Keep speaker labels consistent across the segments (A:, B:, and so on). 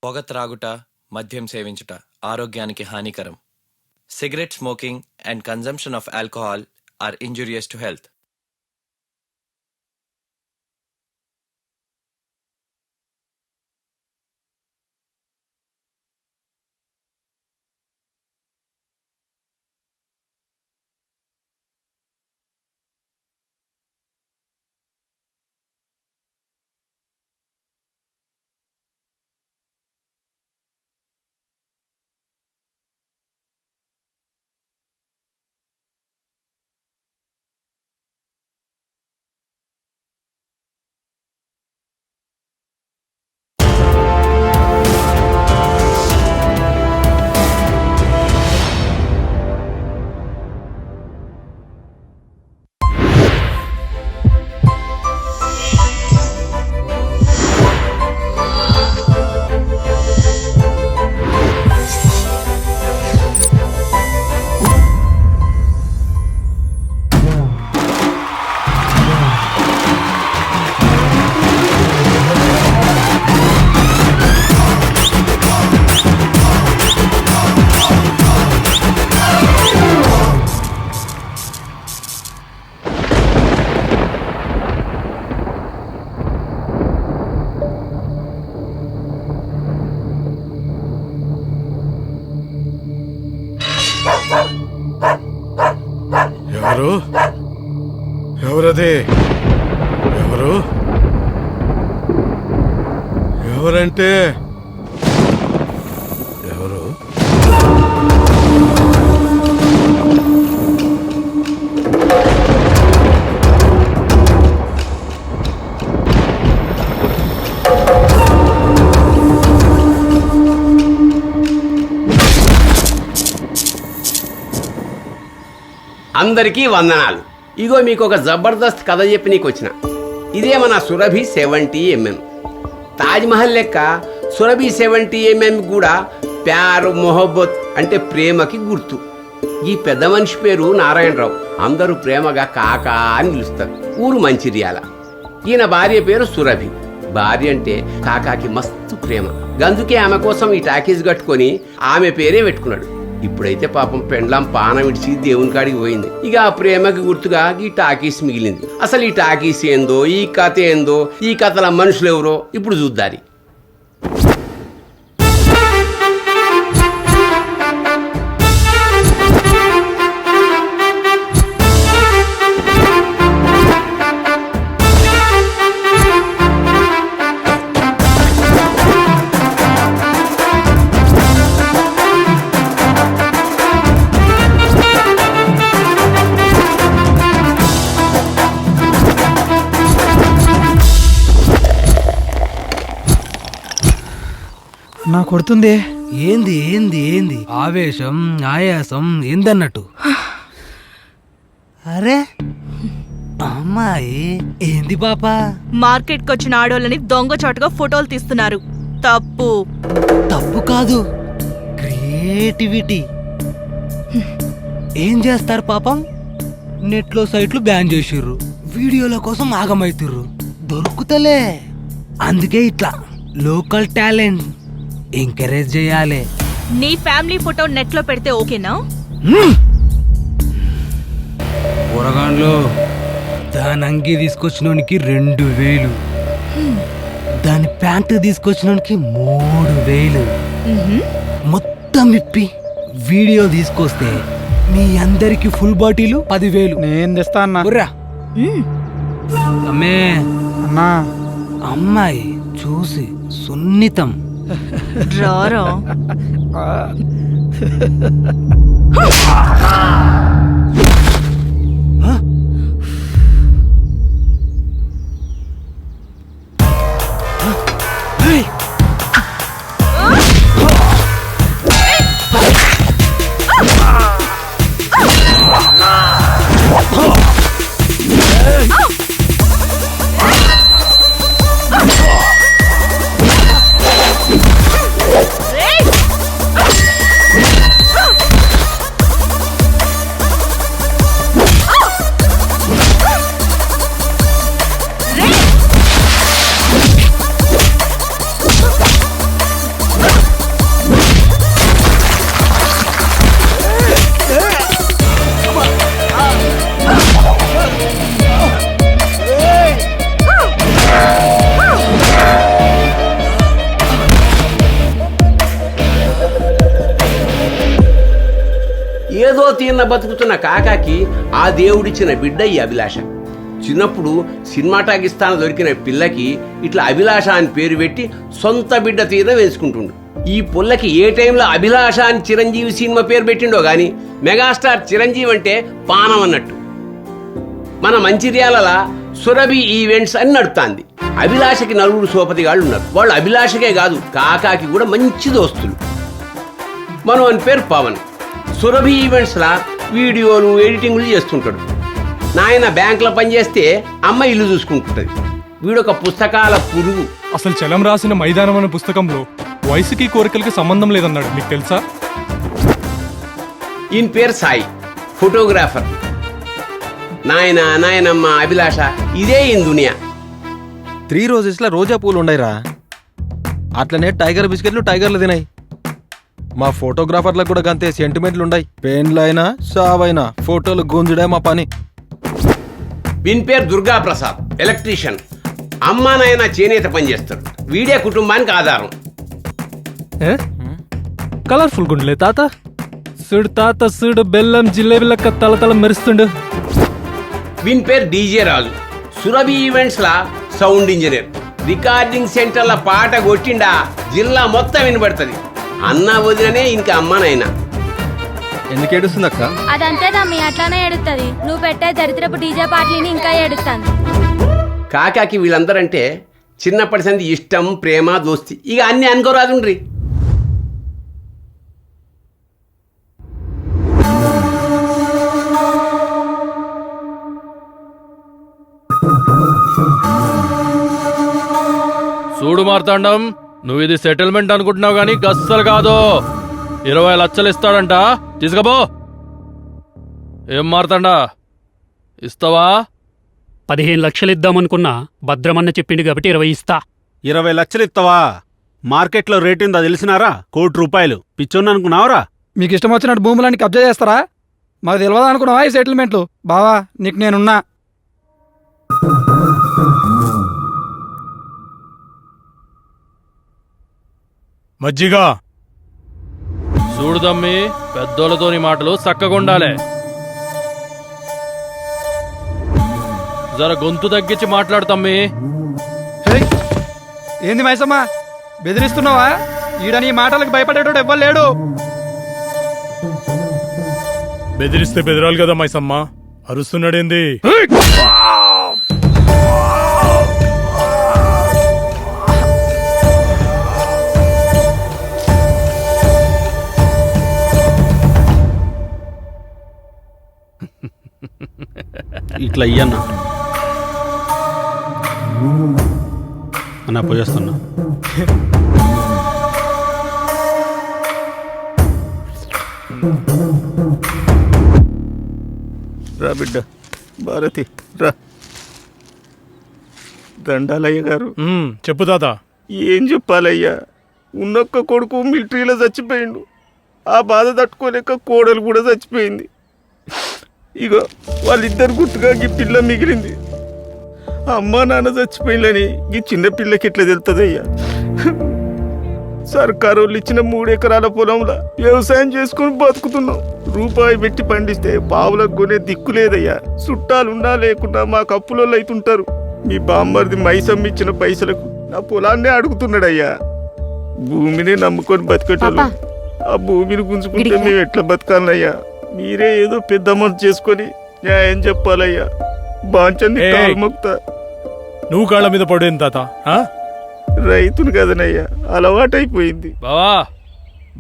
A: పొగ త్రాగుట, మద్యం సేవించుట ఆరోగ్యానికి హానికరం. Cigarette smoking and consumption of alcohol are injurious to health.
B: ఎవరది? ఎవరంటే ఎవరు?
C: అందరికీ వందనాలు. ఇగో మీకు ఒక జబర్దస్త్ కథ చెప్పి నీకు వచ్చిన. ఇదే మన సురభి 70mm. తాజ్మహల్ లెక్క సురభి 70mm కూడా ప్యారు మొహబ్బత్ అంటే ప్రేమకి గుర్తు. ఈ పెద్ద మనిషి పేరు నారాయణరావు. అందరూ ప్రేమగా కాకా అని పిలుస్తారు. ఊరు మంచిర్యాల. ఈయన భార్య పేరు సురభి. భార్య అంటే కాకాకి మస్తు ప్రేమ. గందుకే ఆమె కోసం ఈ టాకీస్ కట్టుకొని ఆమె పేరే పెట్టుకున్నాడు. ఇప్పుడైతే పాపం పెండ్లాం పానం విడిచి దేవుని కాడికి పోయింది. ఇక ఆ ప్రేమకి గుర్తుగా ఈ టాకీస్ మిగిలింది. అసలు ఈ టాకీస్ ఏందో, ఈ కథ ఏందో, ఈ కథల మనుషులు ఎవరో ఇప్పుడు చూద్దారి.
D: నా కొడుతుంది.
E: ఏంది ఏంది ఏంది ఆవేశం ఆయాసం ఏందన్నట్టు? అరే అమ్మాయి ఏంది పాప?
F: మార్కెట్కి వచ్చిన ఆడోళ్ళని దొంగ చోటుగా ఫోటోలు తీస్తున్నారు. తప్పు.
E: తప్పు కాదు, క్రియేటివిటీ. ఏం చేస్తారు పాపం? నెట్లో సైట్లు బ్యాన్ చేసిర్రు, వీడియోల కోసం ఆగమైతుర్రు, దొరుకుతలే. అందుకే ఇట్లా లోకల్ టాలెంట్ ఎంకరేజ్ చేయాలి.
F: నీ ఫ్యామిలీ ఫోటో నెట్ లో పెడితే ఓకేనా?
E: కూరగాండ్లు దాని అంగి తీసుకొచ్చినోనికి 2000, దాని ప్యాంటు తీసుకొచ్చినోనికి 3000. మొత్తం ఇప్పి వీడియో తీసుకొస్తే మీ అందరికి ఫుల్ బాటిల్ 10,000.
D: నేను తెస్తా అన్నా.
E: అమ్మే
D: అన్నా,
E: అమ్మాయి చూసి సున్నితం.
F: రారా.
C: ఏదో తీరిన బతుకుతున్న కాకాకి ఆ దేవుడిచ్చిన బిడ్డ ఈ అభిలాష. చిన్నప్పుడు సినిమాటాకిస్తాన దొరికిన పిల్లకి ఇట్లా అభిలాష అని పేరు పెట్టి సొంత బిడ్డ తీరిన వేసుకుంటుండు. ఈ పుల్లకి ఏ టైంలో అభిలాష అని చిరంజీవి సినిమా పేరు పెట్టిండో గాని మెగాస్టార్ చిరంజీవి అంటే పానం అన్నట్టు. మన మంచిర్యాలలో సురభి ఈవెంట్స్ అని నడుపుతాంది. అభిలాషకి 4 సోపతిగాళ్ళు ఉన్నారు. వాళ్ళు అభిలాషకే కాదు కాకాకి కూడా మంచి దోస్తులు. మనం అని పేరు పవన్. సురభి ఈవెంట్స్లా వీడియోలు ఎడిటింగ్లు చేస్తుంటాడు. నాయన బ్యాంకులో పనిచేస్తే అమ్మ ఇల్లు చూసుకుంటుంటది. వీడొక పుస్తకాల పురుగు.
G: అసలు చలం రాసిన మైదానం అనే పుస్తకంలో వయసుకి కోరికలకి సంబంధం లేదన్నాడు, మీకు తెలుసా?
C: ఈయన పేరు సాయి, ఫోటోగ్రాఫర్. నాయన నాయనమ్మ అభిలాష ఇదే ఈయన దునియా.
H: 3 రోజెస్లో రోజా పూలు ఉండయిరా. అట్లనే టైగర్ బిస్కెట్లు టైగర్లు తినాయి. మా ఫోటోగ్రాఫర్లకు కూడా గంతే సెంటిమెంట్లు ఉండయి. పెన్లైనా సావైనా ఫోటోలు గుంజుడే మా పని.
C: వీని పేరు దుర్గా ప్రసాద్, ఎలక్ట్రీషియన్. అమ్మా నాయన చేనేత పనిచేస్తాడు. వీడే కుటుంబానికి ఆధారం.
G: కలర్ఫుల్ గుండెలే తాత. సుడు తాత సుడు, బెల్లం జిలేబీ లెక్క తలతల మెరుస్తుండు.
C: వీని పేరు డీజే రాజు, సురభి ఈవెంట్స్ లా సౌండ్ ఇంజనీర్. రికార్డింగ్ సెంటర్ల పాట కొట్టిండా జిల్లా మొత్తం వినబడుతుంది. అన్న వదిననే ఇంకా అమ్మనైనా.
H: ఎందుకు ఏడుస్తుంది అక్క?
I: అదంతే తమ్మి, అట్లానే ఎడుతుంది. నువ్వు పెట్టే దరిద్రపు డీజే పాటలిని ఇంకా ఎడుతాను.
C: కాకాకి వీళ్ళందరంటే చిన్నప్పటి సంది ఇష్టం, ప్రేమ, దోస్తి. ఇక అన్ని అనుకోరాదుండ్రి.
J: చూడు మార్తాండం, నువ్వు ఇది సెటిల్మెంట్ అనుకుంటున్నావు గానీ గస్సలు కాదు. 20 లక్షలు ఇస్తాడంట, తీసుకపో. ఏం మార్తాండా, ఇస్తావా?
K: 15 లక్షలు ఇద్దామనుకున్నా, భద్రమన్న చెప్పిండు కాబట్టి 20 ఇస్తా.
B: 20 లక్షలు ఇస్తావా? మార్కెట్లో రేటు ఉందా తెలిసినారా? ₹1,00,00,000. పిచ్చోన్న అనుకున్నావరా?
D: మీకు ఇష్టం వచ్చినట్టు భూములన్నీ కబ్జా చేస్తారా? మాకు తెలియదు అనుకున్నావా ఈ సెటిల్మెంట్లు? బావా నీకు నేనున్నా.
G: మజ్జిగా
J: చూడు తమ్మి, పెద్దోళ్ళతోని మాటలు చక్కగుండాలే. జర గొంతు తగ్గించి మాట్లాడు తమ్మి.
D: ఏంది మైసమ్మ, బెదిరిస్తున్నావా? ఈడ నీ మాటలకు భయపడేటోడు ఎవ్వరు లేడు.
G: బెదిరిస్తే బెదరాలి కదా మైసమ్మ, అరుస్తున్నాడేంది?
B: ఇట్లా ఇయ్యన్నా అన్న పోయేస్తున్నా. రా బిడ్డ భారతి రా. దండాలయ్య గారు.
G: చెప్పు తాత.
B: ఏం చెప్పాలయ్యా, ఉన్నొక్క కొడుకు మిలిటరీలో చచ్చిపోయిండు. ఆ బాధ తట్టుకోలేక కోడలు కూడా చచ్చిపోయింది. ఇగో వాళ్ళిద్దరు గుర్తుగా ఈ పిల్ల మిగిలింది. అమ్మా నాన్న చచ్చిపోయిందని ఈ చిన్న పిల్లకి ఎట్లా తెలుస్తుందయ్యా? సర్కారు వాళ్ళు ఇచ్చిన 3 ఎకరాల పొలంలో వ్యవసాయం చేసుకుని బతుకుతున్నాం. రూపాయి పెట్టి పండిస్తే పావులకు కొనే దిక్కు లేదయ్యా. చుట్టాలున్నా లేకుండా మాకు అప్పులలో అవుతుంటారు. మీ బామ్మర్ది మైసమ్మ ఇచ్చిన పైసలకు నా పొలాన్నే అడుగుతున్నాడయ్యా. భూమిని నమ్ముకొని బతికేటోళ్ళు ఆ భూమిని గుంజుకుంటే మేము ఎట్లా బతకాలయ్యా? మీరే ఏదో పెద్ద మనసు చేసుకొని న్యాయం చెప్పాలయ్యా. బాంచండి మొక్తా.
G: నువ్వు కాళ్ళ మీద పడేంది తాత?
B: రైతును కదనయ్యా, అలవాటైపోయింది.
J: బావా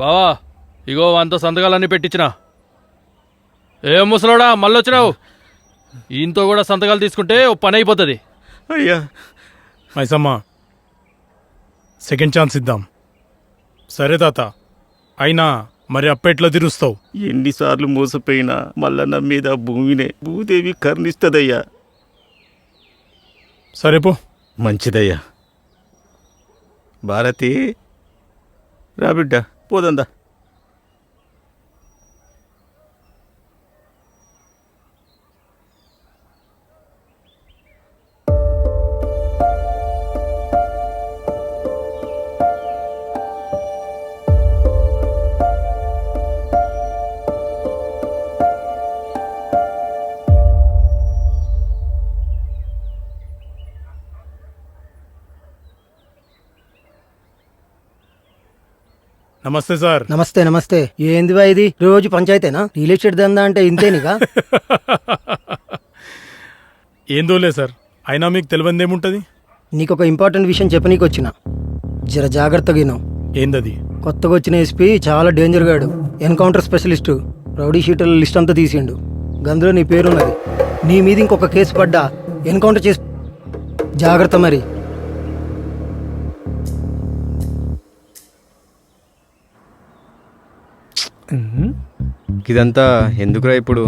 J: బావా, ఇగో అంత సంతకాలన్నీ పెట్టించిన. ఏం ముసలోడా మళ్ళొచ్చినావు? ఈయనతో కూడా సంతకాలు తీసుకుంటే ఓ పని అయిపోతుంది.
B: అయ్యా
G: మైసమ్మ, సెకండ్ ఛాన్స్ ఇద్దాం. సరే తాత, అయినా మరి అప్పెట్లా తీరుస్తావు?
B: ఎన్నిసార్లు మోసపోయినా మళ్ళా నా మీద భూమినే భూదేవి కర్ణిస్తదయ్యా.
G: సరేపో.
B: మంచిదయ్యా. భారతి రా బిడ్డ పోదందా. నమస్తే సార్.
E: నమస్తే నమస్తే. ఏంది బా ఇది రోజు పంచాయతీనా? రియల్ ఎస్టేట్ దందా అంటే ఇంతేనిగా?
B: ఏందోలే సార్, అయినా మీకు తెలియదు ఏముంటది.
E: నీకు ఒక ఇంపార్టెంట్ విషయం చెప్పనీకి వచ్చిన, జర జాగ్రత్తగా విను.
B: ఏందది?
E: కొత్తగా వచ్చిన ఎస్పీ చాలా డేంజర్ గాడు, ఎన్కౌంటర్ స్పెషలిస్టు. రౌడీ షీటర్ల లిస్ట్ అంతా తీసిండు, గందులో నీ పేరున్నది. నీ మీద ఇంకొక కేసు పడ్డా ఎన్కౌంటర్ చేసి జాగ్రత్త మరి.
H: ఇదంతా ఎందుకురా ఇప్పుడు?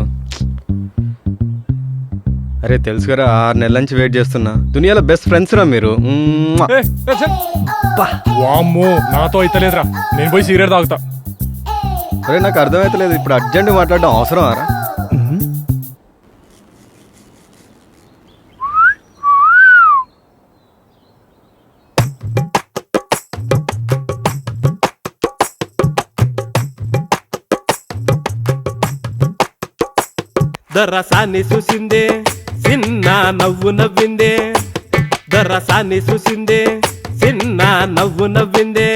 H: అరే తెలుసు కదా, 6 నెలల నుంచి వెయిట్ చేస్తున్నా. దునియాలో బెస్ట్ ఫ్రెండ్స్ రా మీరు.
B: వామ్మో, నాతో అయితలేదురా, నేను పోయి సిగరెట్ తాగుతా.
H: అరే నాకు అర్థమవుతలేదు, ఇప్పుడు అర్జెంట్ మాట్లాడడం అవసరం రా?
L: దరసాన్ని చూసిందే చిన్న నవ్వు నవ్విందే, దరసాన్ని చూసిందే చిన్న నవ్వు నవ్విందే.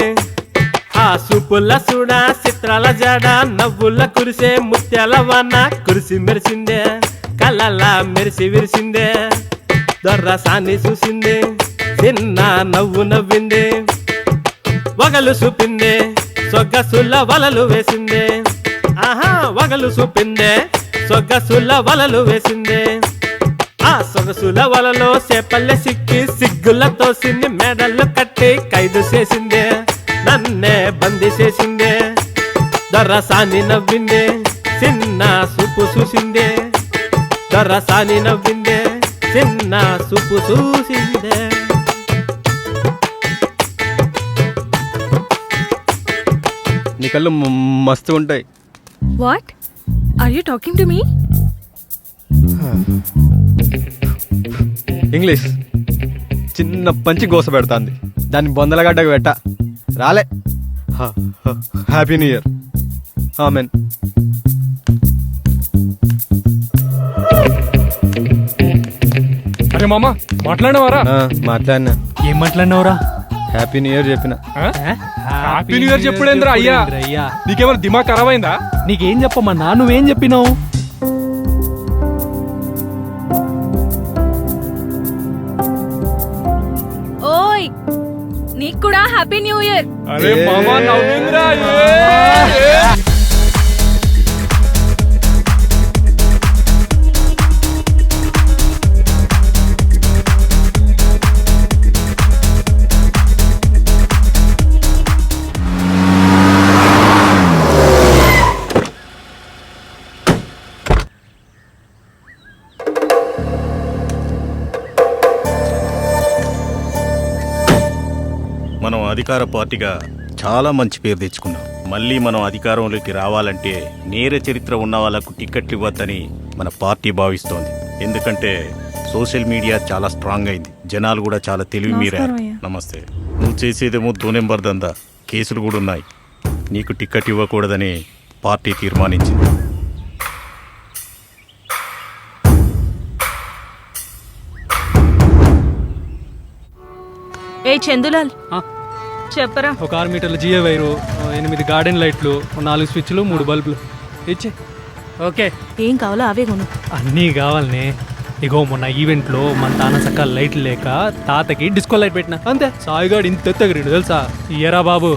L: ఆ సూపుల చూడ చిత్రాల జాడ, నవ్వుల కురిసే ముత్యాల వాన కురిసి మెరిసిందే, కళ్ళలా మెరిసి విరిసిందే. దరసాన్ని చూసిందే చిన్న నవ్వు నవ్విందే, వగలు చూపిందే సొగ్గసుల వలలు వేసిందే. ఆహా వగలు చూపిందే సొగ్గసుల వలలు వేసిందే. ఆ సొగసుల వలలో చేపల్లె సిక్కి సిగ్గులతో సిన్ని మెడలు కట్టి ఖైదు చేసిందే, నన్నే బందీ చేసిందే. దరసాని నవ్విందే చిన్న సూపు చూసిందే, దరసాని నవ్విందే చిన్న సూపు చూసిందే.
H: నీ కళ్ళు మస్తు ఉంటాయి.
F: What are you talking to me?
H: English చిన్న పంచి గోస పెడతాంది, దాన్ని బొందలగడ్డకు పెట్ట రాలే. Happy new year. ఆమెన్.
B: అరే మామ, మాట్లాడినవారా?
H: మాట్లాడినా.
G: ఏం మాట్లాడినవరా?
H: హ్యాపీ న్యూ ఇయర్ చెప్పిన.
B: హ్యాపీ న్యూ ఇయర్ చెప్పుడేంద్రా అయ్యా? నీకేమైనా దిమాగ్ ఖరాబ్ అయిందా?
G: నీకేం చెప్పమన్నా, నువ్వేం చెప్పినావు?
F: ఓయ్, నీకు కూడా హ్యాపీ న్యూ ఇయర్.
B: అరే మామ నవ్విందిరా.
M: మనం అధికార పార్టీగా చాలా మంచి పేరు తెచ్చుకున్నాం. మళ్ళీ మనం అధికారంలోకి రావాలంటే నేర చరిత్ర ఉన్న వాళ్ళకు టిక్కెట్లు ఇవ్వద్దని మన పార్టీ భావిస్తోంది. ఎందుకంటే సోషల్ మీడియా చాలా స్ట్రాంగ్ అయింది, జనాలు కూడా చాలా తెలివి మీరారు. నమస్తే. నువ్వు చేసేదేమో 2 నెంబర్ దందా, కేసులు కూడా ఉన్నాయి. నీకు టిక్కెట్ ఇవ్వకూడదని పార్టీ తీర్మానించింది.
F: ఏ చందులాల్, చెప్పరా.
G: ఒక 6 మీటర్ల జియో వైరు, 8 గార్డెన్ లైట్లు, 4 స్విచ్లు, 3 బల్బులు ఇచ్చే. ఓకే,
F: ఏం కావాలో అవే కొను.
G: అన్నీ కావాలనే. ఇగో మొన్న ఈవెంట్లో మన తాన సక్క లైట్లు లేక తాతకి డిస్కో లైట్ పెట్టిన, అంతే. సాయిగాడు ఇంత ఎత్తగరిండు తెలుసా? ఇయరా బాబు.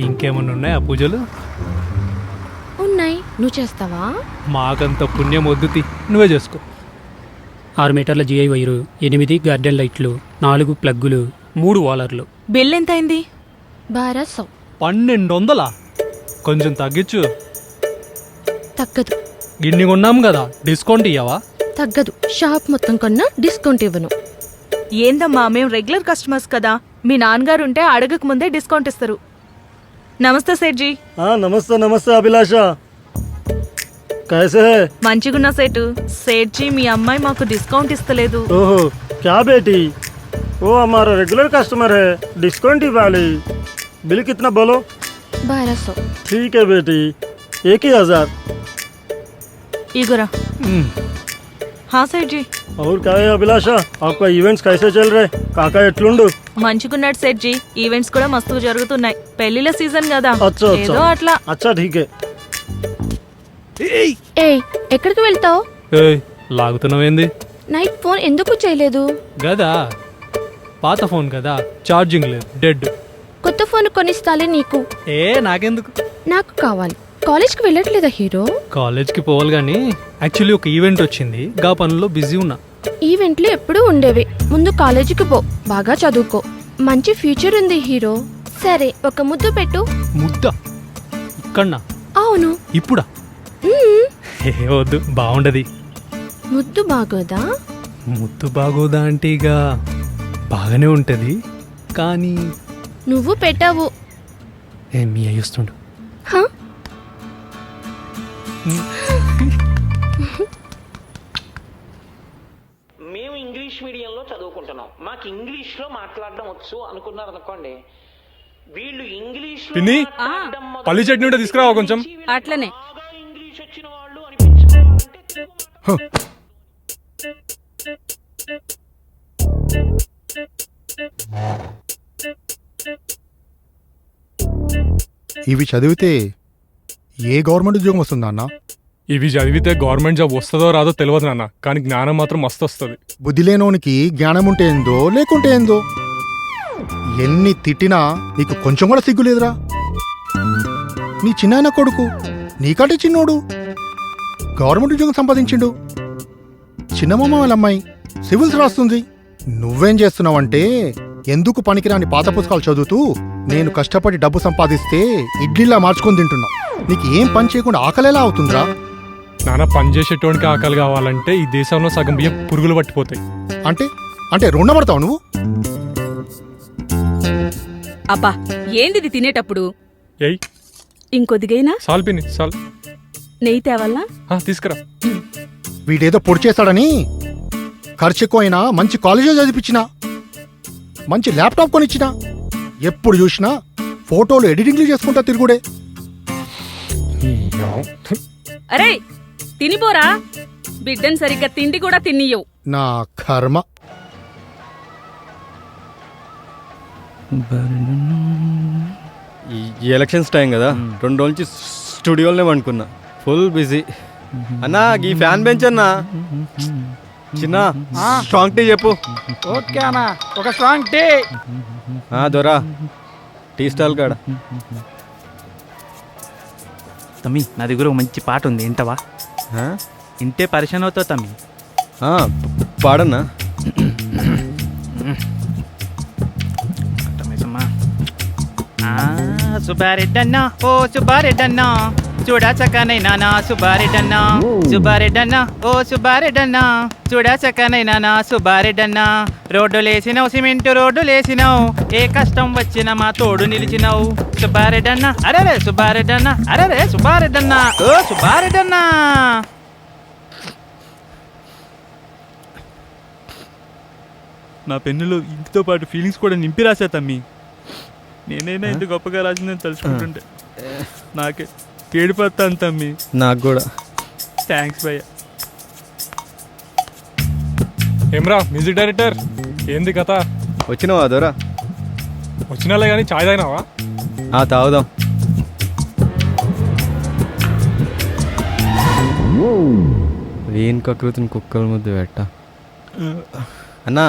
G: ఇంకేమన్నా ఉన్నాయా పూజలు?
I: ఉన్నాయి, నువ్వు చేస్తావా?
G: మాకంత పుణ్యం వద్దుతి, నువ్వే చేసుకో.
K: 6 మీటర్ల జిఐ వైరు, 8 గార్డెన్ లైట్లు, 4 ప్లగ్గులు, 3 వాలర్లు.
F: బిల్ ఎంత అయింది?
I: 1200.
G: 1200? కొంచెం తగ్గించు.
I: తగ్గదు.
G: గిన్ని కొన్నాం కదా డిస్కౌంట్ ఇయ్యవా?
N: తగ్గదు. షాప్ మొత్తం కన్నా డిస్కౌంట్ ఇవ్వను.
F: ఏందమ్మా, మేము రెగ్యులర్ కస్టమర్స్ కదా, మీ నాన్నగారు ఉంటే అడగక ముందే డిస్కౌంట్ ఇస్తారు. నమస్తే సేట్జీ.
O: నమస్తే నమస్తే అభిలాష, कैसे है?
F: మంచిగున్న సేటు. సేట్జీ, మీ అమ్మాయి మాకు డిస్కౌంట్ ఇస్తలేదు.
O: ओहो क्या बेटी, वो हमारा रेगुलर कस्टमर है, डिस्काउंट इवाली। बिल कितना बोलो?
N: 1200.
O: ठीक है बेटी, 1000।
F: इगोरा। हाँ సేట్జీ.
O: और क्या है अभिलाषा, आपका इवेंट्स कैसे चल रहे? काका ఎట్లుండు?
F: మంచిగున్నాడు సేట్జీ. ఈవెంట్స్ కూడా మస్తుగా జరుగుతున్నాయి. పెళ్లిల సీజన్ కదా,
O: अच्छा
F: ఏదో
O: अच्छा
F: అట్లా.
O: अच्छा ठीक है।
N: ఏయ్, ఎక్కడికి వెళ్తావు?
G: ఏయ్, లాగుతున్నావేంది?
N: నైట్ ఫోన్ ఎందుకు చేయలేదు?
G: గదా పాత ఫోన్ కదా, ఛార్జింగ్ లేదు, డెడ్.
N: కొత్త ఫోన్ కొనిస్తాలే నీకు.
G: నాకెందుకు?
N: నాకు కావాలి. కాలేజ్కి వెళ్ళట్లేదా హీరో?
G: కాలేజ్కి పోవాలి కానీ యాక్చువల్లీ ఒక ఈవెంట్ వచ్చింది, గా పనుల్లో బిజీ ఉన్నా.
N: ఈవెంట్లు ఎప్పుడూ ఉండేవి. ముందు కాలేజీకి పో, బాగా చదువుకో, మంచి ఫ్యూచర్ ఉంది హీరో. సరే, ఒక ముద్దు పెట్టు.
G: ముద్ద? ఇక్కడనా?
N: అవును.
G: ఇప్పుడా? వద్దు, బాగుండది.
N: ముద్దు బాగోదా?
G: ముద్దు బాగోదా అంటే ఇక బాగానే ఉంటది కానీ
N: నువ్వు పెట్టావు.
G: మీ అయ్యొస్తుండు.
P: మేము ఇంగ్లీష్ మీడియంలో చదువుకుంటున్నాం, మాకు ఇంగ్లీష్ లో మాట్లాడడం వచ్చు అనుకున్నారు అనుకోండి. వీళ్ళు ఇంగ్లీష్
Q: పిన్ని పల్లి చట్నీ ఉంటే తీసుకురావా కొంచెం.
R: అట్లనే.
P: ఇంగ్లీష్ వచ్చిన వాళ్ళు అనిపించుకోవాలంటే
S: ఇవి చదివితే ఏ గవర్నమెంట్ ఉద్యోగం వస్తుందా అన్న?
Q: ఇవి చదివితే గవర్నమెంట్ జాబ్ వస్తుందో రాదో తెలియదు నాన్న, కానీ జ్ఞానం మాత్రం మస్తు వస్తుంది.
S: బుద్ధి లేనోనికి జ్ఞానం ఉంటే ఏందో లేకుంటే ఏందో. ఎన్ని తిట్టినా నీకు కొంచెం కూడా సిగ్గులేదురా. నీ చిన్నాయన కొడుకు నీకంటే చిన్నోడు గవర్నమెంట్ ఉద్యోగం సంపాదించిండు. చిన్నమ్మ వాళ్ళ అమ్మాయి సివిల్స్ రాస్తుంది. నువ్వేం చేస్తున్నావంటే ఎందుకు పనికిరాని పాత పుస్తకాలు చదువుతూ నేను కష్టపడి డబ్బు సంపాదిస్తే ఇడ్లీలా మార్చుకొని తింటున్నావు. నీకు ఏం పని చేయకుండా ఆకలేలా అవుతుందిరా?
Q: నాన్న, పని చేసేటోనికి ఆకలి కావాలంటే ఈ దేశంలో సగం బియ్యం పురుగులు పట్టిపోతాయి.
S: అంటే అంటే రుణపడతావు నువ్వు?
R: అబ్బా, ఏందిది తినేటప్పుడు?
Q: ఏయ్,
R: ఇంకొద్దిగైనా
Q: సాల్ పిన్ని సాల్.
R: నెయ్యి తేవాలా?
Q: తీసుకురా.
S: వీడేదో పొడి చేస్తాడని ఖర్చు ఎక్కువైనా మంచి కాలేజీ చదివించినా, మంచి ల్యాప్టాప్ కొనిచ్చినా, ఎప్పుడు చూసినా ఫోటోలు ఎడిటింగ్లు చేసుకుంటా తిరుగుడే.
R: అరే తినిపోరా, బిడ్డను సరిగ్గా తిండి కూడా తినియవు.
S: నా కర్మ.
H: ఈ ఎలక్షన్స్ టైం కదా, 2 రోజుల నుంచి స్టూడియోలోనే వండుకున్నా, ఫుల్ బిజీ. అన్నా ఈ ఫ్యాన్ బెంచ్ అన్నా, చిన్న స్ట్రాంగ్ టీ చెప్పు.
D: ఓకే అన్నా, ఒక స్ట్రాంగ్ టీ.
H: దొరా టీ స్టాల్ కాడ.
T: తమ్మి, నా దగ్గర ఒక మంచి పాట ఉంది, వింటవా? ఇంటే పరిచయం అవుతావు తమ్మి.
H: పాడన్నా.
T: సుబ్బారెడ్డన్నా, ఓ సుబ్బారెడ్డన్నా, చూడా చక్కనైనా నా సుబ్బారెడ్డన్నా. సుబ్బారెడ్డన్నా, ఓ సుబ్బారెడ్డన్నా, చూడా చక్కనైనా నా సుబ్బారెడ్డన్నా. రోడ్డులేసినావు, సిమెంట్ రోడ్డులేసినావు, ఏ కష్టం వచ్చినా మా తోడు నిలిచినావు. సుబ్బారెడ్డన్నా, అరే సుబ్బారెడ్డన్నా, అరే సుబ్బారెడ్డన్నా, ఓ సుబ్బారెడ్డన్నా.
U: నా పెన్నులో ఇంటితో పాటు ఫీలింగ్స్ కూడా నింపి రాశా తమ్మి. నేనైనా ఇంత గొప్పగా రాసిందని తలుచుకుంటుంటే నాకే ఏడిపోతాను తమ్మి.
H: నాకు కూడా.
U: థ్యాంక్స్ భయ్య.
Q: ఏమ్రా మ్యూజిక్ డైరెక్టర్, ఏంది కథ?
H: వచ్చినావా దొరా?
Q: వచ్చినాలే కానీ చాయ్ తాగినావా?
H: తాగుదాం. వీన్ కకృతిని కుక్కల ముద్దు పెట్ట. అన్నా,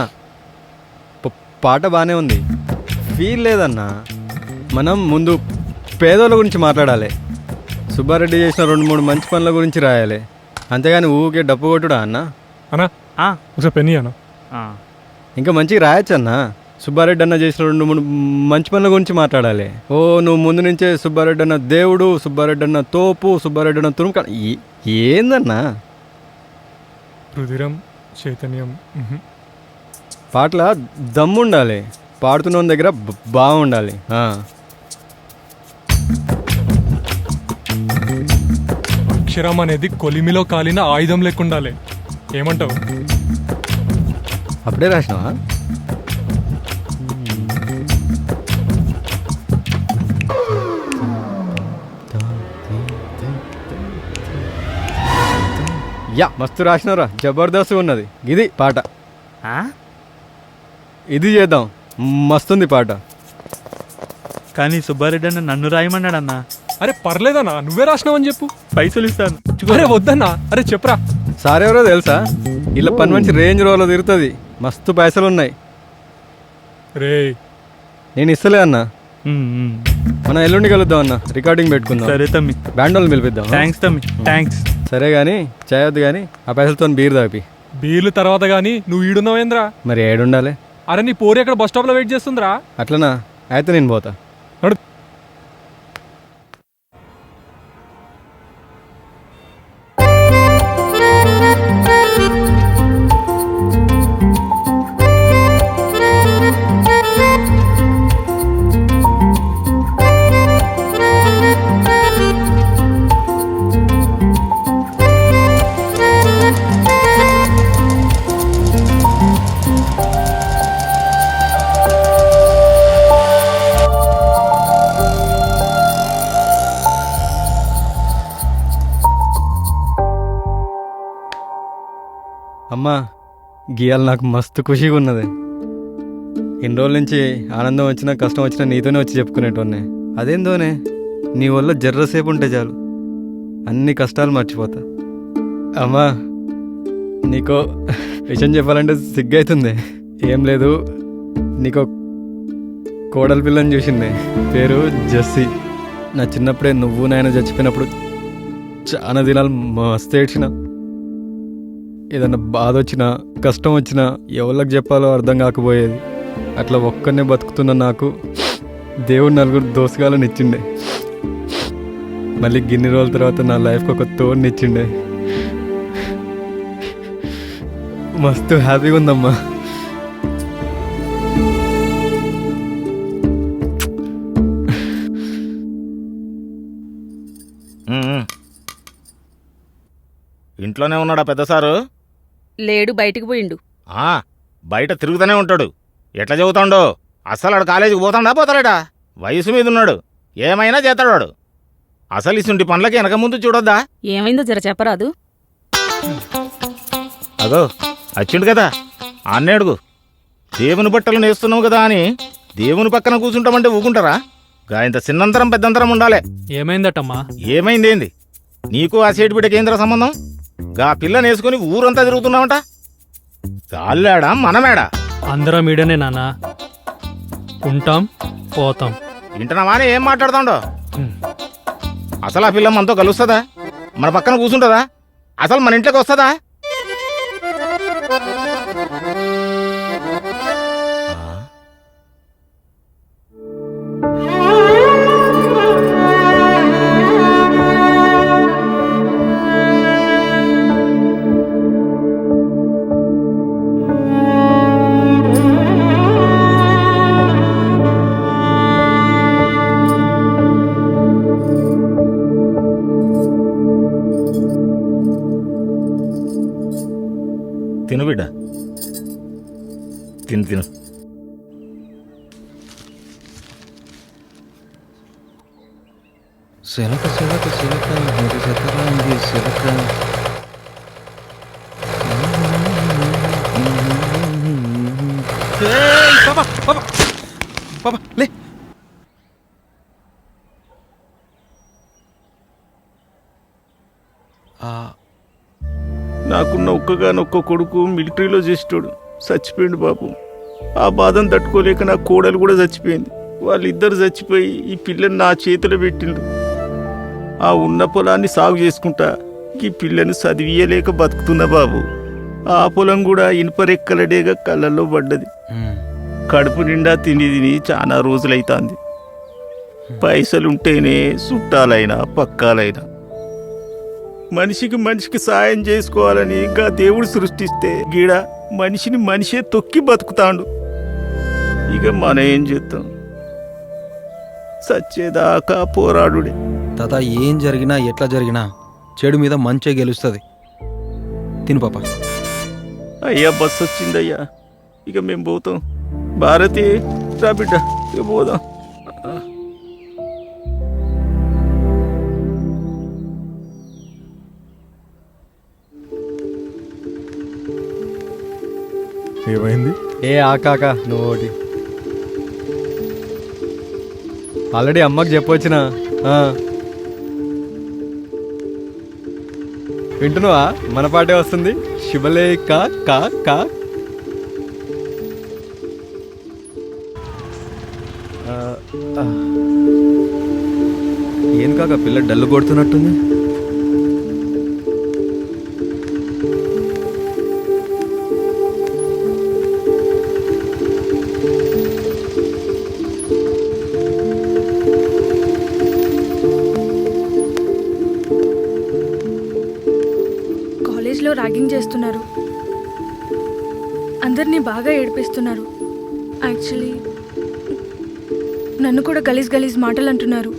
H: పాట బాగానే ఉంది, ఫీల్ లేదన్నా. మనం ముందు పేదోళ్ళ గురించి మాట్లాడాలి. సుబ్బారెడ్డి చేసిన 2-3 మంచి పనుల గురించి రాయాలి, అంతేగాని ఊకే డప్పు కొట్టుడా అన్నా.
Q: అన్నా ఒకసారి పెన్ని అన్న.
H: ఇంకా మంచిగా రాయొచ్చు అన్నా. సుబ్బారెడ్డి అన్న చేసిన 2-3 మంచి పనుల గురించి మాట్లాడాలి. ఓ నువ్వు ముందు నుంచే సుబ్బారెడ్డి అన్న దేవుడు, సుబ్బారెడ్డి అన్న తోపు, సుబ్బారెడ్డి అన్న తురుము ఏందన్నా
Q: రుధిరం చైతన్యం
H: పాటల దమ్ము ఉండాలి, పాడుతున్న దగ్గర బాగుండాలి.
Q: అక్షరం అనేది కొలిమిలో కాలిన ఆయుధం లేకుండాలి. ఏమంటావు?
H: అప్పుడే రాసినావా? యా మస్తు రాసినవరా, జబర్దస్త్ ఉన్నది. ఇది పాట, ఇది చేద్దాం, మస్తుంది పాట.
U: కానీ సుబ్బారెడ్డి అన్న నన్ను రాయమన్నాడన్నా.
Q: అరే పర్లేదన్నా, నువ్వే రాసినావని చెప్పు,
U: పైసలు ఇస్తాను.
Q: అరే వద్దన్నా, అరే చెప్పరా.
H: సార్ ఎవరో తెలుసా? ఇలా పని మంచి రేంజ్ రోలో తిరుగుతుంది, మస్తు పైసలు ఉన్నాయి.
Q: రే
H: నేను ఇస్తలే అన్న. మనం ఎల్లుండి కలుద్దాం అన్న, రికార్డింగ్ పెట్టుకుందాం.
U: సరే తమ్మి,
H: బ్యాండ్ వాళ్ళని పిలిపిద్దాం.
U: థ్యాంక్స్ తమ్మి, థ్యాంక్స్.
H: సరే కానీ చేయొద్దు కానీ ఆ పైసలతో బీర్ తాపి.
Q: బీర్లు తర్వాత కానీ నువ్వు ఈడున్నావేంద్రా?
H: మరి ఏడుండాలి?
Q: అరే నీ పోరి అక్కడ బస్ స్టాప్ లో వెయిట్ చేస్తుందిరా.
H: అట్లనా? అయితే నేను పోతా. అమ్మా గీయాలి, నాకు మస్తు ఖుషిగా ఉన్నది. ఇన్ని రోజుల నుంచి ఆనందం వచ్చినా కష్టం వచ్చినా నీతోనే వచ్చి చెప్పుకునేటోనే. అదేందోనే, నీ వల్ల జర్రసేపు ఉంటే చాలు అన్ని కష్టాలు మర్చిపోతా. అమ్మా నీకో విషయం చెప్పాలంటే సిగ్గైతుంది. ఏం లేదు, నీకో కోడలి పిల్లని చూసింది, పేరు జెస్సీ. నా చిన్నప్పుడే నువ్వు నాయన చచ్చిపోయినప్పుడు చాలా దినాలు మస్తు ఏడ్చిన. ఏదన్నా బాధ వచ్చినా కష్టం వచ్చినా ఎవరికి చెప్పాలో అర్థం కాకపోయేది. అట్లా ఒక్కనే బతుకుతున్న నాకు దేవుడు 4 దోసగాలను ఇచ్చిండే. మళ్ళీ గిన్ని రోజుల తర్వాత నా లైఫ్కి ఒక తోడుని ఇచ్చిండే. మస్తు హ్యాపీగా ఉందమ్మా.
M: ఇంట్లోనే ఉన్నాడా పెద్ద సారు?
R: లేడు, బయటికి పోయిండు.
M: బయట తిరుగుతూనే ఉంటాడు. ఎట్లా చదువుతాడో? అసలు ఆడు కాలేజీకి పోతాడా పోతాడా? వయసు మీద ఉన్నాడు, ఏమైనా చేస్తాడు వాడు. అసలు ఇసుంటి పనులకి వెనక ముందు చూడొద్దా?
R: ఏమైందో జర చెప్పరాదు.
M: అదో వచ్చిండు కదా, అన్నే అడుగు. దేవుని బట్టలు నేస్తున్నావు కదా అని దేవుని పక్కన కూర్చుంటామంటే ఊకుంటారా? ఇంత చిన్నంతరం పెద్దంతరం ఉండాలి.
G: ఏమైందటమ్మా?
M: ఏమైందేంది? నీకు ఆ సేటు బిడ్డకి ఏంద్ర సంబంధం? గా పిల్లని వేసుకుని ఊరంతా తిరుగుతున్నావంట. గాల్లాడా మనమేడా?
G: అందరం ఈడనే నాన్న, ఉంటాం పోతాం.
M: వింటున్నావా అని ఏం మాట్లాడుతాండో? అసలు ఆ పిల్ల మనతో కలుస్తుందా? మన పక్కన కూర్చుంటుందా? అసలు మన ఇంట్లోకి వస్తుందా? తిను బిడ్డ, తిను తిను.
H: సిలక సిలక సిలక మరి సతరాంగి సిలక. లే
B: నాకున్న ఒక్కగానొక్క కొడుకు మిలిటరీలో చేసేటోడు, చచ్చిపోయిండు బాబు. ఆ బాధను తట్టుకోలేక నా కోడలు కూడా చచ్చిపోయింది. వాళ్ళిద్దరు చచ్చిపోయి ఈ పిల్లని నా చేతిలో పెట్టిండు. ఆ ఉన్న పొలాన్ని సాగు చేసుకుంటా ఈ పిల్లని చదివియలేక బతుకుతున్నా బాబు. ఆ పొలం కూడా ఇనుపరెక్కలడేగా కళ్ళల్లో పడ్డది. కడుపు నిండా తిని తిని చాలా రోజులైతాంది. పైసలుంటేనే చుట్టాలైనా పక్కాలైనా. మనిషికి మనిషికి సాయం చేసుకోవాలని ఇంకా దేవుడు సృష్టిస్తే గీడ మనిషిని మనిషే తొక్కి బతుకుతాండు. ఇక మనం ఏం చేస్తాం? సచ్చేదాకా పోరాడుడే.
H: తాత ఏం జరిగినా ఎట్లా జరిగినా చెడు మీద మంచే గెలుస్తుంది. తిను పాప.
B: అయ్యా బస్సు వచ్చిందయ్యా, ఇక మేము పోతాం. భారతి రా బిడ్డ, ఇక పోదాం.
Q: ఏమైంది?
A: ఏ ఆకాక నువ్వు ఒకటి ఆల్రెడీ అమ్మకి చెప్పొచ్చిన. వింటున్నావా? మన పాటే వస్తుంది. శుభలేఖ కా కా.
H: ఏం కాక పిల్ల డల్లు కొడుతున్నట్టుంది.
V: కాలేజ్లో ర్యాగింగ్ చేస్తున్నారు, అందరినీ బాగా ఏడిపిస్తున్నారు. యాక్చువల్లీ నన్ను కూడా గలీజ్ గలీజ్ మాటలు అంటున్నారు.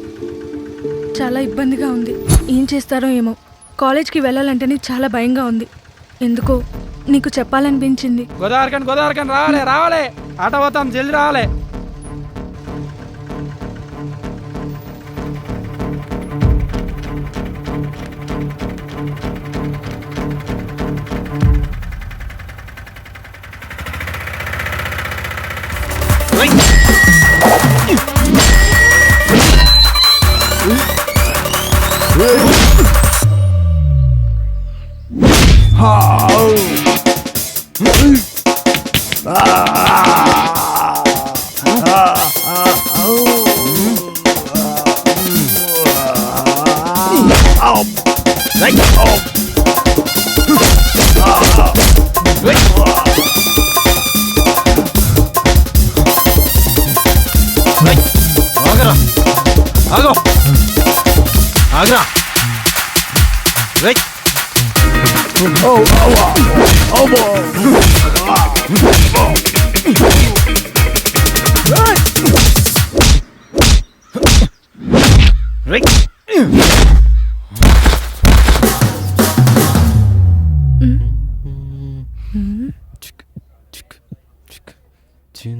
V: చాలా ఇబ్బందిగా ఉంది. ఏం చేస్తారో ఏమో. కాలేజ్కి వెళ్ళాలంటేనే చాలా భయంగా ఉంది. ఎందుకో నీకు చెప్పాలనిపించింది.
D: గోదావరికని రావాలే ఆట పోతాం, జల్ది రావాలే.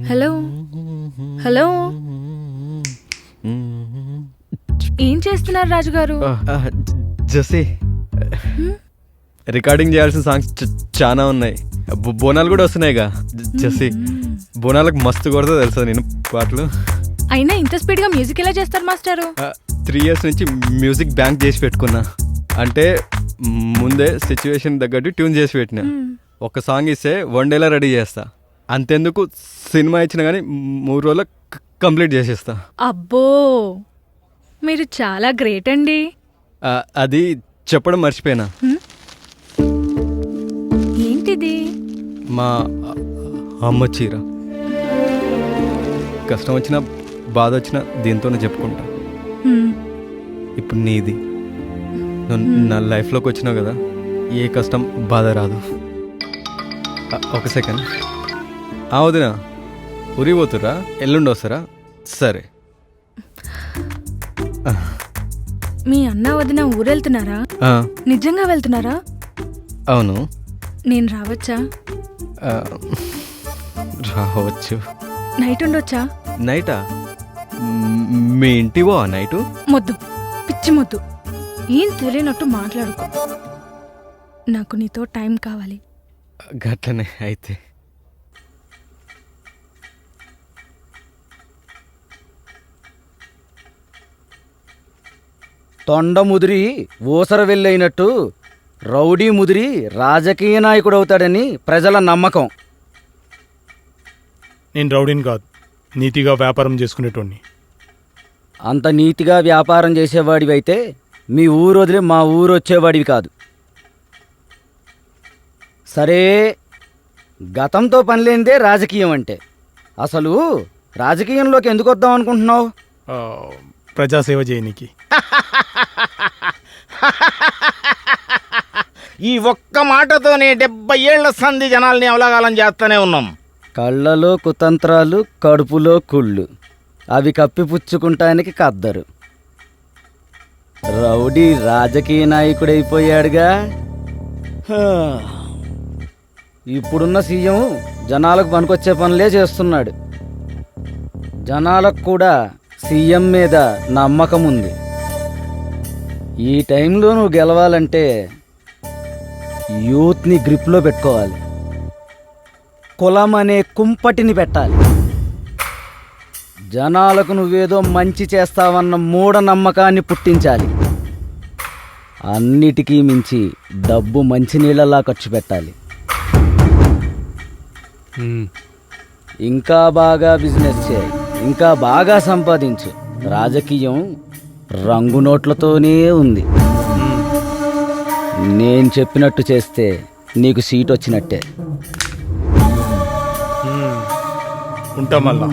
V: హలో హలో, ఏం చేస్తున్నారు రాజుగారు?
A: జసి, రికార్డింగ్ చేయాల్సిన సాంగ్స్ చాలా ఉన్నాయి. బోనాలు కూడా వస్తున్నాయిగా జసి. బోనాలకు మస్తు కొడతా తెలుసా నేను పాటలు.
V: అయినా ఇంత స్పీడ్గా మ్యూజిక్ ఎలా చేస్తారు మాస్టారు?
A: 3 years నుంచి మ్యూజిక్ బ్యాంక్ చేసి పెట్టుకున్నా. అంటే ముందే సిచ్యువేషన్ తగ్గట్టు ట్యూన్ చేసి పెట్టిన. ఒక సాంగ్ ఇస్తే 1 dayలో రెడీ చేస్తా. అంతెందుకు సినిమా ఇచ్చినా కానీ 3 రోజుల్లో కంప్లీట్ చేసేస్తా.
V: అబ్బో, మీరు చాలా గ్రేట్ అండి.
A: అది చెప్పడం మర్చిపోయినా.
V: ఏంటిది?
A: మా అమ్మ చీర. కష్టం వచ్చినా బాధ వచ్చినా దీంతోనే చెప్పుకుంటా. ఇప్పుడు నీది. నా లైఫ్లోకి వచ్చినావు కదా, ఏ కష్టం బాధ రాదు. ఒక సెకండ్. వదినా, ఉరి పోతురా? ఎల్లుండి వస్తారా? సరే.
V: మీ అన్న వదిన ఊరెళ్తున్నారా? నిజంగా వెళ్తున్నారా?
A: అవును.
V: నేను రావచ్చా?
A: రావచ్చు.
V: నైట్ ఉండొచ్చా?
A: నైటా? మీ ఇంటివో నైటు?
V: మొద్దు, పిచ్చి మొద్దు, ఏం తెలియనట్టు మాట్లాడుకో. నాకు నీతో టైం కావాలి.
A: గట్లనే అయితే.
W: తొండ ముదిరి ఊసర వెళ్ళైనట్టు రౌడీ ముదిరి రాజకీయ నాయకుడు అవుతాడని ప్రజల నమ్మకం.
X: నేను రౌడీని కాదు, నీతిగా వ్యాపారం చేసుకునేటోడిని.
W: అంత నీతిగా వ్యాపారం చేసేవాడివైతే మీ ఊరు వదిలి మా ఊరు వచ్చేవాడివి కాదు. సరే, గతంతో పనిలేనిదే రాజకీయం అంటే. అసలు రాజకీయంలోకి ఎందుకు వద్దాం అనుకుంటున్నావు?
X: ప్రజాసేవ చేయనీకి.
B: ఈ ఒక్క మాటతోనే 70 ఏళ్ల సంధి జనాల్ని అవలాగాలం చేస్తూనే ఉన్నాం.
W: కళ్ళలో కుతంత్రాలు, కడుపులో కుళ్ళు, అవి కప్పిపుచ్చుకుంటానికి కద్దరు. రౌడీ రాజకీయ నాయకుడైపోయాడుగా. ఇప్పుడున్న సీఎం జనాలకు పనికొచ్చే పనులే చేస్తున్నాడు. జనాలకు కూడా సీఎం మీద నమ్మకం ఉంది. ఈ టైంలో నువ్వు గెలవాలంటే యూత్ని గ్రిప్లో పెట్టుకోవాలి. కులం అనే కుంపటిని పెట్టాలి. జనాలకు నువ్వేదో మంచి చేస్తావన్న మూఢనమ్మకాన్ని పుట్టించాలి. అన్నిటికీ మించి డబ్బు మంచినీళ్ళలా ఖర్చు పెట్టాలి. ఇంకా బాగా బిజినెస్ చేయి, ఇంకా బాగా సంపాదించు. రాజకీయం రంగు నోట్లతోనే ఉంది. నేను చెప్పినట్టు చేస్తే నీకు సీట్ వచ్చినట్టే.
X: ఉంటా మళ్ళా.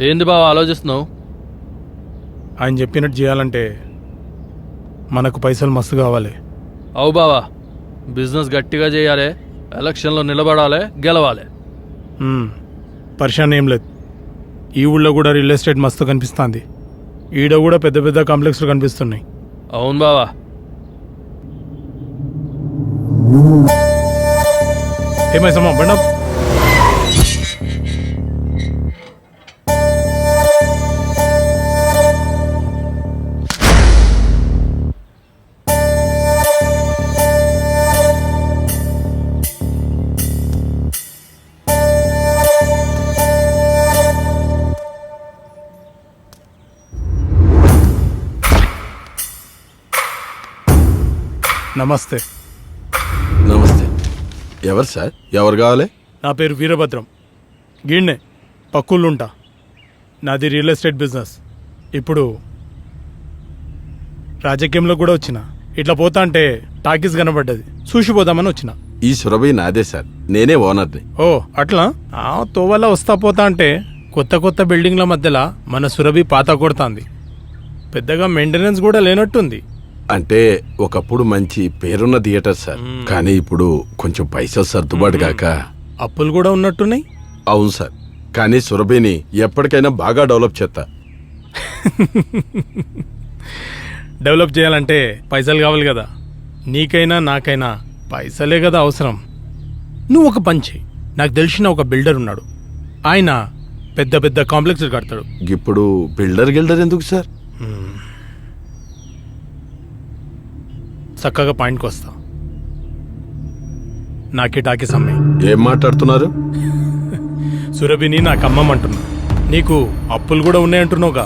H: ఏంది బావ ఆలోచిస్తున్నావు?
X: ఆయన చెప్పినట్టు చేయాలంటే మనకు పైసలు మస్తు కావాలి.
H: అవు బావా, బిజినెస్ గట్టిగా చేయాలి, ఎలక్షన్లో నిలబడాలి, గెలవాలి.
X: పరిశాన్ ఏం లేదు. ఈ ఊళ్ళో కూడా రియల్ ఎస్టేట్ మస్తు కనిపిస్తుంది. ఈడ కూడా పెద్ద పెద్ద కాంప్లెక్స్లు కనిపిస్తున్నాయి.
H: అవును బావా.
X: ఏమైసమ్మా బండ నమస్తే.
C: నమస్తే. ఎవరు సార్? ఎవరు కావాలి?
X: నా పేరు వీరభద్రం. గీడ్నే పక్కుళ్ళుంటా. నాది రియల్ ఎస్టేట్ బిజినెస్. ఇప్పుడు రాజకీయంలో కూడా వచ్చిన. ఇట్లా పోతా అంటే టాకీస్ కనబడ్డది, చూసిపోదామని వచ్చిన.
C: ఈ సురభి నాదే సార్, నేనే ఓనర్ని.
X: ఓ అట్లా తోవల్ల వస్తా పోతా అంటే కొత్త కొత్త బిల్డింగ్ల మధ్యలో మన సురభి పాత కొడుతుంది. పెద్దగా మెయింటెనెన్స్ కూడా లేనట్టుంది.
C: అంటే ఒకప్పుడు మంచి పేరున్న థియేటర్ సార్, కానీ ఇప్పుడు కొంచెం పైసలు సర్దుబాటు కాక
X: అప్పులు కూడా ఉన్నట్టున్నాయి.
C: అవును సార్, కానీ సురభిని ఎప్పటికైనా బాగా డెవలప్ చేస్తా.
X: డెవలప్ చేయాలంటే పైసలు కావాలి కదా. నీకైనా నాకైనా పైసలే కదా అవసరం. నువ్వు ఒక పని చెయ్యి. నాకు తెలిసిన ఒక బిల్డర్ ఉన్నాడు. ఆయన పెద్ద పెద్ద కాంప్లెక్స్లు కడతాడు.
C: ఇప్పుడు బిల్డర్ గిల్డర్ ఎందుకు సార్?
X: చక్కగా పాయింట్కి వస్తా. నాకే టాకీ సమ్మె.
C: ఏం మాట్లాడుతున్నారు?
X: సురభిని నాకు అమ్మమంటున్నా. నీకు అప్పులు కూడా ఉన్నాయంటున్నావుగా,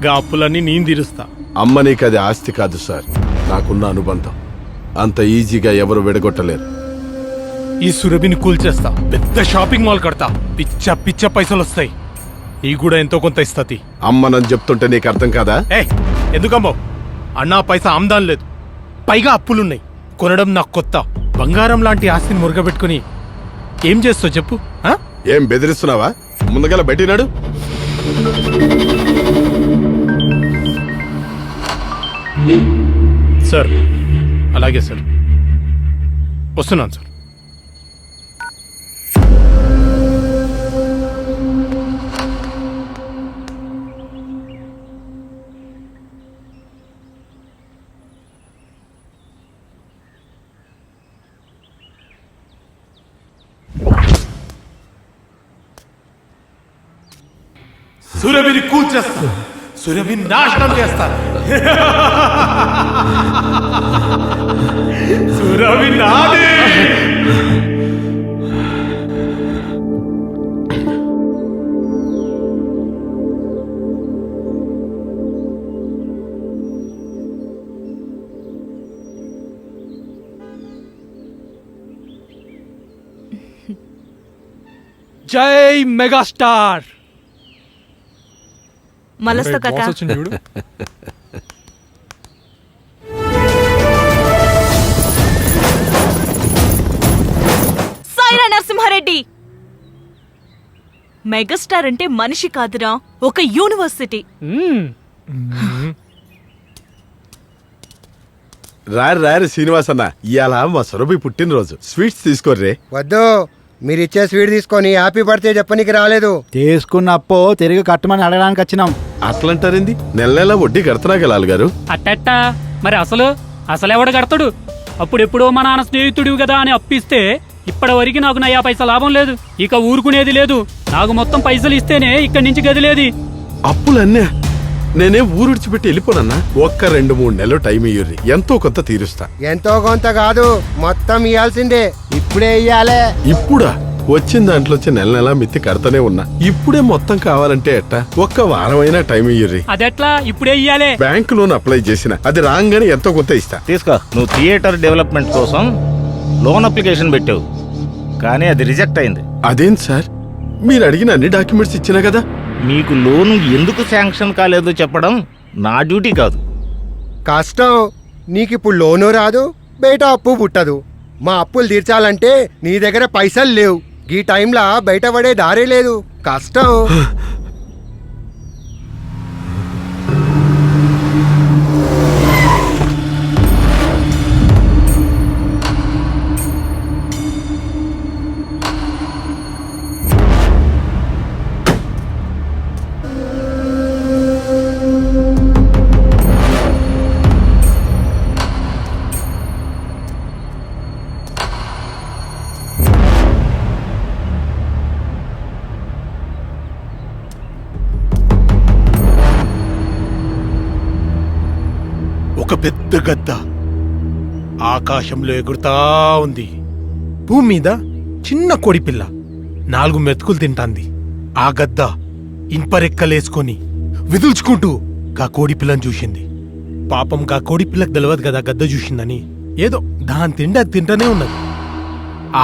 X: గా అప్పులన్నీ నేను తీరుస్తా.
C: అమ్మ నీకు అది ఆస్తి కాదు సార్, నాకున్న అనుబంధం. అంత ఈజీగా ఎవరు విడగొట్టలేరు.
X: ఈ సురభిని కూల్చేస్తా, పెద్ద షాపింగ్ మాల్ కడతా, పిచ్చ పిచ్చ పైసలు వస్తాయి. ఈ కూడా ఎంతో కొంత ఇస్తతి.
C: అమ్మనని చెప్తుంటే నీకు అర్థం కాదా?
X: ఎందుకమ్మో? అన్నా పైసా ఆమ్దాన్ లేదు, పైగా అప్పులున్నాయి. కొనడం నాకు కొత్త. బంగారం లాంటి ఆస్తిని మురగబెట్టుకుని ఏం చేస్తావు చెప్పు?
C: ఏం బెదిరిస్తున్నావా? ముందుగల బయటినాడు.
X: సార్ అలాగే సార్, వస్తున్నాను సార్. సురభిని కూల్చేస్తా, సురభిని నాశనం చేస్తా. సురభి నాదే.
G: జై మెగాస్టార్.
F: మలస్త కాకా. సాయిరా నరసింహారెడ్డి. మెగాస్టార్ అంటే మనిషి కాదురా, ఒక యూనివర్సిటీ.
C: రారు శ్రీనివాస్ అన్న, ఇవాళ మా సురభి పుట్టినరోజు, స్వీట్స్ తీసుకోర్రే.
E: వద్దు, మీరు ఇచ్చే స్వీట్ తీసుకొని హ్యాపీ బర్త్డే చెప్పనీకి రాలేదు.
S: తీసుకున్న అప్పు తిరిగి కట్టమని అడగడానికి వచ్చినాం.
C: అట్లంటారేంది? నెల నెల వడ్డీ కడుతున్నాగా లాల్ గారు.
J: అట్టట్టా మరి అసలెవడ కడతాడు? అప్పుడెప్పుడో మా నాన్న స్నేహితుడివి కదా అని అప్పిస్తే ఇప్పటి వరకు నాకు నయా పైసా లాభం లేదు. ఇక ఊరుకునేది లేదు. నాకు మొత్తం పైసలు ఇస్తేనే ఇక్కడి నుంచి గదిలేది.
C: అప్పులన్నా నేనేం ఊరుడిచిపెట్టి వెళ్ళిపోనన్నా. ఒక్క 2-3 నెలలు టైం ఇయ్యుర్రి, ఎంతో కొంత తీరుస్తా.
E: ఎంతో కొంత కాదు, మొత్తం ఇయ్యాల్సిందే. ఇప్పుడే ఇయ్యాలే.
C: ఇప్పుడా? వచ్చిన దాంట్లో నెల నెల మిత్తి కడతానే ఉన్నా. ఇప్పుడే మొత్తం కావాలంటే ఎట్టా? ఒక్క వారమైనా టైం ఇయ్యుర్రి.
J: అదెట్లా? ఇప్పుడే ఇయ్యాలే.
C: బ్యాంక్ లోన్ అప్లై చేసిన, అది రాగానే ఎంతో కొంత ఇస్తా.
B: తీసుకో. నువ్వు థియేటర్ డెవలప్మెంట్ కోసం లోన్ అప్లికేషన్ పెట్టావు, కానీ అది రిజెక్ట్ అయింది.
C: అదేం సార్, మీరు అడిగిన అన్ని డాక్యుమెంట్స్ ఇచ్చినా కదా.
B: మీకు లోను ఎందుకు శాంక్షన్ కాలేదో చెప్పడం నా డ్యూటీ కాదు.
E: కష్టం. నీకిప్పుడు లోను రాదు, బయట అప్పు పుట్టదు. మా అప్పులు తీర్చాలంటే నీ దగ్గర పైసలు లేవు. ఈ టైంలో బయటపడే దారే లేదు. కష్టం.
X: ఒక పెద్ద గద్ద ఆకాశంలో ఎగురుతా ఉంది. భూమి మీద చిన్న కోడిపిల్ల 4 మెతుకులు తింటాంది. ఆ గద్ద ఇన్పరెక్కలేసుకొని విదుల్చుకుంటూ గా కోడిపిల్లని చూసింది. పాపం గా కోడిపిల్లకు తెలియదు కదా గద్ద చూసిందని. ఏదో దాని తిండి అది తింటానే ఉన్నది.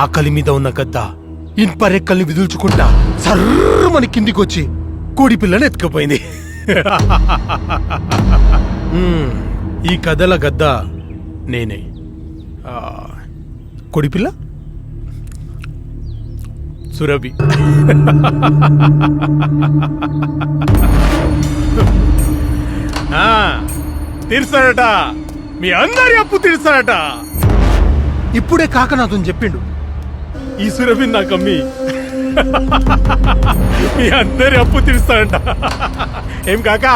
X: ఆకలి మీద ఉన్న గద్ద ఇన్పరెక్కల్ని విదుల్చుకుంటా సర్రమని కిందికొచ్చి కోడిపిల్లని ఎత్తుకుపోయింది. ఈ కథల గద్ద నేనే. కొడిపిల్ల సురభి. తీర్చాడట, మీ అందరి అప్పు తీర్చాడట. ఇప్పుడే కాకనాథం చెప్పిండు, ఈ సురభి నాకు అమ్మి మీ అందరి అప్పు తీర్చాడట. ఏం కాకా?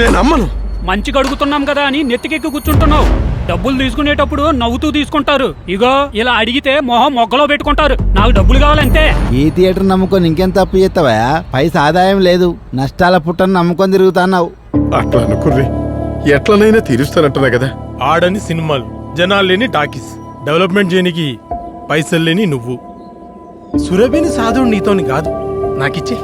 C: నేను అమ్మను.
J: మంచిగా అడుగుతున్నాం కదా అని నెత్తికెక్కి కూర్చుంటున్నావు. డబ్బులు తీసుకునేటప్పుడు నవ్వుతూ తీసుకుంటారు. ఇగో ఇలా అడిగితే మొహం మొగ్గలో పెట్టుకుంటారు. నాకు డబ్బులు కావాలంటే.
K: ఈ థియేటర్ నమ్ముకొని ఇంకెంత అప్పు చేస్తావా? పైసా ఆదాయం లేదు, నష్టాల పుట్టని నమ్ముకొని తిరుగుతున్నావు.
C: అట్లా అనుకుర్రి, ఎట్లనైనా తీరుస్తానంటున్నా కదా.
X: ఆడని సినిమాలు, జనాలు లేని టాకీస్, డెవలప్మెంట్ చేయనికి పైసలు లేని నువ్వు. సురభిని సాధుడు నీతోని కాదు, నాకిచ్చే.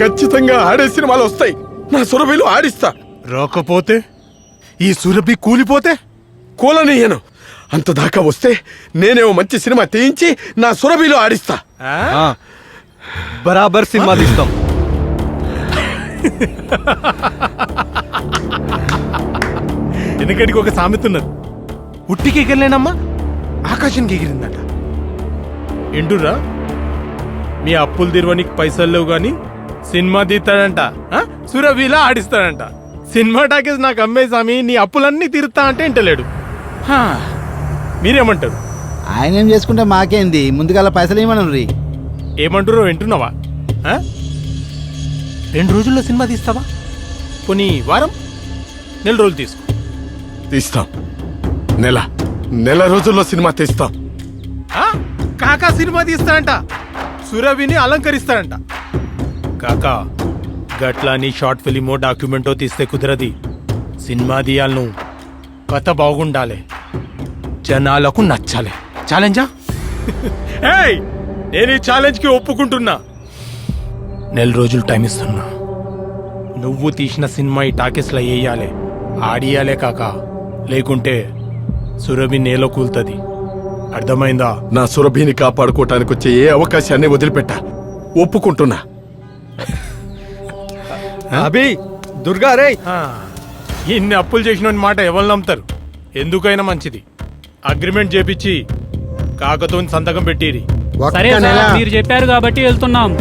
C: ఖచ్చితంగా ఆడే సినిమాలు వస్తాయి. నా సురభిలో ఆడిస్తా.
X: రాకపోతే ఈ సురభి కూలిపోతే
C: కూలనీయను. అంత దాకా వస్తే నేనేమో మంచి సినిమా తీయించి నా సురభిలో ఆడిస్తా.
A: బరాబర్ సినిమా తీస్తాం.
X: ఎందుకంటే ఒక సామెత ఉన్నది, ఉట్టికి ఎగరలేనమ్మా ఆకాశానికి ఎగిరిందట. ఎండురా, మీ అప్పులు తీరవనికి పైసలు లేవు గాని సినిమా తీస్తాడంట, సురభిలా ఆడిస్తాడంట. సినిమా టాకీస్ నాకు అమ్మే స్వామి, నీ అప్పులన్నీ తీరుతా అంటే ఇంటలేడు. మీరేమంటారు?
K: ఆయన ఏం చేసుకుంటే మాకేంది, ముందుగా పైసలు ఇవ్వమను రీ.
X: ఏమంటారో వింటున్నావా? 2 రోజుల్లో సినిమా తీస్తావా? పోనీ వారం, 4 రోజులు తీసుకో.
C: తీస్తాం. నెల రోజుల్లో సినిమా తీస్తాం.
X: కాకా సినిమా తీస్తాడంట, సురభిని అలంకరిస్తాడంట. కాకా గట్లా నీ షార్ట్ ఫిలిమో డాక్యుమెంటో తీస్తే కుదరది. సినిమా తీయాలను, కథ బాగుండాలి, జనాలకు నచ్చాలి. ఛాలెంజా? నేను ఈ ఛాలెంజ్కి ఒప్పుకుంటున్నా. 4 రోజులు టైం ఇస్తున్నా. నువ్వు తీసిన సినిమా ఈ టాకీస్లో వేయాలి, ఆడియాలే కాకా. లేకుంటే సురభి నేల కూల్తుంది. అర్థమైందా?
C: నా సురభిని కాపాడుకోవటానికి వచ్చే ఏ అవకాశాన్ని వదిలిపెట్టా. ఒప్పుకుంటున్నా.
A: అభి, దుర్గా రే,
X: ఇన్ని అప్పులు చేసిన మాట ఎవరు నమ్ముతారు? ఎందుకైనా మంచిది అగ్రిమెంట్ చేపించి కాకతో సంతకం పెట్టిరి.
J: సరే సార్, మీరు చెప్పారు కాబట్టి వెళ్తున్నాం.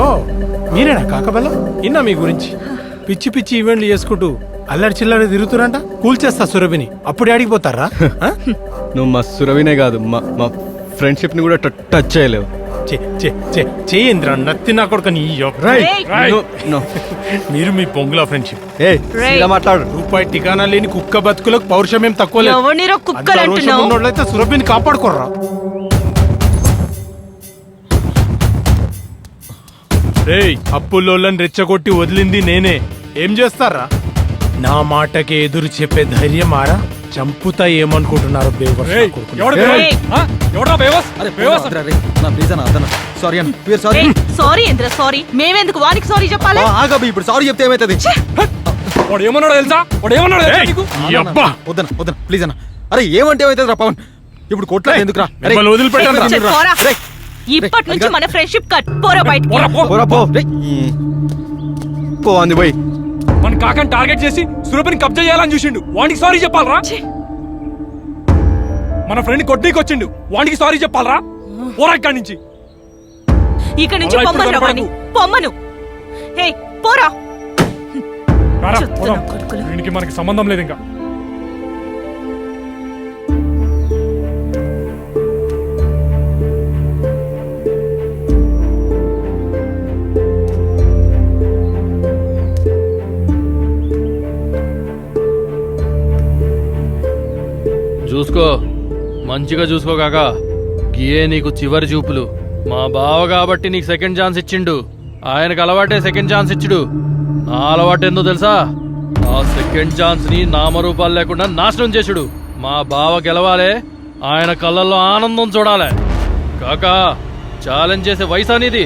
X: ఓ మీరేనా కాకబెల్లం ఇన్నా మీ గురించి పిచ్చి పిచ్చి ఈవెంట్లు చేసుకుంటూ అల్లరి చిల్లరి తిరుగుతురంట కూల్చేస్తా సురభిని అప్పుడు అడిగిపోతారా
A: నువ్వు మా సురవినే కాదు మా ఫ్రెండ్షిప్ని కూడా టచ్ చేయలేవు.
X: చేయంద్ర నత్తి నా కొడుకు మీరు మీ పొంగుల ఫ్రెండ్షిప్
A: మాట్లాడు.
X: రూపాయి టికానా లేని కుక్క బతుకులకు పౌరుషమేం తక్కువ లేదు. సురభిని కాపాడుకోర్రా. రేయ్ అప్పుల్లోళ్ళని రెచ్చగొట్టి వదిలింది నేనే. ఏం చేస్తారా? నా మాటకి ఎదురు చెప్పే ధైర్యం ఆరా? చంపుతా ఏమనుకుంటున్నారు?
F: Sorry Indra sorry. మేమెందుకు వానికి సారీ చెప్పాలి?
H: ఇప్పుడు సారీ చెప్తే ఏమైతుంది?
Q: వాడు ఏమన్నాడో తెలుసా? వాడు ఏమన్నాడో తెలుసా నీకు?
H: వద్దన వద్దన ప్లీజ్ అన్న. అరే ఏమంటే ఏమైతుంది రా పవన్? ఇప్పుడు కొట్లా ఎందుకురా?
F: ఇప్పటి నుంచి మన ఫ్రెండ్షిప్ కట్. పోరా బయటికి.
A: పో అంది పోయి.
Q: మన కాకని టార్గెట్ చేసి సురభిని కబ్జా చేయాలని చూసిండు. వానికి సారీ చెప్పాలరా? మన ఫ్రెండ్ కొట్టికి వచ్చిండు. వానికి సారీ చెప్పాలరా? పోరా ఇక్కడి నుంచి.
F: ఇక్కడి నుంచి పొమ్మను. హే పోరా.
Q: వీనికి మనకి సంబంధం లేదు ఇంకా.
I: చూసుకో, మంచిగా చూసుకో కాకా. గియే నీకు చివరి చూపులు. మా బావ కాబట్టి నీకు సెకండ్ ఛాన్స్ ఇచ్చిండు. ఆయనకు అలవాటే సెకండ్ ఛాన్స్ ఇచ్చుడు. నా అలవాటు ఏందో తెలుసా? ఆ సెకండ్ ఛాన్స్ ని నామరూపాలు లేకుండా నాశనం చేసుడు. మా బావ గెలవాలే, ఆయన కళ్ళల్లో ఆనందం చూడాలి. కాకా ఛాలెంజ్ చేసే వయసు అనేది.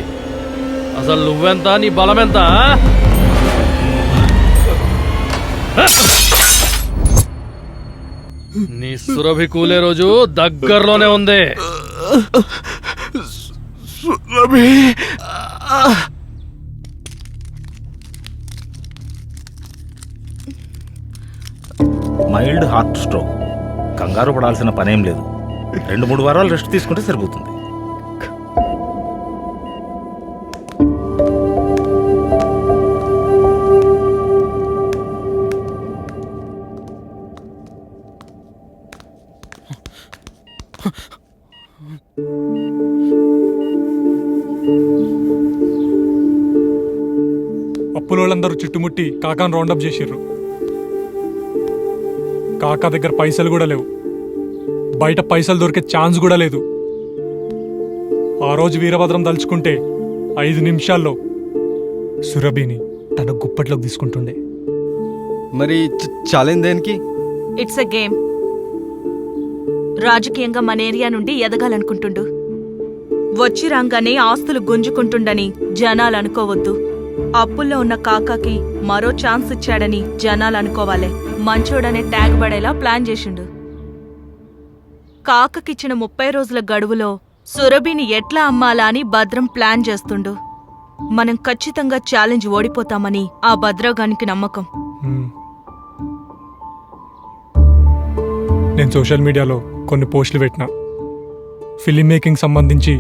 I: అసలు నువ్వెంత, నీ బలమెంత? నీ సురభి కూలే రోజు దగ్గరలోనే ఉంది.
L: Mild heart stroke. కంగారు పడాల్సిన పనేం లేదు. 2-3 వారాలు రెస్ట్ తీసుకుంటే సరిపోతుంది.
Q: అప్పులోళ్ళందరూ చుట్టుముట్టి కాకాను రౌండప్ చేసిర్రు. కాకా దగ్గర పైసలు కూడా లేవు. బయట పైసలు దొరికే ఛాన్స్ కూడా లేదు. ఆ రోజు వీరభద్రం తలుచుకుంటే 5 నిమిషాల్లో సురభిని తన గుప్పట్లోకి తీసుకుంటుండే.
A: మరి ఛాలెంజ్ దేనికి?
F: It's a game. రాజకీయంగా మన ఏరియా నుండి ఎదగాలనుకుంటుండు. వచ్చి రాగానే ఆస్తులు గుంజుకుంటుండని జనాలు అనుకోవద్దు. అప్పుల్లో ఉన్న కాకాకి మరో ఛాన్స్ ఇచ్చాడని జనాలు అనుకోవాలే. మంచోడనే ట్యాగ్ పడేలా ప్లాన్ చేసిండు. కాకకిచ్చిన 30 రోజుల గడువులో సురభిని ఎట్లా అమ్మాలా అని భద్రం ప్లాన్ చేస్తుండు. మనం ఖచ్చితంగా ఛాలెంజ్ ఓడిపోతామని ఆ భద్రగానికి నమ్మకం.
Q: నేను సోషల్ మీడియాలో కొన్ని పోస్టులు పెట్టినా. ఫిలిం మేకింగ్ సంబంధించి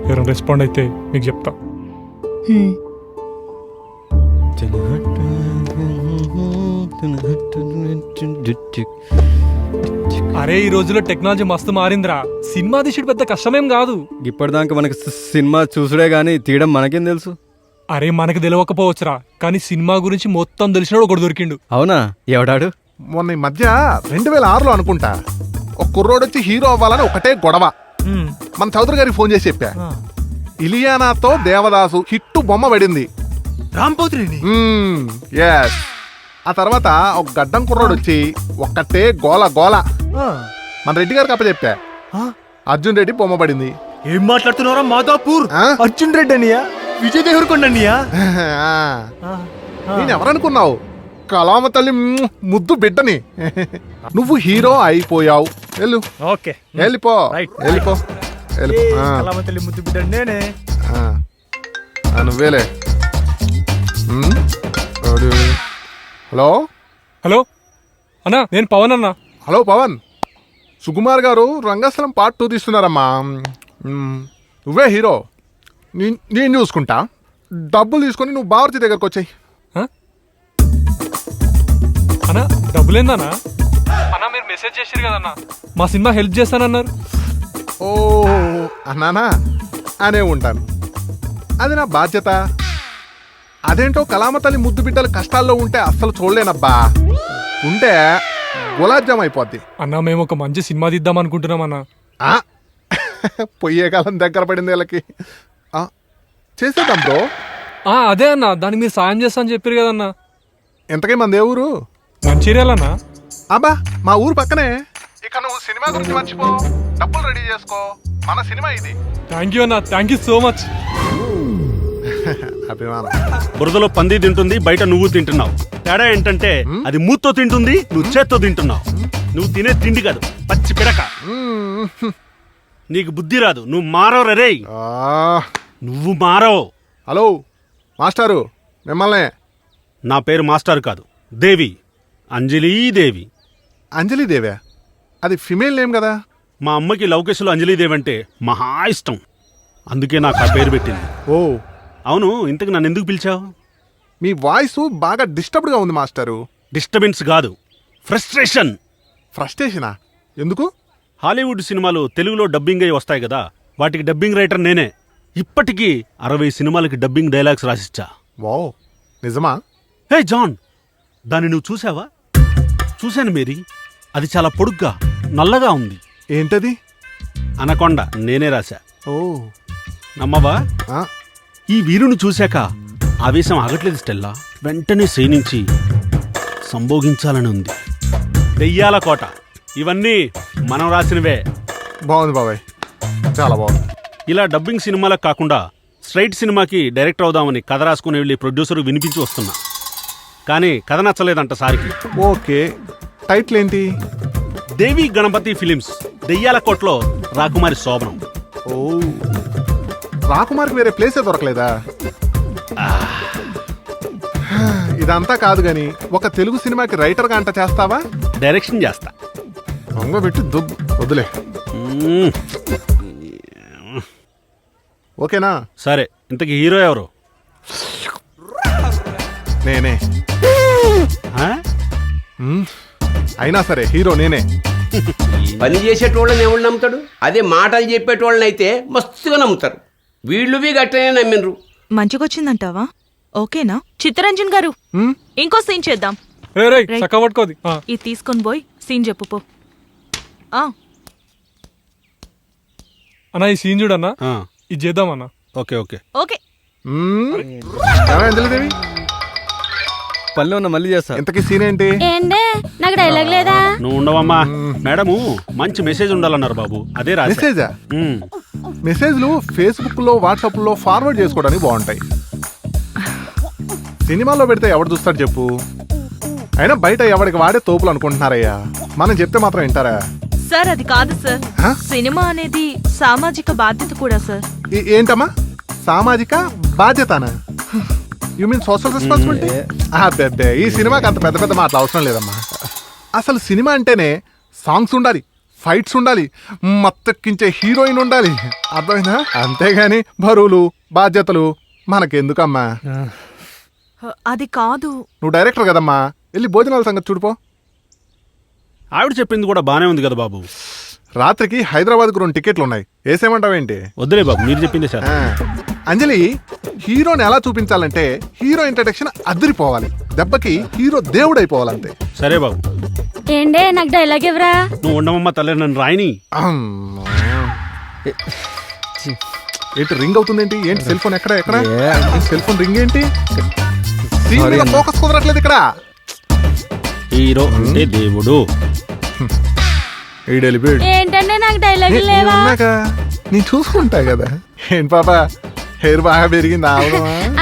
Q: ఎవరైనా రెస్పాండ్ అయితే మీకు చెప్తా. అరే ఈ రోజులో టెక్నాలజీ మస్తు మారిందిరా. సినిమా తీసేది పెద్ద కష్టమేం కాదు.
A: ఇప్పటిదాకా మనకి సినిమా చూసుడే గానీ తీయడం మనకేం తెలుసు?
Q: అరే మనకు తెలియకపోవచ్చురా, కానీ సినిమా గురించి మొత్తం తెలిసినాడు ఒకడు దొరికిండు.
A: అవునా? ఎవడాడు?
S: మొన్న ఈ మధ్య 2006లో అనుకుంటా ఒక కుర్రోడు వచ్చి హీరో అవ్వాలని ఒకటే గొడవ. మన చౌదరి గారికి ఫోన్ చేసి చెప్పా. ఇలియానాతో దేవదాసు హిట్టు బొమ్మ పడింది.
X: రాంపోతుని.
S: ఎస్. ఆ తర్వాత ఒక గడ్డం కుర్రోడు వచ్చి ఒక్కటే గోల గోల. మన రెడ్డి గారికి అప్పచెప్పా. అర్జున్ రెడ్డి బొమ్మ పడింది.
X: ఏం మాట్లాడుతున్నారా? మాదాపూర్ అర్జున్ రెడ్డి అనియా? విజయ్ దేవరకొండ అనియా?
S: నేను ఎవరనుకున్నావు? కలామ తల్లి ముద్దు బిడ్డని. నువ్వు హీరో అయిపోయావు. వెళ్ళు.
X: ఓకే
S: వెళ్ళిపో. వెళ్ళిపో.
X: కలామ తల్లి ముద్దు బిడ్డ నేనే.
S: నువ్వేలే. హలో
Q: హలో అన్నా, నేను పవన్ అన్నా.
S: హలో పవన్. సుకుమార్ గారు రంగస్థలం పార్ట్ 2 తీస్తున్నారమ్మా. నువ్వే హీరో. నేను చూసుకుంటా. డబ్బులు తీసుకొని నువ్వు బావర్చి దగ్గరకు వచ్చాయి.
Q: అన్నా డబ్బులేందన్నా? అన్నా మీరు మెసేజ్ చేసిరు కదన్నా, మా సినిమా హెల్ప్ చేస్తానన్నారు.
S: ఓ అన్నానా అనే ఉంటాను, అది నా బాధ్యత. అదేంటో కలామ తల్లి ముద్దు బిడ్డలు కష్టాల్లో ఉంటే అస్సలు చూడలేనబ్బా. ఉంటే గులాబ్ జామ్ అయిపోద్ది.
Q: అన్నా మేము ఒక మంచి సినిమా తీద్దాం అనుకుంటున్నాం అన్నా.
S: పొయ్యే కాలం దగ్గర పడింది వీళ్ళకి. చేసేద్దాం బ్రో.
Q: అదే అన్నా, దానికి మీరు సాయం చేస్తా అని చెప్పారు కదన్నా.
S: ఎంతకీ మంది ఏ ఊరు?
Q: మంచిర్యాలన్నా.
S: అబ్బా మా ఊరు పక్కనే. ఇక నువ్వు సినిమా గురించి మర్చిపో, డబ్బులు రెడీ చేసుకో, మన సినిమా ఇది.
Q: థ్యాంక్ యూ అన్నా, థ్యాంక్ యూ సో మచ్.
S: అభిమానం.
N: బురదలో పంది తింటుంది, బయట నువ్వు తింటున్నావు. తేడా ఏంటంటే అది మూత్తో తింటుంది, నువ్వు చేత్తో తింటున్నావు. నువ్వు తినే తిండి కాదు, పచ్చి పిడక. నీకు బుద్ధి రాదు, నువ్వు మారవు రే. నువ్వు మారవు.
S: హలో మాస్టారు, మిమ్మల్నే.
N: నా పేరు మాస్టర్ కాదు, దేవి, అంజలీదేవి.
S: అంజలీదేవా? అది ఫిమేల్ నేమ్ కదా.
N: మా అమ్మకి లవకేశ్లో అంజలీదేవి అంటే మహా ఇష్టం, అందుకే నాకు ఆ పేరు పెట్టింది.
S: ఓ
N: అవును, ఇంతకు నన్ను ఎందుకు పిలిచావు?
S: మీ వాయిస్ బాగా డిస్టర్బ్డ్గా ఉంది మాస్టరు.
N: డిస్టర్బెన్స్ కాదు, ఫ్రస్ట్రేషన్.
S: ఫ్రస్ట్రేషనా? ఎందుకు?
N: హాలీవుడ్ సినిమాలు తెలుగులో డబ్బింగ్ అయి వస్తాయి కదా, వాటికి డబ్బింగ్ రైటర్ నేనే. ఇప్పటికీ 60 సినిమాలకి డబ్బింగ్ డైలాగ్స్ రాసిచ్చా.
S: వావ్, నిజమా?
N: హే జాన్, దాన్ని నువ్వు చూసావా? చూశాను మేరీ, అది చాలా పొడుగ్గా నల్లగా ఉంది.
S: ఏంటది?
N: అనకొండ, నేనే రాశా.
S: ఓ
N: నమ్మవా? ఈ వీరుని చూశాక ఆవేశం ఆగట్లేదు స్టెల్లా. వెంటనే సేనించి సంభోగించాలని ఉంది. దెయ్యాల కోట, ఇవన్నీ మనం రాసినవే.
S: బాగుంది బాబాయ్, చాలా బాగుంది.
N: ఇలా డబ్బింగ్ సినిమాలకు కాకుండా స్ట్రైట్ సినిమాకి డైరెక్టర్ అవుదామని కథ రాసుకుని వెళ్ళి ప్రొడ్యూసర్కి వినిపించి వస్తున్నా. కానీ కథ నచ్చలేదంట సారికి.
S: ఓకే, టైటిల్ ఏంటి?
N: దేవి గణపతి ఫిలిమ్స్, దెయ్యాల కోటలో రాకుమారి శోభనం.
S: ఓ, రాకుమారికి వేరే ప్లేసే దొరకలేదా? ఇదంతా కాదు గాని ఒక తెలుగు సినిమాకి రైటర్గా అంట చేస్తావా?
N: డైరెక్షన్ చేస్తా.
S: దొంగ పెట్టి దుబ్బు వదిలే. ఓకేనా?
N: సరే, ఇంతకీ హీరో ఎవరు?
S: నేనే. అయినా సరే హీరో నేనే.
O: పని చేసేటోళ్ళని ఎవరు నమ్ముతాడు? అదే మాటలు చెప్పేటోళ్ళని అయితే మస్తుగా నమ్ముతారు. వీళ్ళు గట్టనే నమ్మినరు.
F: మంచిగొచ్చిందంటావా? ఓకేనా? చిత్తరంజన్ గారు, ఇంకో సీన్ చేద్దాం. ఇది తీసుకొని పోయి సీన్ చెప్పు పో.
Q: అన్నా ఈ సీన్ చూడన్నా, ఇది చేద్దామన్నా.
N: Okay okay
F: okay.
S: అంజలిదేవి
A: పనిలో ఉన్న మళ్ళీ చేస్తా.
S: ఇంతకీ సీన్ ఏంటి?
R: నాకు డైలాగ్ లేదా?
N: నువ్వు ఉండవమ్మా. మేడము మంచి మెసేజ్ ఉండాలన్నారు బాబు, అదే రాశా.
S: మెసేజా? మెసేజ్లు ఫేస్బుక్ లో వాట్సాప్ లో ఫార్వర్డ్ చేసుకోవడానికి బాగుంటాయి. సినిమాలో పెడితే ఎవడు చూస్తాడు చెప్పు? అయినా బయట ఎవరికి వాడే తోపులు అనుకుంటున్నారయ్యా. మనం చెప్తే మాత్రం వింటారా?
F: సార్ అది కాదు సార్, సినిమా అనేది సామాజిక బాధ్యత కూడా సార్.
S: ఏంటమ్మా సామాజిక బాధ్యతనా? You mean social responsibility? అబ్బే, ఈ సినిమాకి అంత పెద్ద పెద్ద మాటలు అవసరం లేదమ్మా. అసలు సినిమా అంటేనే సాంగ్స్ ఉండాలి, ఫైట్స్ ఉండాలి, మత్తెక్కించే హీరోయిన్ ఉండాలి. అర్థమైందా? అంతేగాని బరువులు బాధ్యతలు మనకెందుకమ్మా?
F: అది కాదు.
S: నువ్వు డైరెక్టర్ కదమ్మా, వెళ్ళి భోజనాల సంగతి చూడిపో.
N: ఆవిడ చెప్పింది కూడా బానే ఉంది కదా బాబు.
S: రాత్రికి హైదరాబాద్కు 2 టికెట్లు ఉన్నాయి, వేసేమంటావేంటి?
N: వద్దులే బాబు, మీరు చెప్పింది సార్.
S: అంజలి, హీరోని ఎలా చూపించాలంటే హీరో ఇంట్రడక్షన్ అదిరిపోవాలి, దెబ్బకి హీరో దేవుడైపోవాలంతే.
N: సరే బాబు.
R: ఏండే నాకు డైలాగ్ ఎవరా?
N: నువ్వు ఉండమమ్మా తల్లి, నన్ను రాయని.
S: ఏంటి రింగ్ అవుతుందేంటి? ఏంటి సెల్ ఫోన్ ఎక్కడ? సెల్ ఫోన్ రింగ్ ఏంటి? ఫోకస్ కుదరట్లేదు ఇక్కడ.
N: హీరో అంటే దేవుడు.
R: ఏంటంటే నాకు డైలాగ్ లేవా?
S: నేను చూసుకుంటా కదా. ఏంటి పాపా, హెయిర్ బాగా పెరిగింది?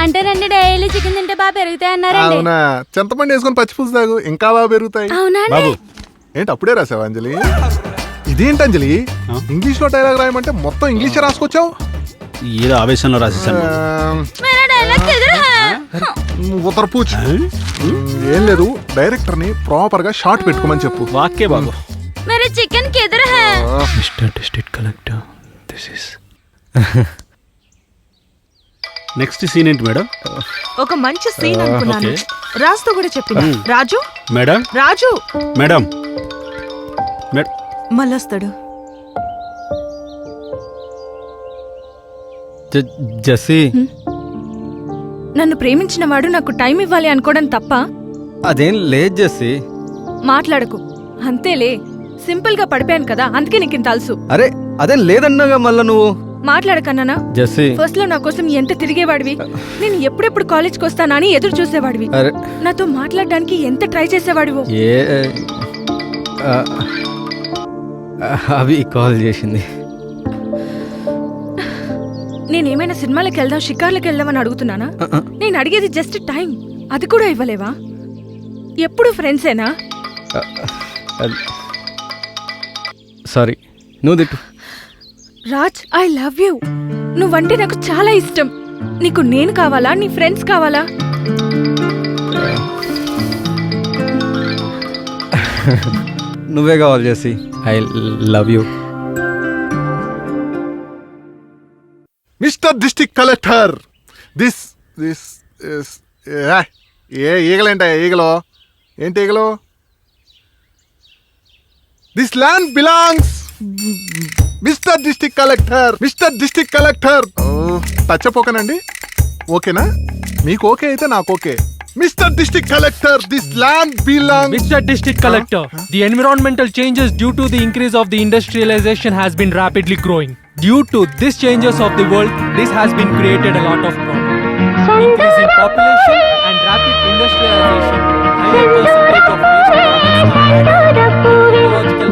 R: అంటే రండి, డైలీ చికెన్ తింటే బాగా పెరుగుతాయి అన్నారండి.
S: అవునా? చింతపండు వేసుకొని పచ్చిపులుసు తాగు, ఇంకా బాగా పెరుగుతాయి.
R: బాబు
S: ఏంటి అప్పుడే రాసావా అంజలి? ఇదేంటి అంజలి, ఇంగ్లీష్ లో డైలాగ్ రాయమంటే మొత్తం ఇంగ్లీష్ రాసుకొచ్చావు?
N: ఏదో ఆవేశంలో రాసేసాను.
S: ఉత్తరపూచ్. ఏం లేదు, డైరెక్టర్ ని ప్రాపర్ గా షార్ట్ పెట్టుకోమని చెప్పు.
N: వాక్యే బాబు.
R: मेरे चिकन किधर है?
G: Mister district collector, this is
N: next scene ఏంటి మేడం?
F: ఒక మంచి సీన్ అనుకున్నాను.
N: ఓకే.
F: రాజుతో కూడా చెప్పింది. Raju
N: madam
F: Raju
N: madam madam
F: మళ్ళొస్తాడు.
A: జెస్సీ,
V: నన్ను ప్రేమించిన వాడు నాకు టైం ఇవ్వాలి అనుకోవడం తప్ప?
A: అదేం లేదు జెస్సీ.
V: మాట్లాడకు. అంతేలే, సింపుల్ గా పడిపోయాను కదా, అందుకే నీకు ఇంత అలుసు.
A: అరే అదేం లేదన్నాగా మళ్ళా నువ్వు.
V: మాట్లాడకన్నానా?
A: జెస్సీ,
V: ఫస్ట్ లో నా కోసం ఎంత తిరిగేవాడివి, నేను ఎప్పుడెప్పుడు కాలేజ్కి వస్తానా అని ఎదురు చూసేవాడివి,
A: అరే
V: నాతో మాట్లాడడానికి ఎంత ట్రై చేసేవాడివో.
A: ఏ అవి కాల్ చేసింది.
V: నేనేమైనా సినిమాలకు వెళ్దాం, షికార్లకు వెళ్దాం అని అడుగుతున్నానా? నేను అడిగేది జస్ట్ టైం, అది కూడా ఇవ్వలేవా? ఎప్పుడు ఫ్రెండ్సేనా?
A: సారీ, నువ్వు తిట్టు.
V: Raj, I love you. నువ్వంటే నాకు చాలా ఇష్టం. నీకు నేను కావాలా, నీ ఫ్రెండ్స్ కావాలా?
A: నువ్వే కావాలి Jessie. I love you.
S: Mister district collector, this this ఏ ఈగలేంట ఈగలో? ఏంటి ఈగలో? This land belongs mister district collector, mister district collector. టచ్చపోకనండి, ఓకేనా? మీకు ఓకే అయితే నాకు okay. Mister district collector, this land belongs.
G: Mr. District Collector, the environmental changes due to the increase of the industrialization has been rapidly growing. Due to these changes of the world, this has been created a lot of problems. Increasing population and rapid industrialization, higher percentage of waste products are added, ecological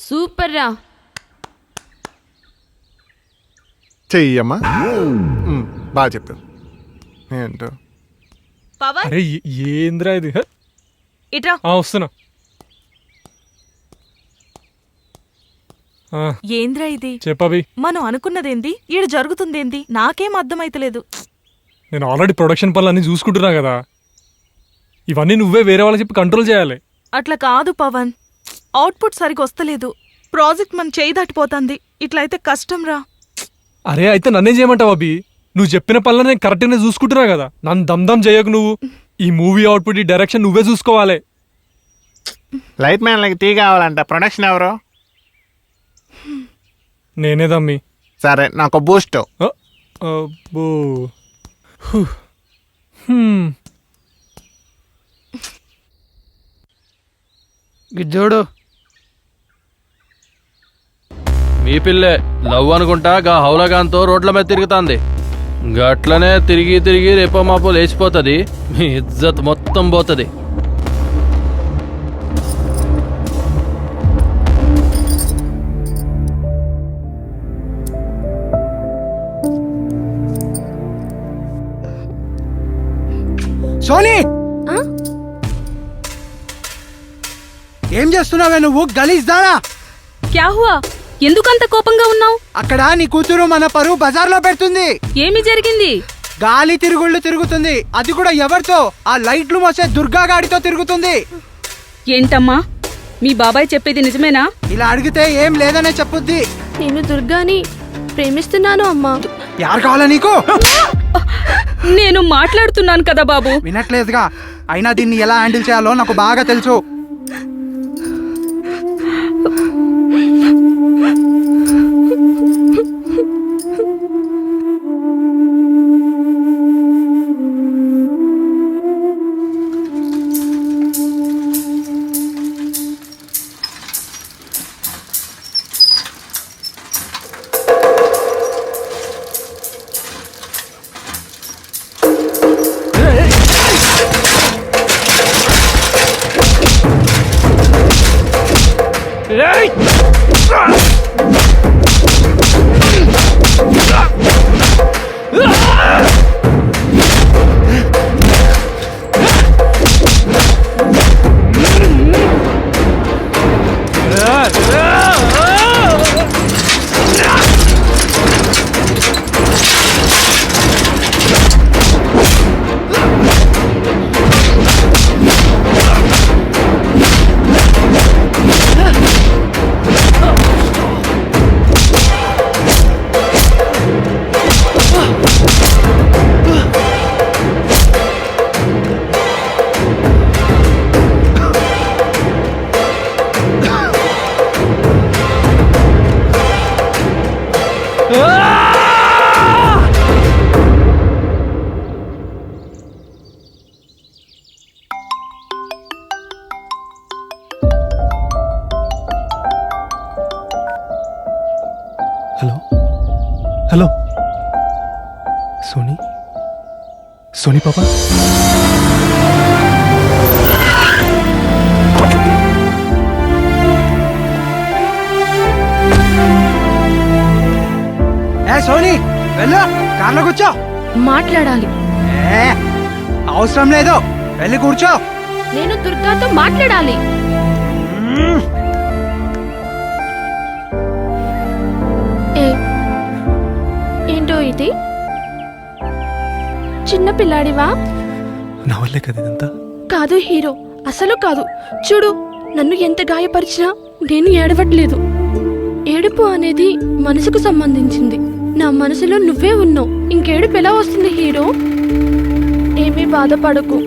R: super రా.
S: చెయ్యమ్మా, బాగా చెప్పావు. ఏంటో
F: పవన్,
Q: అరే ఏంద్రా ఇది? హ?
F: ఇట్రా.
Q: వస్తున్నా.
F: ఏంద్రా ఇది?
Q: చెప్పవి.
F: మనం అనుకున్నదేంది, ఈడ జరుగుతుందేంది, నాకేం అర్థమైతలేదు.
Q: నేను ఆల్రెడీ ప్రొడక్షన్ పనులు అన్ని చూసుకుంటున్నా కదా, ఇవన్నీ నువ్వే వేరే వాళ్ళకి చెప్పి కంట్రోల్ చేయాలి.
F: అట్లా కాదు పవన్, అవుట్పుట్ సరిగా వస్తలేదు. ప్రాజెక్ట్ మన చేయి దాటిపోతుంది. ఇట్లయితే కష్టం రా.
Q: అరే అయితే నన్నేం చేయమంటావు అభి? నువ్వు చెప్పిన పనులు నేను కరెక్ట్గానే చూసుకుంటున్నా కదా, నన్ను దమ్దమ్ చేయకు నువ్వు. ఈ మూవీ అవుట్పుట్, ఈ డైరెక్షన్ నువ్వే చూసుకోవాలి.
B: లైట్ మ్యాన్లకి టీ కావాలంట, ప్రొడక్షన్ ఎవరు?
Q: నేనే దమ్మి.
B: సరే, నాకు బూస్ట్.
Q: అబ్బో.
D: గిజ్జోడు
I: మీ పిల్లే లవ్ అనుకుంటా గా హౌలగాంతో రోడ్ల మీద తిరుగుతాంది. గట్లనే తిరిగి తిరిగి రేపో మాపో లేచిపోతుంది. మీ ఇజ్జత్ మొత్తం పోతుంది.
D: సోనీ, ఏం చేస్తున్నావే నువ్వు? గలీజ్ దానా!
R: క్యా హువా? ఎందుకంత కోపంగా ఉన్నావు?
D: అక్కడ నీ కూతురు మన పరువు బజార్లో పెడుతుంది.
R: ఏమి జరిగింది?
D: గాలి తిరుగుళ్ళు తిరుగుతుంది, అది కూడా ఎవరితో? ఆ లైట్లు మోసే దుర్గా గాడితో తిరుగుతుంది.
R: ఏంటమ్మా, మీ బాబాయ్ చెప్పేది నిజమేనా?
D: ఇలా అడిగితే ఏం లేదనే చెప్పుద్ది.
R: నేను దుర్గాని ప్రేమిస్తున్నాను అమ్మా.
D: యారు కావాలా నీకు?
R: నేను మాట్లాడుతున్నాను కదా బాబు.
D: వినట్లేదుగా. అయినా దీన్ని ఎలా హ్యాండిల్ చేయాలో నాకు బాగా తెలుసు.
Q: హలో సోనీ సోనీ పాపా
D: ఏ సోనీ వెళ్ళు కార్లో కూర్చో.
V: మాట్లాడాలి.
D: అవసరం లేదు, వెళ్ళి కూర్చో.
V: నేను దుర్గాతో మాట్లాడాలి. ఏంటో ఇది? చిన్న పిల్లాడివా?
Q: నా వల్లే కదా ఇదంతా.
V: కాదు హీరో, అసలు కాదు. చూడు, నన్ను ఎంత గాయపరిచినా నేను ఏడవట్లేదు. ఏడుపు అనేది మనసుకు సంబంధించింది. నా మనసులో నువ్వే ఉన్నావు, ఇంకేడుపు ఎలా వస్తుంది హీరో? ఏమీ బాధపడకు,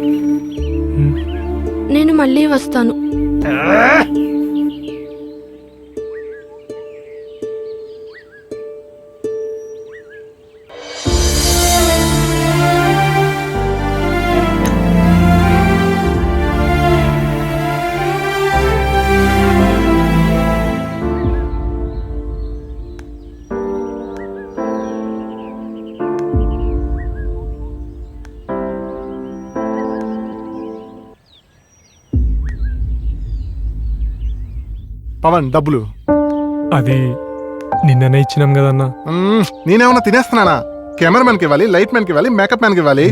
V: నేను మళ్ళీ వస్తాను.
S: పవన్ డబ్బులు
Q: అది నిన్ననే ఇచ్చినాం కదన్నా.
S: నేనేమన్నా తినేస్తున్నానా? కెమెరామెన్కి ఇవ్వాలి, లైట్ మ్యాన్కి ఇవ్వాలి, మేకప్ మ్యాన్కి ఇవ్వాలి.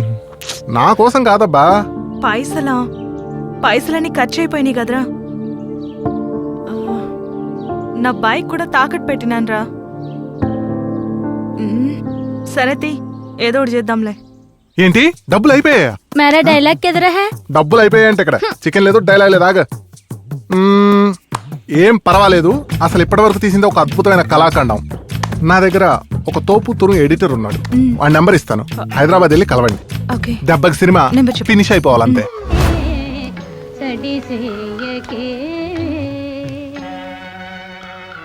S: నా కోసం కాదబ్బా.
F: పైసలని ఖర్చు అయిపోయినాయి కదరా. నా బైక్ కూడా తాకట్టు పెట్టినాన్రా. సరేతి, ఏదో ఒకటి చేద్దాంలే.
S: ఏంటి డబ్బులు అయిపోయా?
R: మేరా డైలాగ్ కెదరా హై?
S: డబ్బులు అయిపోయాయంటే ఇక్కడ చికెన్ లేదు, డైలాగ్ లేదు. ఆగా. ఏం పర్వాలేదు. అసలు ఇప్పటివరకు తీసింది ఒక అద్భుతమైన కళాఖండం. నా దగ్గర ఒక తోపు ఎడిటర్ ఉన్నాడు, ఆ నెంబర్ ఇస్తాను. హైదరాబాద్ వెళ్ళి కలవండి. దెబ్బకి సినిమా ఫినిష్ అయిపోవాలంతే.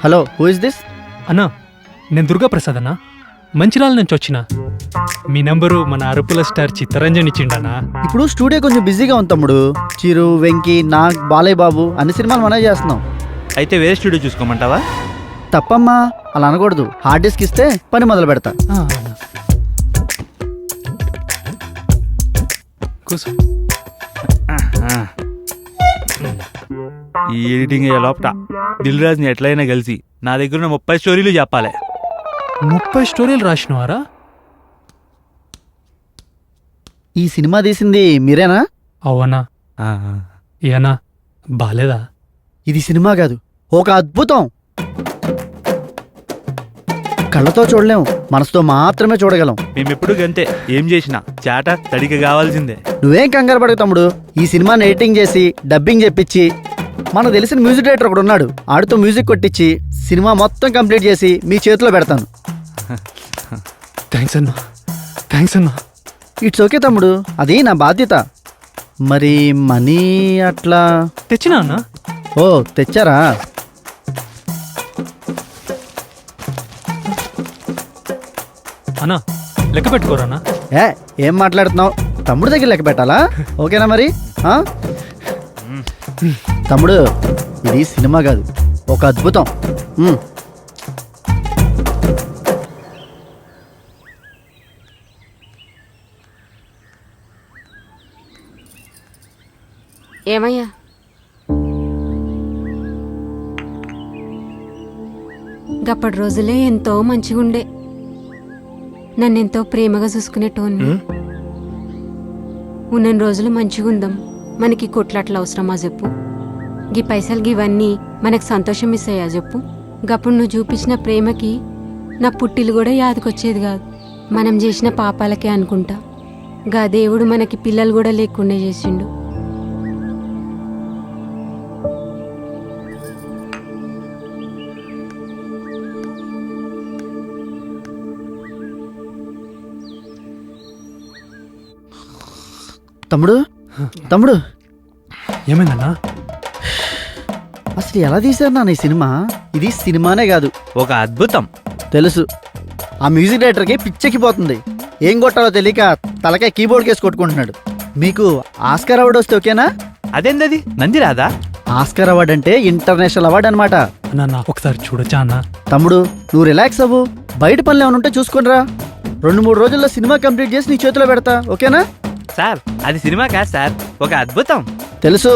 W: Hello, who is this?
Q: అన్నా, నేను దుర్గా ప్రసాద్ అన్నా, మంచిర్యాల నుంచి వచ్చిన. మీ నంబరు మన అరుపుల స్టార్ చిత్తరంజన్ ఇచ్చిండనా.
W: ఇప్పుడు స్టూడియో కొంచెం బిజీగా ఉంది తమ్ముడు. చిరు, వెంకీ, నాగ్, బాలయ్య బాబు అన్ని సినిమాలు మనమే చేస్తున్నాం.
L: అయితే వేరే స్టూడియో చూసుకోమంటావా?
W: తప్పమ్మా, అలా అనకూడదు. హార్డ్ డిస్క్ ఇస్తే పని మొదలు పెడతా.
L: ఈ ఎడిటింగ్ అయ్యే లోపట దిల్ రాజుని ఎట్లయినా కలిసి నా దగ్గర ఉన్న 30 స్టోరీలు చెప్పాలి.
Q: 30 స్టోరీలు రాసినవారా?
W: ఈ సినిమా తీసింది మీరేనా?
Q: అవునా? ఏనా బాలేదా?
W: ఇది సినిమా కాదు, ఒక అద్భుతం. కళ్ళతో చూడలేం, మనసుతో మాత్రమే చూడగలం.
L: మేమెప్పుడు గంతే, ఏం చేసినా చాట తడిక కావాల్సిందే.
W: నువ్వేం కంగారు పడకు తమ్ముడు. ఈ సినిమాని ఎడిటింగ్ చేసి డబ్బింగ్ చెప్పించి మనకు తెలిసిన మ్యూజిక్ డైరెక్టర్ ఒకడు ఉన్నాడు, ఆడితో మ్యూజిక్ కొట్టించి సినిమా మొత్తం కంప్లీట్ చేసి మీ చేతిలో పెడతాను.
Q: థ్యాంక్స్ అన్నా, థ్యాంక్స్ అన్నా.
W: ఇట్స్ ఓకే తమ్ముడు, అది నా బాధ్యత. మరి మనీ అట్లా
Q: తెచ్చినా అన్నా?
W: ఓ, తెచ్చారా?
Q: అన్నా, లెక్క పెట్టుకోరన్నా.
W: ఏం మాట్లాడుతున్నావు? తమ్ముడు దగ్గర లెక్క పెట్టాలా? ఓకేనా మరి? తమ్ముడు, ఇది సినిమా కాదు, ఒక అద్భుతం.
R: ఏమయ్యా, గప్పటి రోజులే ఎంతో మంచిగుండే. నన్నెంతో ప్రేమగా చూసుకునేటోన్ని. ఉన్న రోజులు మంచిగుందాం, మనకి కొట్లాట్ల అవసరమా చెప్పు? గీ పైసలు గివన్నీ మనకు సంతోషం ఇస్తాయా చెప్పు? గప్పుడు నువ్వు చూపించిన ప్రేమకి నా పుట్టిలు కూడా యాదకొచ్చేది కాదు. మనం చేసిన పాపాలకే అనుకుంటా. గా దేవుడు మనకి పిల్లలు కూడా లేకుండా చేసిండు.
W: తమ్ముడు, తమ్ముడు,
Q: ఏమైందన్నా?
W: అసలు ఎలా తీశారు నాన్న ఈ సినిమా? ఇది సినిమానే కాదు,
L: ఒక అద్భుతం.
W: తెలుసు. ఆ మ్యూజిక్ డైరెక్టర్కి పిచ్చెక్కిపోతుంది. ఏం కొట్టాలో తెలియక తలకాయ కీబోర్డ్ కేసి కొట్టుకుంటున్నాడు. మీకు ఆస్కార్ అవార్డు వస్తే ఓకేనా?
L: అదేందది, నంది రాదా?
W: ఆస్కార్ అవార్డు అంటే ఇంటర్నేషనల్ అవార్డు అనమాట.
Q: ఒకసారి చూడొచ్చా అన్న?
W: తమ్ముడు, నువ్వు రిలాక్స్ అవ్వు. బయట పనులు ఏమైనా ఉంటే చూసుకునిరా. 2-3 రోజుల్లో సినిమా కంప్లీట్ చేసి నీ చేతిలో పెడతా, ఓకేనా?
M: సార్ అది సినిమా కాదు సార్, ఒక అద్భుతం.
W: తెలుసు,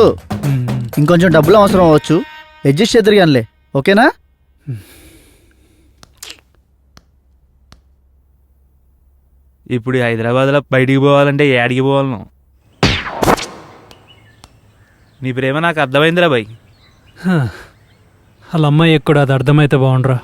W: ఇంకొంచెం డబ్బులు అవసరం అవ్వచ్చు, అడ్జస్ట్ చేద్దరు కానిలే, ఓకేనా?
M: ఇప్పుడు హైదరాబాద్లో బయటికి పోవాలంటే ఏడికి పోవాలను? నీ ప్రేమ నాకు అర్థమైందిరా బాయ్.
J: వాళ్ళ అమ్మాయి ఎక్కడ అది అర్థమైతే బాగుండ్రా.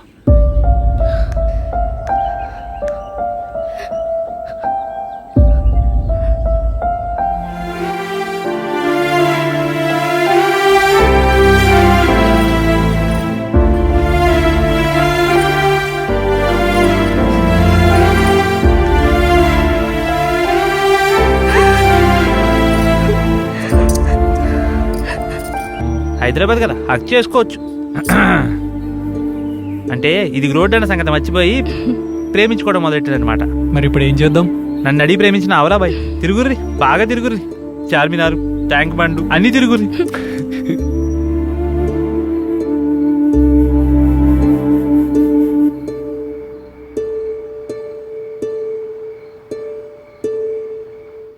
M: హైదరాబాద్ కదా హక్ చేసుకోవచ్చు. అంటే ఇది రోడ్డు అన్న సంగతి మర్చిపోయి ప్రేమించుకోవడం మొదలెట్టారనమాట.
J: మరి ఇప్పుడు ఏం చేద్దాం?
M: నన్ను అడిగి ప్రేమించిన అవలా బాయ్. తిరుగుర్రి, బాగా తిరుగుర్రి. చార్మినార్, ట్యాంక్ బండు అన్నీ తిరుగుర్రి.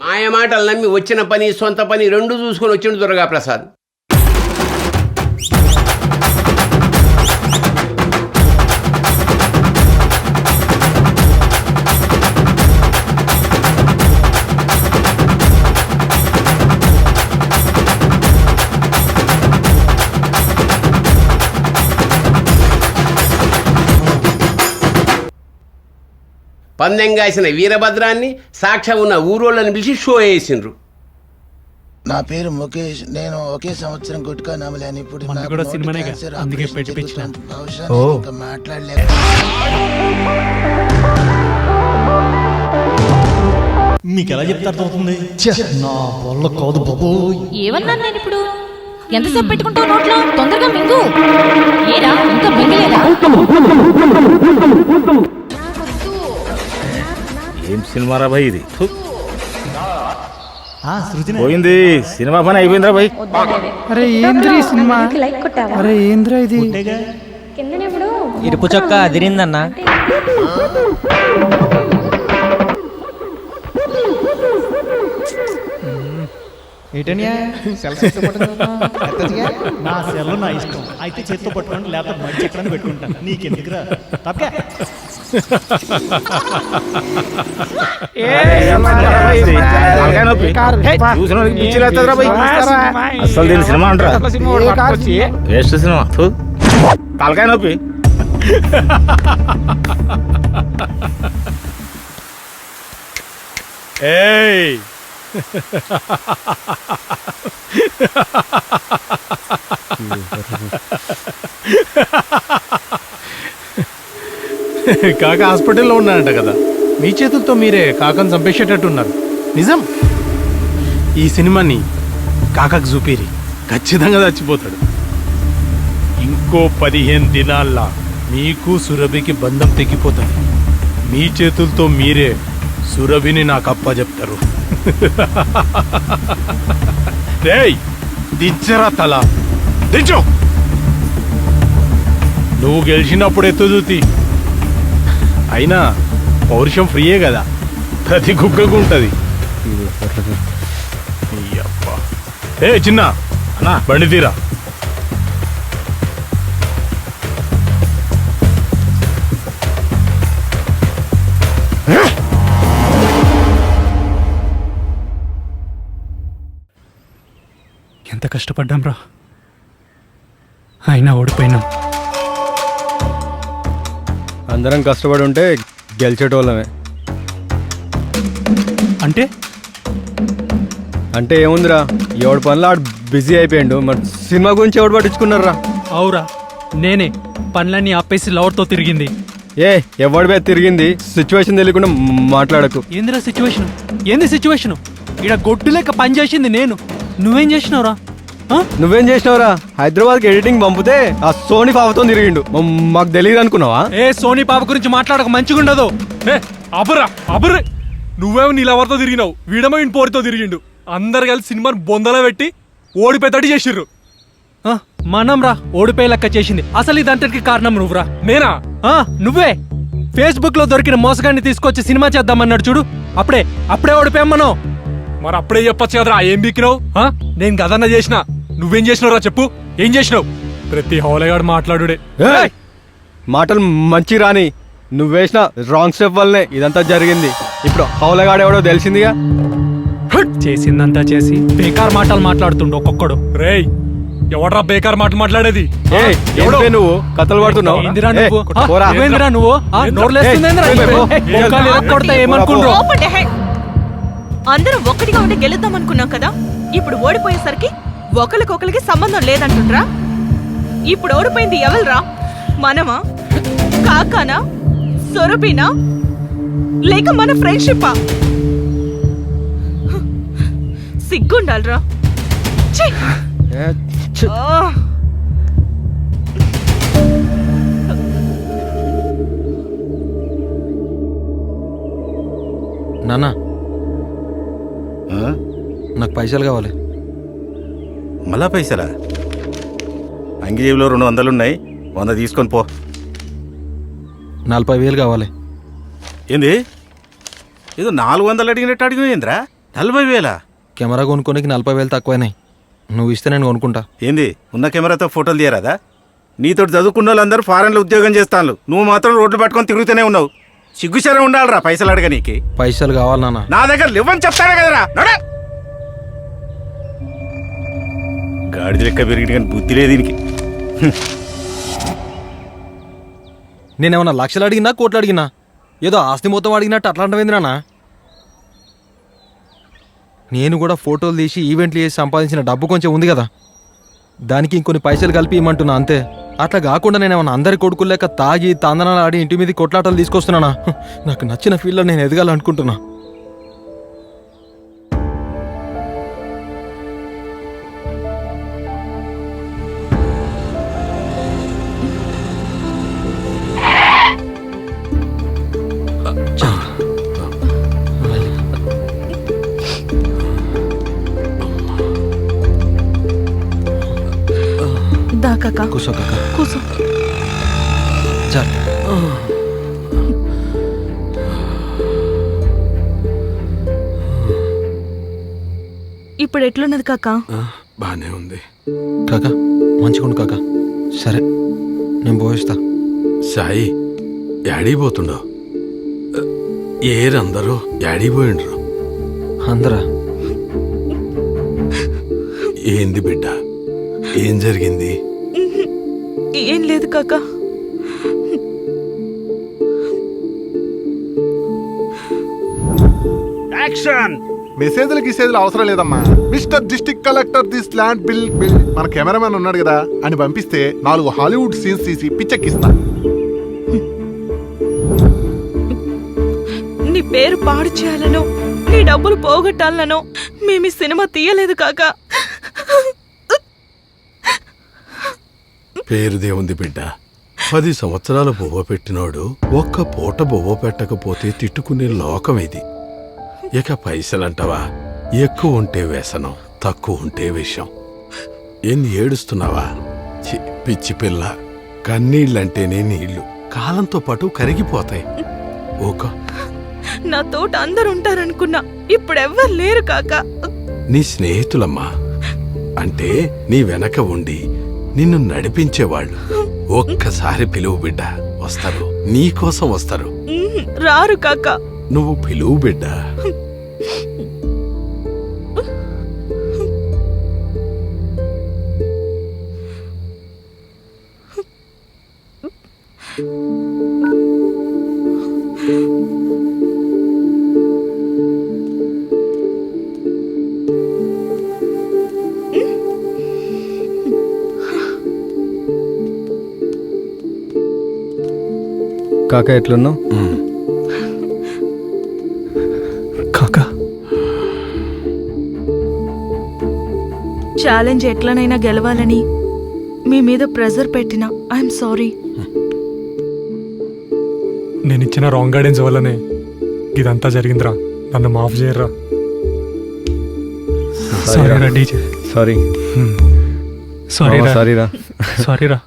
O: మాయ మాటలు నమ్మి వచ్చిన పని సొంత పని రెండు చూసుకొని వచ్చిండు దుర్గా ప్రసాద్. పందెం కాసిన వీరభద్రాన్ని సాక్ష్యం ఉన్న ఊరోళ్ళని పిలిచి షో వేసిండ్రు.
P: నా పేరు ముఖేష్, నేను ఒకే సంవత్సరం గుట్కా నమ్మలేను. ఇప్పుడు
J: మనది కూడా సినిమానేగా, అందుకే పెట్టించిన.
P: మాట్లాడలేదు.
T: మీకు ఎలా చెప్తే అర్థమవుతుంది? నా వల్ల కాదు బాబు.
U: ఏమన్నాను నేను ఇప్పుడు? ఎంతసేపు పెట్టుకుంటావు నోట్లో? తొందరగా మింగు. ఏరా ఇంకా మింగలేదా?
L: ఏం సినిమారా భయ్ ఇది? పోయింది సినిమా పని అయిపోయిందిరా భయ్.
D: అరే ఏంద్రా ఈ సినిమా? అరే ఏంద్రా ఇది?
T: ఇరుపు చొక్క అదిరిందన్నా. నా సెల్ నా ఇష్టం, అయితే చేత్తో పట్టుకోండి, లేకపోతే మంచి ఎక్కడ పెట్టుకుంటాను. నీకెందుకురా తప్ప.
L: అసలు దీని సినిమా అంటారా? వేస్ట్ సినిమా, తలకాయ నొప్పి.
X: ఏయ్ కాక హాస్పిటల్లో ఉన్నాడంట కదా, మీ చేతులతో మీరే కాకను చంపేసేటట్టున్నారు. నిజం, ఈ సినిమాని కాకకు చూపిరి, ఖచ్చితంగా చచ్చిపోతాడు. ఇంకో 15 దినాల్లో మీకు సురభికి బంధం తెగిపోతుంది. మీ చేతులతో మీరే సురభిని నాకు అప్పచెప్తారు. రేయ్ దించరా తల, దించు. నువ్వు గెలిచినప్పుడు ఎత్తుదూతి. అయినా పౌరుషం ఫ్రీయే కదా, ప్రతి కుక్కకు ఉంటుంది. ఏ చిన్న అన్నా బండి తీరా.
J: ఎంత కష్టపడ్డాం రా, అయినా ఓడిపోయినాం.
A: అందరం కష్టపడి ఉంటే గెలిచేటోళ్ళమే.
J: అంటే
A: అంటే ఏముందిరా, ఎవడి పనులు ఆడు బిజీ అయిపోయిండు. మరి సినిమా గురించి ఎవడు పట్టించుకున్నారా?
J: అవురా, నేనే పనులన్నీ ఆపేసి లవర్తో తిరిగింది.
A: ఎవడిపై తిరిగింది? సిచ్యువేషన్ తెలియకుండా మాట్లాడకు.
J: ఏందిరా సిచ్యువేషన్? ఏంది సిచ్యువేషన్? ఇక్కడ గొడ్డు లెక్క పని చేసింది నేను, నువ్వేం చేసినావురా?
A: నువ్వేం చేసినావురా? హైదరాబాద్కి ఎడిటింగ్ పంపితే ఆ సోనీ పాపతో తిరిగిండు, మాకు తెలియదు అనుకున్నావా?
J: ఏ సోనీ పాప గురించి మాట్లాడక మంచిగా ఉండదు.
Q: అబురా అబుర్రే, నువ్వేమో నీ లవర్తో తిరిగినావు, వీడమో ఇంటి పోరితో తిరిగిండు. అందరు కలిసి సినిమాని బొందలో పెట్టి ఓడిపోయేటట్టు చేసిర్రు.
J: మనం రా ఓడిపోయే లెక్క చేసింది. అసలు ఇదంతటికి కారణం నువ్వురా.
Q: నేనా?
J: నువ్వే.
G: ఫేస్బుక్ లో దొరికిన మోసగాన్ని తీసుకొచ్చి సినిమా చేద్దామన్నాడు చూడు, అప్పుడే ఓడిపోయాం మనం.
Q: మరి అప్పుడే చెప్పొచ్చు కదరా, ఏం బీకినావు? నేను గదన్న చేసిన, నువ్వేం చేసినావురా చెప్పు, ఏం చేసినావు? ప్రతి హౌలగాడు మాట్లాడుడే.
A: మాటలు మంచి రాని, నువ్వు వేసిన రాంగ్ స్టెప్ వల్లనే ఇదంతా జరిగింది. ఇప్పుడు హౌలగాడెవడో తెలిసిందిగా.
G: చేసిందంతా చేసి బేకార్ మాటలు మాట్లాడుతుండు ఒక్కొక్కడు.
Q: రేయ్, ఎవడ్రా బేకార్ మాట మాట్లాడేది?
A: నువ్వు కథలు పడుతున్నావు.
G: ఏమనుకుంటావు?
F: అందరూ ఒక్కటిగా ఉండి గెలుద్దాం అనుకున్నాం కదా, ఇప్పుడు ఓడిపోయేసరికి ఒకరికొకరికి సంబంధం లేదంటుండ్రా. ఇప్పుడు ఓడిపోయింది ఎవరురా? మనమా, కాకానా, సొరబీనా, లేక మన ఫ్రెండ్షిప్పా? సిగ్గుండాలరా.
A: నాన్న, నాకు పైసలు కావాలి.
B: మళ్ళా పైసలా? అంగి జేబులో 200 ఉన్నాయి, 100 తీసుకొని పో.
A: 40,000 కావాలి.
B: ఏంది? ఏదో 400 అడిగినట్టు అడిగిపోయిందిరా. 40,000?
A: కెమెరా కొనుక్కోనికి 40,000 తక్కువైనాయి. నువ్వు ఇస్తే నేను కొనుక్కుంటా.
B: ఏంది, ఉన్న కెమెరాతో ఫోటోలు తీయరాదా? నీతో చదువుకున్న వాళ్ళందరూ ఫారెన్లో ఉద్యోగం చేస్తాను, నువ్వు మాత్రం రోడ్లు పట్టుకొని తిరుగుతూనే ఉన్నావు. సిగ్గుశరం ఉండాలరా పైసలు అడగ. నీకు
A: పైసలు కావాలి నాన్న.
B: నా దగ్గర లేవని చెప్తానే కదరా. గాడిద లెక్క పెరిగి కానీ బుద్ధి లేదు దీనికి.
A: నేనేమన్నా లక్షలు అడిగినా, కోట్లు అడిగినా, ఏదో ఆస్తి మొత్తం అడిగినట్టు అట్లాంటివేంది నాన్న? నేను కూడా ఫోటోలు తీసి ఈవెంట్లు చేసి సంపాదించిన డబ్బు కొంచెం ఉంది కదా, దానికి ఇంకొన్ని పైసలు కలిపి ఇమ్మంటున్నా అంతే. అట్లా కాకుండా నేనేమన్నా అందరి కొడుకులు లేక తాగి తందనాలు ఆడి ఇంటి మీద కొట్లాటలు తీసుకొస్తున్నానా? నాకు నచ్చిన ఫీల్డ్లో నేను ఎదగాలనుకుంటున్నా. కూసో కాకా, కూసో.
F: ఇప్పుడు ఎట్లున్నది కాకా?
Q: బానే ఉంది
A: కాకా, మంచిగుండు కాకా. సరే, నేను పోయిస్తా.
Q: సాయి, యాడిపోతుండో? ఏరందరూ యాడిపోయిండ్రు?
A: అందరా?
Q: ఏంది బిడ్డ, ఏం జరిగింది?
F: ఏం లేదు కాకా.
B: యాక్షన్.
S: మెసేజ్లు గిసేజ్లు అవసరం లేదమ్మా. Mister district collector this land bill. మన కెమెరామెన్ ఉన్నాడు కదా, అని పంపిస్తే 4 హాలీవుడ్ సీన్స్ తీసి పిచ్చెక్కిస్తా.
F: నీ పేరు పాడు చేయాలనో, నీ డబ్బులు పోగొట్టాలనో మేము ఈ సినిమా తీయలేదు కాకా.
Q: పేరుదేముంది బిడ్డ, 10 సంవత్సరాలు బొవ్వ పెట్టినోడు ఒక్క పూట బొవ్వ పెట్టకపోతే తిట్టుకునే లోకం ఇది. ఇక పైసలంటవా, ఎక్కువ ఉంటే వ్యసనం, తక్కువ ఉంటే విషం. ఎన్ని ఏడుస్తున్నావా? పిచ్చి పిల్ల, కన్నీళ్ళంటేనే నీళ్లు కాలంతో పాటు కరిగిపోతాయి. ఓక,
F: నా తోట అందరు ఉంటారనుకున్నా, ఇప్పుడెవ్వరు లేరు కాకా.
Q: నీ స్నేహితులమ్మా, అంటే నీ వెనక ఉండి నిన్ను నడిపించేవాళ్ళు. ఒక్కసారి పిలువు బిడ్డ, వస్తారు, నీకోసం వస్తారు.
F: రారు కాకా.
Q: నువ్వు పిలువు బిడ్డ.
A: కాకా, ఎట్లున్నావు?
G: కాకా,
F: ఛాలెంజ్ ఎట్లనైనా గెలవాలని మీ మీద ప్రెజర్ పెట్టినా ఐఎమ్ సారీ.
Q: నేను ఇచ్చిన రాంగ్ గైడెన్స్ వల్లనే ఇదంతా జరిగిందిరా, నన్ను మాఫ్ చేయరా.
G: సారీరా డీజే.
A: సారీ.
G: సారీరా. సారీరా.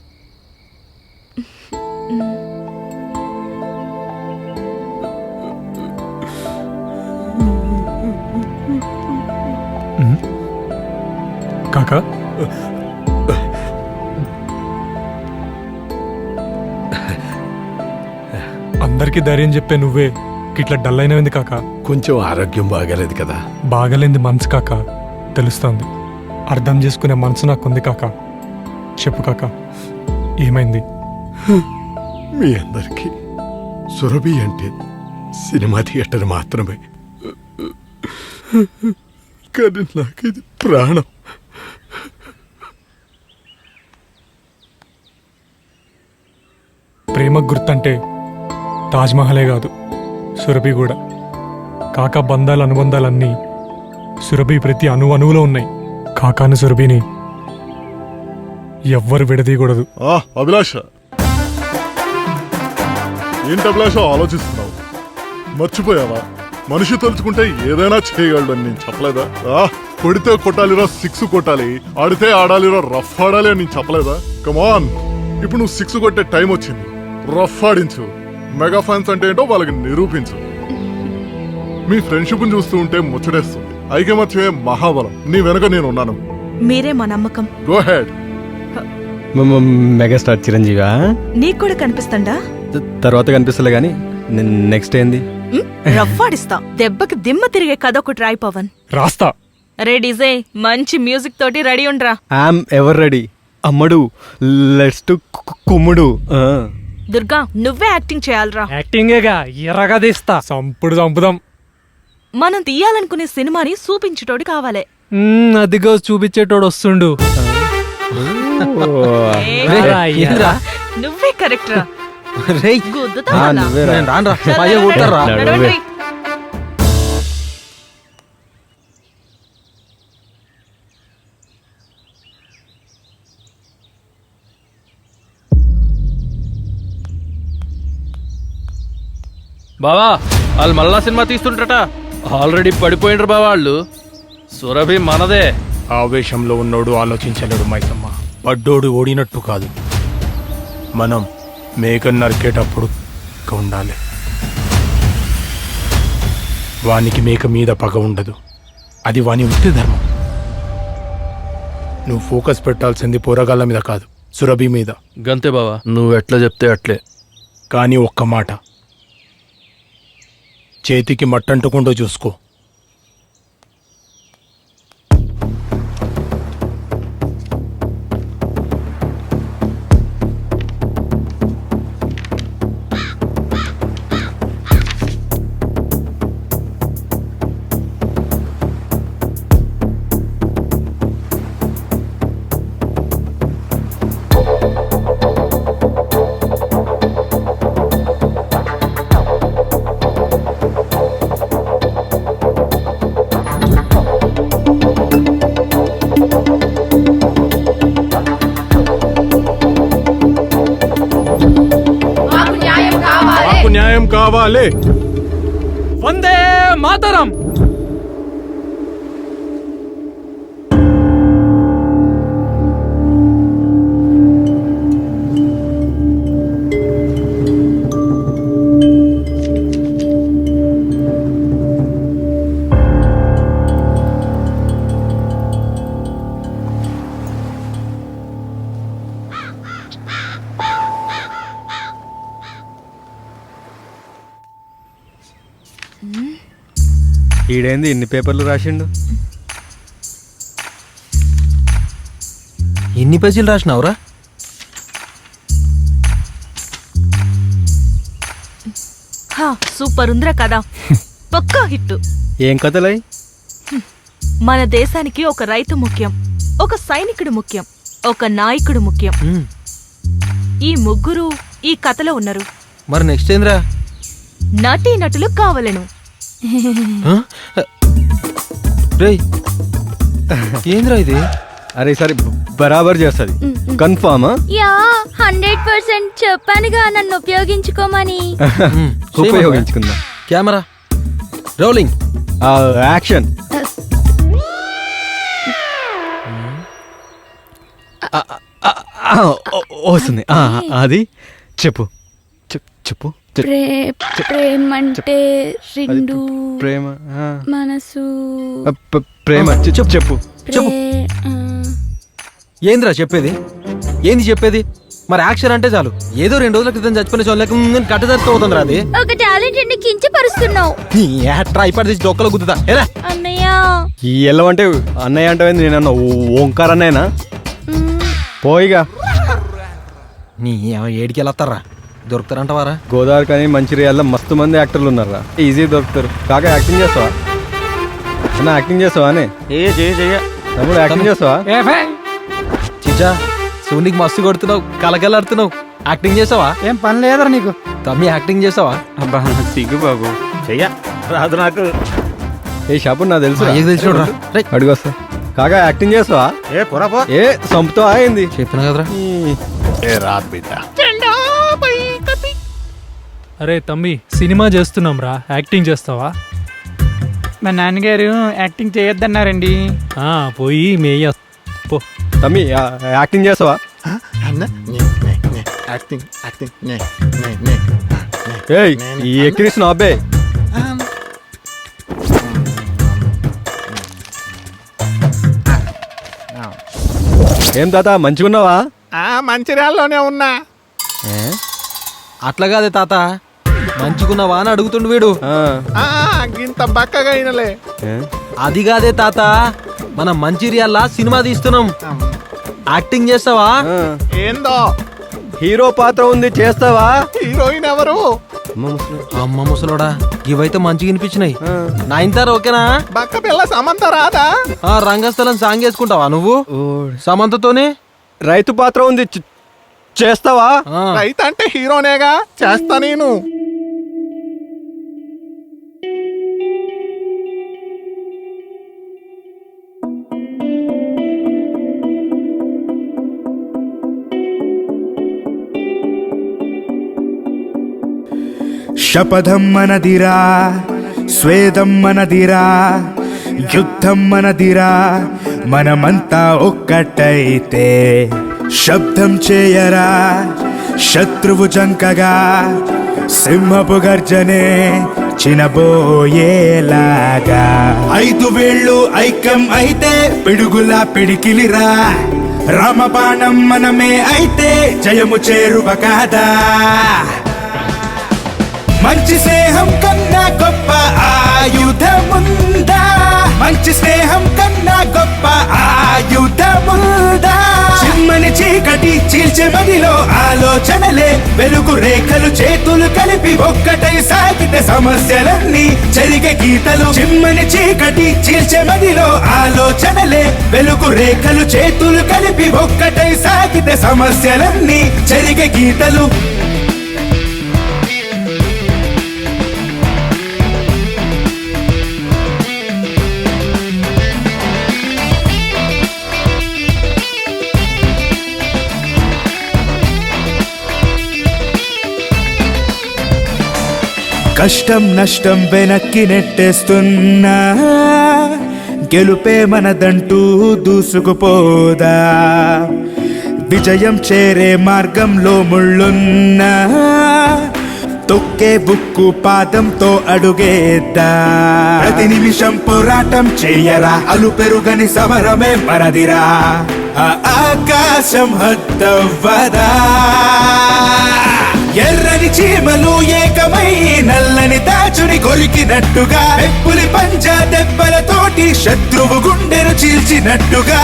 Q: అందరికీ ధైర్యం చెప్పే నువ్వే ఇట్లా డల్ అయినవింది కాక.
C: కొంచెం ఆరోగ్యం బాగాలేదు కదా.
Q: బాగలేంది మనసు కాక, తెలుస్తుంది. అర్థం చేసుకునే మనసు నాకుంది కాక. చెప్పు కాక, ఏమైంది?
C: మీ అందరికీ సురభి అంటే సినిమా థియేటర్ మాత్రమే, కానీ నాకు ఇది ప్రాణం.
Q: ప్రేమ గుర్తంటే తాజ్మహలే కాదు, సురభి కూడా. కాకా బంధాలు అనుబంధాలన్నీ సురభి ప్రతి అణువులో ఉన్నాయి. కాకాని సురభిని ఎవ్వరు విడదీయకూడదు.
C: అభిలాష, ఏంటి అభిలాష ఆలోచిస్తున్నావు? మర్చిపోయావా మనిషి తలుచుకుంటే ఏదైనా చేయగలడని నేను చెప్పలేదా? కొడితే కొట్టాలిరా 6 కొట్టాలి, ఆడితే ఆడాలిరా రఫ్ ఆడాలి అని నేను చెప్పలేదా? కమాన్, ఇప్పుడు నువ్వు 6 కొట్టే టైం వచ్చింది. రఫ్ ఆడించు. మెగా ఫ్యాన్స్ అంటే ఏంటో వాళ్ళకి నిరూపించు. మీ ఫ్రెండ్షిప్ చూస్తూ ఉంటే ముచ్చటేస్తుంది. ఐకమత్యమే మహాబలం. నీ వెనక నేను ఉన్నాను.
F: మీరే మా నమ్మకం.
C: Go head.
A: మెగాస్టార్ చిరంజీవా?
F: నీకు కూడా కనిపిస్తండా?
A: తర్వాత కనిపిస్తలే గానీ నెక్స్ట్ ఏంది?
F: రఫ్ఫాడిస్తా. దెబ్బకి దిమ్మ తిరిగే కథ ఒకటి రాయి పవన్.
Q: రాస్తా.
F: రే డీజే, మంచి మ్యూజిక్ తోటి రెడీ ఉండ్రా.
A: I'm ever ready. అమ్మడు, లెట్స్ టు కుమ్ముడు.
F: దుర్గా, నువ్వే యాక్టింగ్ చేయాలరా.
G: యాక్టింగేగా, ఎర్రగా తీస్తా.
Q: సంపుడు చంపుదాం.
F: మనం తీయాలనుకునే సినిమాని చూపించేటోడు కావాలే.
G: అదిగో చూపించేటోడు వస్తుండు.
F: నువ్వే కరెక్ట్ రా.
I: బావా, వాళ్ళు మళ్ళా సినిమా తీస్తుంటట. ఆల్రెడీ పడిపోయిండ్రు బావా వాళ్ళు. సురభి మనదే.
X: ఆవేశంలో ఉన్నోడు ఆలోచించలేడు మైసమ్మ. పడ్డోడు ఓడినట్టు కాదు. మనం మేకను నరికేటప్పుడు ఉండాలి. వానికి మేక మీద పగ ఉండదు. అది వాని వృత్తి ధర్మం. నువ్వు ఫోకస్ పెట్టాల్సింది పోరగాళ్ళ మీద కాదు, సురభి మీద.
I: గంతే బావా, నువ్వు ఎట్లా చెప్తే అట్లే.
X: కానీ ఒక్క మాట, చేతికి మట్టంటుకుంటూ చూసుకో. న్యాయం కావాలి.
G: వందే మాతరం.
A: ఈడేంది ఇన్ని పేపర్లు రాసిండు?
M: ఎన్ని పేజీలు రాసినావురా?
F: సూపర్ ఉందిరా కదా, పక్కా హిట్.
A: ఏం కథలై?
F: మన దేశానికి ఒక రైతు ముఖ్యం, ఒక సైనికుడు ముఖ్యం, ఒక నాయకుడు ముఖ్యం. ఈ ముగ్గురు ఈ కథలో ఉన్నారు.
M: మరి నెక్స్ట్ ఏంద్రా?
F: నటీ నటులు కావలను.
M: ఏంద్రా ఇది?
A: అరే సరే, బరాబర్ చేస్తుంది. కన్ఫామా?
U: యా, 100% చెప్పానుగా నన్ను ఉపయోగించుకోమని.
A: ఉపయోగించుకుందా?
M: Camera rolling,
A: action. వస్తుంది. అది చెప్పు చెప్పు.
U: ప్రేమంటే రెండు
A: ప్రేమ
U: మనసు
A: ప్రేమ చెప్పు చెప్పు.
E: ఏందిరా చెప్పేది? ఏంది చెప్పేది? మరి యాక్షన్ అంటే చాలు ఏదో 2 రోజుల క్రితం చచ్చిపోయిన చోళ్ళకి నేను కట్టదట్టుకోతుందిరా అది.
U: ఒక టాలెంట్ ని కించపరుస్తున్నావు.
E: ట్రై పడి తీసి డొక్కలో గుద్దుతా. ఏరా
U: అన్నయ్య
A: ఈ ఎల్లవంటే అన్నయ్య అంటే నేను ఓంకార్ అన్నయ్యనా? పోయిగా
E: నీ ఏడికి వెళ్ళొస్తారా? దొరుకుతారంటవారా?
A: గోదావరి కానీ మంచిర్యాలలో మస్తు మంది యాక్టర్లు ఉన్నారా, ఈజీ దొరుకుతారు. కాక యాక్టింగ్ చేస్తావా అన్న? యాక్టింగ్ చేస్తావా అని తమ్ముడు యాక్టింగ్ చేస్తావా?
E: చిచా సూనికి మస్తు కొడుతున్నావు, కలకలాడుతున్నావు. యాక్టింగ్ చేసావా?
D: ఏం పని లేదరా నీకు?
E: తమ్మి యాక్టింగ్ చేసావా?
L: అబ్బా సిగ్గు బాబు చెయ్య రాదు నాకు.
A: ఏ షాపు నాకు తెలుసు,
E: తెలుసు
A: అడుగొస్తా. కాగా యాక్టింగ్ చేస్తావా? ఏ సంపుతావా ఏంది?
E: చెప్పిన కదరా.
C: రాదు బిడ్డ.
G: అరే తమ్మి సినిమా చేస్తున్నాం రా, యాక్టింగ్ చేస్తావా?
D: మా నాన్నగారు యాక్టింగ్ చేయొద్దన్నారండి.
G: పోయి మేయ పో.
A: తమ్మి యాక్టింగ్ చేస్తావా? ఏయ్ ఈ ఎక్కిరిస్తున్న అబ్బే. ఏం తాత మంచిగున్నావా?
C: మంచిర్యాలలోనే ఉన్నా.
E: అట్లా కాదే తాత, మంచిగున్నావా అని అడుగుతుండు వీడు.
C: ఇంత బక్కగా అయినలే.
E: అది కాదే తాత, మనం మంచిర్యాల సినిమా తీస్తున్నాం. యాక్టింగ్ చేస్తావా?
C: ఏందో
A: హీరో పాత్ర ఉంది, చేస్తావా?
C: హీరోయిన్ ఎవరు?
E: అమ్మ ముసలోడా, ఇవైతే మంచిగా వినిపించినాయి. నైన్తార ఓకేనా?
C: బక్క పిల్ల సమంత రాదా?
E: రంగస్థలం సాంగ్ వేసుకుంటావా నువ్వు సమంతతోనే?
A: రైతు పాత్ర ఉంది, చేస్తావా?
C: రైతు అంటే హీరోనేగా, చేస్తా నేను.
B: శపథం మనదిరా, స్వేదం మనదిరా, యుద్ధం మనదిరా, మనమంతా ఒక్కటైతే. శబ్దం చేయరా శత్రువు జంకగా, సింహపు గర్జనే చినబోయేలాగా. 5 వేళ్ళు ఐక్యం అయితే పిడుగులా పిడికిలిరా, రామబాణం మనమే అయితే జయము చేరువ కాదా. మంచి స్నేహం కన్నా గొప్ప ఆయుధముందా? మంచి స్నేహం కన్నా గొప్ప ఆయుధముందా? చిమ్మని చీకటి చీల్చే మదిలో ఆలోచనలే వెలుగు రేఖలు, చేతులు కలిపి ఒక్కటై సాగితే సమస్యలన్నీ జరిగే గీతలు. చిమ్మని చీకటి చీల్చే మదిలో ఆలోచనలే వెలుగు రేఖలు, చేతులు కలిపి ఒక్కటై సాగితే సమస్యలన్నీ జరిగే గీతలు. కష్టం నష్టం వెనక్కి నెట్టేస్తున్నా, గెలుపే మనదంటూ దూసుకుపోదా. విజయం చేరే మార్గంలో ముళ్ళున్నా, తొక్కే బుక్కు పాదంతో అడుగేద్దా. ప్రతి నిమిషం పోరాటం చేయరా, అలు పెరుగని సమరమే మనదిరా. ఆకాశం హద్దవ్వదా, ఎర్రని చీమలు ఏకమై నల్లని తాచుని కొరికినట్టుగా, పెప్పులి పంజా దెబ్బలతోటి శత్రువు గుండెను చీల్చినట్టుగా.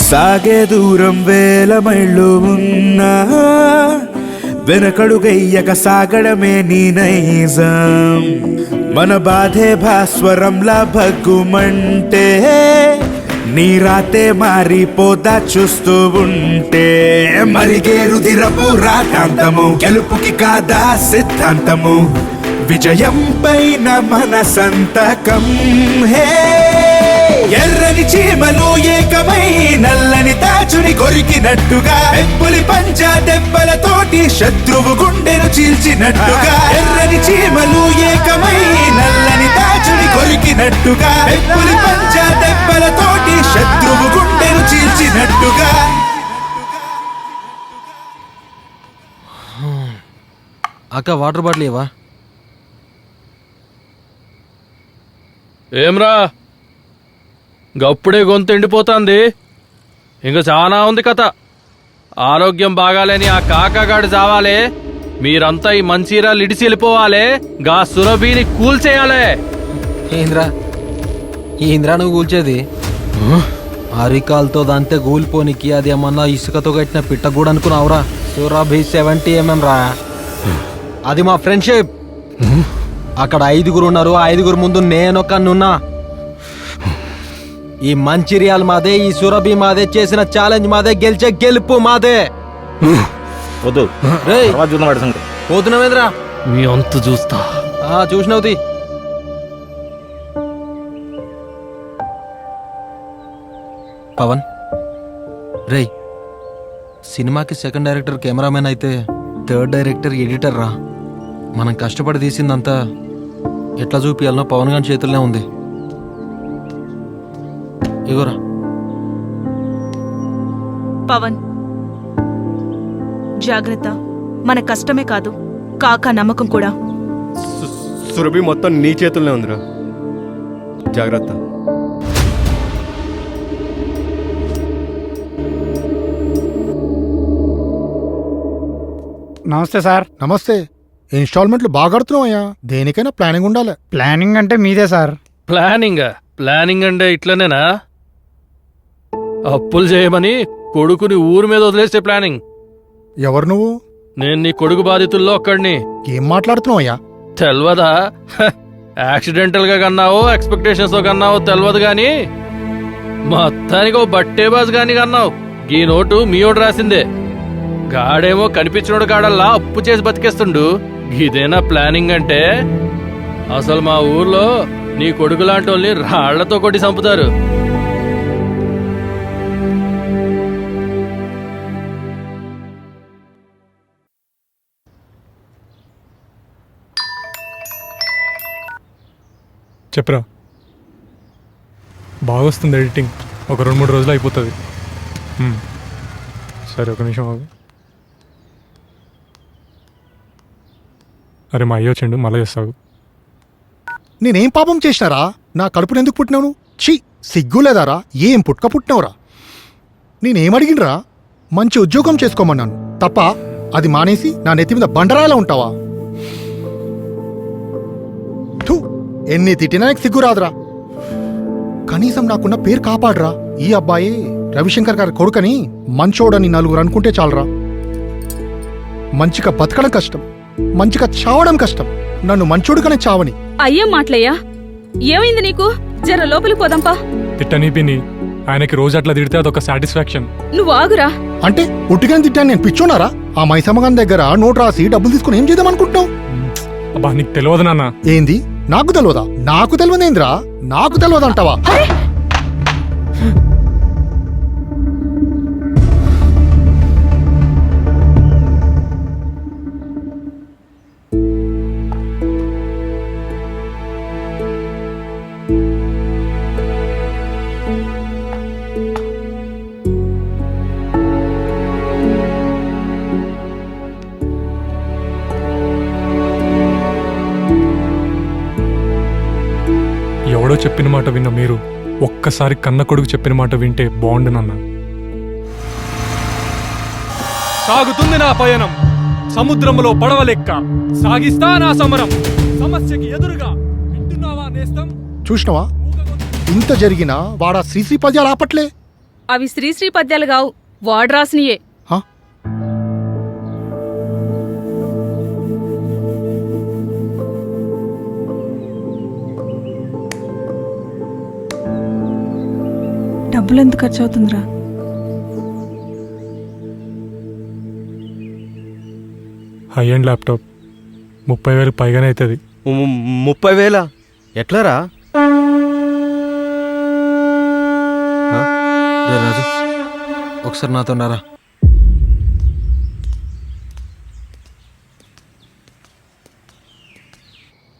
B: సాగే దూరం వేల మైళ్ళు ఉన్నా, వెనకడుగయ్యక సాగడమే నీ నైజం. మన బాధే భాస్వరంలా భగ్గుమంటే, నీ రాతే మారిపోదా చూస్తూ ఉంటే. మరిగే రుధిరపు రాటాంతము, గెలుపుకి కాదా సిద్ధాంతము, విజయం పైన మన సంతకం. హే
H: ఎర్రని చీమలు ఏకమై నల్లని తాచుని కొరికినట్టుగా పెప్పులి పంచా దెబ్బలతోటి శత్రువు గుండెను చీల్చినట్టుగా ఎర్రని చీమలు ఏకమై నల్లని తాచుని కొరికినట్టుగా పెప్పులి పంచా దెబ్బలతోటి శత్రువు గుండెను చీల్చినట్టుగా.
E: అక్క వాటర్ బాటిల్ ఇవ్వా.
I: ఏమ్రా గప్పుడే గొంతు ఎండిపోతుంది, ఇంకా చాలా ఉంది కథ. ఆరోగ్యం బాగాలేని ఆ కాకగాడు చావాలే, మీరంతా ఈ మంచిర్యాల ఇడిసి వెళ్ళిపోవాలే, గా సురభిని కూల్చేయాలే.
E: ఏంద్రా నువ్వు కూల్చేది? అరికాలతో దంతే కూలిపోనికి అది ఏమన్నా ఇసుకతో కట్టిన పిట్ట కూడా అనుకున్నావురా? సురభి 70 mm రా, అది మా ఫ్రెండ్షిప్. అక్కడ 5 ఉన్నారు, 5 ముందు నేనొకనున్నా. ఈ మంచిర్యాల మాదే, ఈ సురభి మాదే, చేసిన ఛాలెంజ్ మాదే, గెలిచే గెలుపు మాదే. పోతున్నావేంద్రా?
I: మీ అంత చూస్తా.
E: చూసినవుతి. పవన్ రే, సినిమాకి సెకండ్ డైరెక్టర్ కెమెరామెన్ అయితే థర్డ్ డైరెక్టర్ ఎడిటర్ రా. మనం కష్టపడి తీసిందంతా ఎట్లా చూపియాలనో పవన్ గారి చేతుల్లోనే ఉంది. ఇగోరా.
F: పవన్ జాగ్రత్త, మన కష్టమే కాదు కాకా నమ్మకం కూడా.
A: సురభి మొత్తం నీ చేతుల్లోనే ఉందిరా, జాగ్రత్త.
D: నమస్తే సార్.
S: నమస్తే. ఇన్స్టాల్మెంట్లు బాగా కడుతున్నావు అయ్యా, దేనికైనా ప్లానింగ్ ఉండాలి.
D: ప్లానింగ్ అంటే మీదే సార్.
I: ప్లానింగ్ అంటే ఇట్లనేనా? అప్పులు చేయమని కొడుకుని ఊరి మీద వదిలేస్తే ప్లానింగ్.
S: ఎవరు నువ్వు?
I: నేను నీ కొడుకు బాధితుల్లో ఒక్కడిని.
S: ఏం మాట్లాడుతున్నావు అయ్యా?
I: తెల్వదా? యాక్సిడెంటల్ గా కన్నావో ఎక్స్పెక్టేషన్స్ తో కన్నావో తెల్వదు గాని మొత్తానికి ఓ బట్టే బాజ్ గాని కన్నావు. ఈ నోటు మీ ఓటు రాసిందే. గాడేమో కనిపించినోడు గాడల్లా అప్పు చేసి బతికేస్తుండు. ఇదేనా ప్లానింగ్ అంటే? అసలు మా ఊర్లో నీ కొడుకు లాంటి వాళ్ళని రాళ్లతో కొట్టి చంపుతారు.
Q: చెప్పరా. బాగా వస్తుంది ఎడిటింగ్, ఒక 2-3 రోజులు అయిపోతుంది. సరే ఒక నిమిషం ఆగు. అరే మా అయ్య వచ్చిండు, మళ్ళీ చేస్తావు.
S: నేనేం పాపం చేసినారా? నా కడుపును ఎందుకు పుట్టినావు? ఛీ, సిగ్గులేదారా? ఏం పుట్టుక పుట్టినవురా? నేనేం అడిగినరా? మంచి ఉద్యోగం చేసుకోమన్నాను తప్ప అది మానేసి నా నెత్తి మీద బండరాయిలా ఉంటావా? ఎన్ని తిట్టినా నాకు సిగ్గు రాదురా. కనీసం నాకున్న పేరు కాపాడరా. ఈ అబ్బాయి రవిశంకర్ గారి కొడుకని మంచోడని 4 అనుకుంటే చాలరా. మంచిగా బతకడం కష్టం, మంచిగా చావడం కష్టం. నన్ను మంచోడుగానే చావని.
K: అయ్యేం మాటలయ్యా, ఏమైంది నీకు? జర లోపలికి పోదాంపా.
Q: తిట్టని పిని, ఆయనకి రోజు అట్లా తిడితే అదొక సాటిస్ఫాక్షన్.
K: నువ్వు ఆగురా.
S: అంటే ఉట్టిగానే తిట్టాను నేను? పిచ్చోనారా? ఆ మైసమ్మగాన్ దగ్గర నోట్ రాసి డబ్బులు తీసుకుని ఏం చేద్దాం అనుకుంటున్నావు?
Q: అబ్బా నీకు తెలియదు నాన్న.
S: ఏంది నాకు తెలియదా? నాకు తెలియదేంద్రా? నాకు తెలియదంటావా?
Q: ఎవడో చెప్పిన మాట విన్న మీరు ఒక్కసారి కన్న కొడుకు చెప్పిన మాట వింటే బాగుండు నాన్న. సాగుతుంది నా పయనం, సముద్రంలో పడవ లెక్క సాగిస్తా నా సమరం, సమస్యకి ఎదురుగా. వింటున్నావా నేస్తం?
S: చూసినవా ఇంత జరిగినా వాడా శ్రీశ్రీ పద్యాలు ఆపట్లే.
K: అవి శ్రీశ్రీ పద్యాలు కావు, వాడు రాసినయే.
N: డబ్బులు ఎంత ఖర్చు అవుతుందిరా?
Q: హై అండ్ ల్యాప్టాప్ 30,000 పైగానే అవుతుంది.
A: 30,000 ఎట్లారా?
E: రే రాజు ఒకసారి నాతో రారా.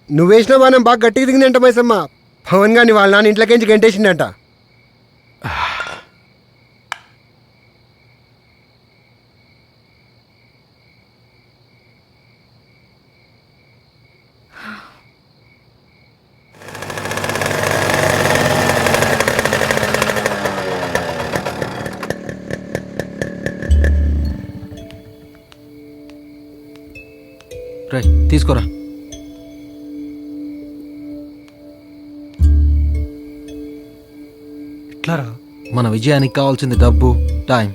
N: నువ్వేసిన బాణం బాగా గట్టిగా దిగిందంట మైసమ్మ. పవన్ గాని వాళ్ళ నాన్న ఇంట్లోకించి గంటేసిందంట.
E: రే తీసుకోరా. మన విజయానికి కావాల్సింది డబ్బు, టైం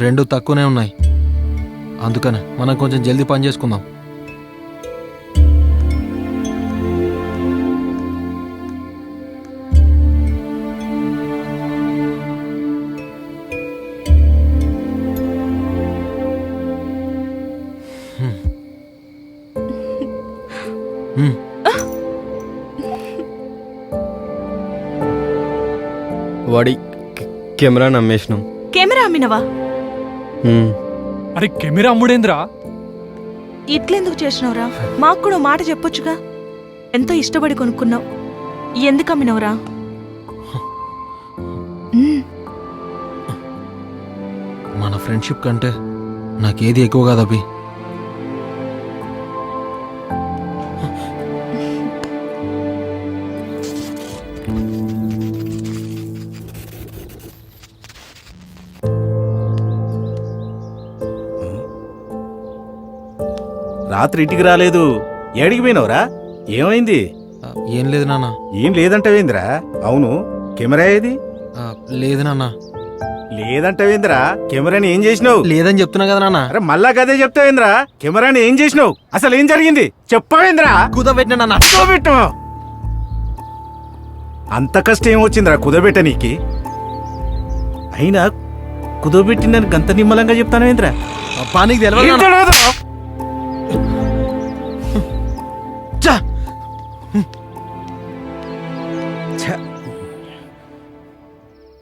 E: రెండు తక్కువనే ఉన్నాయి. అందుకనే మనం కొంచెం జల్దీ పని చేసుకుందాం.
A: వాడి కెమెరా నమ్మేసినాం.
F: కెమెరా అమ్మినవా?
Q: అరే కెమెరా అమ్ముడేంద్రా?
F: ఇట్లెందుకు చేసినవురా? మాకు కూడా మాట చెప్పొచ్చుగా. ఎంతో ఇష్టపడి కొనుక్కున్నావు, ఎందుకు అమ్మినవురా?
E: మన ఫ్రెండ్షిప్ కంటే నాకేది ఎక్కువ కాదు అభి.
B: రాత్రి ఇంటికి రాలేదు, ఏడికి పోయినవరా? ఏమైంది?
E: ఏం లేదు నాన్న.
B: ఏం లేదంటావేంద్రా? అవును, కెమెరా ఏది?
E: లేదు నాన్న.
B: లేదంటావేంద్రా? కెమెరాని ఏం చేసినావు?
E: లేదని చెప్తున్నా కదా నాన్న.
B: అరే మళ్ళా కదే చెప్తావేంద్రా? కెమెరాని ఏం చేసినావు? అసలు ఏం జరిగింది చెప్పవేంద్రా?
E: కుదబెట్టిన నాన్న.
B: కుదబెట్టు. అంత కష్టం ఏమొచ్చిందిరా కుదబెట్ట నీకి? అయినా కుదబెట్టిందని గంత నిమ్మలంగా చెప్తానేంద్రా?
E: పానికి తెలియదు.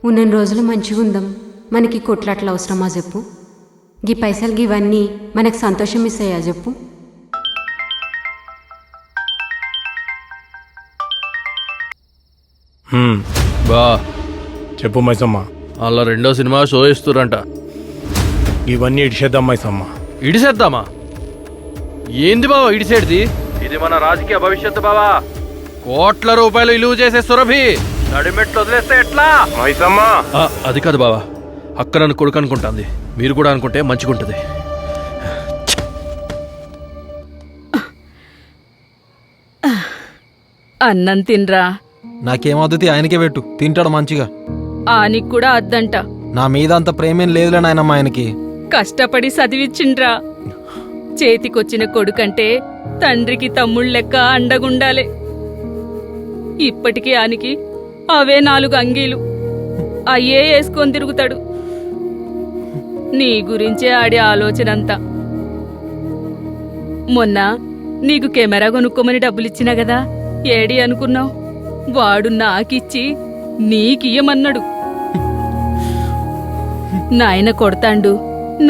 R: ఉన్న రోజులు మంచిగా ఉందాం. మనకి కొట్లాట్లు అవసరమా చెప్పు? గీ పైసలు ఇవన్నీ మనకు సంతోషం ఇస్తాయా చెప్పు?
X: బా చెప్పు మైసమ్మ.
I: అలా రెండో సినిమా షో ఇస్తురంట.
X: ఇవన్నీ ఇడిచేద్దాం మైసమ్మ.
I: ఇడిసేద్దామా? ఏంది బావా ఇడిసేది? ఇది మన రాజకీయ భవిష్యత్తు బావా. కోట్ల రూపాయలు ఇలువ చేసే సురభి నడిమెట్లు వదిలేస్తే ఎట్లా?
X: మైసమ్మ
I: అది కాదు బావా, అక్క నన్ను కొడుకు అనుకుంటాంది. మీరు కూడా అనుకుంటే మంచిగుంటది.
K: అన్నం తినరా.
E: నాకేమవుతుంది ఆయనకే పెట్టు, తింటాడు మంచిగా.
K: ఆనికి కూడా అద్దంట.
E: నా మీద అంత ప్రేమేం లేదులే నాయనమ్మ ఆయనకి.
K: కష్టపడి చదివిచ్చిండ్రా. చేతికొచ్చిన కొడుకంటే తండ్రికి తమ్ముళ్ళ లెక్క అండగుండాలే. ఇప్పటికీ ఆనికి అవే 4 అంగీలు అయ్యే వేసుకొని తిరుగుతాడు. నీ గురించే ఆడి ఆలోచనంతా. మొన్న నీకు కెమెరా కొనుక్కోమని డబ్బులిచ్చినా గదా, ఏడి అనుకున్నావు? వాడు నాకిచ్చి నీకియ్యమన్నాడు. నాయన కొడతాండు,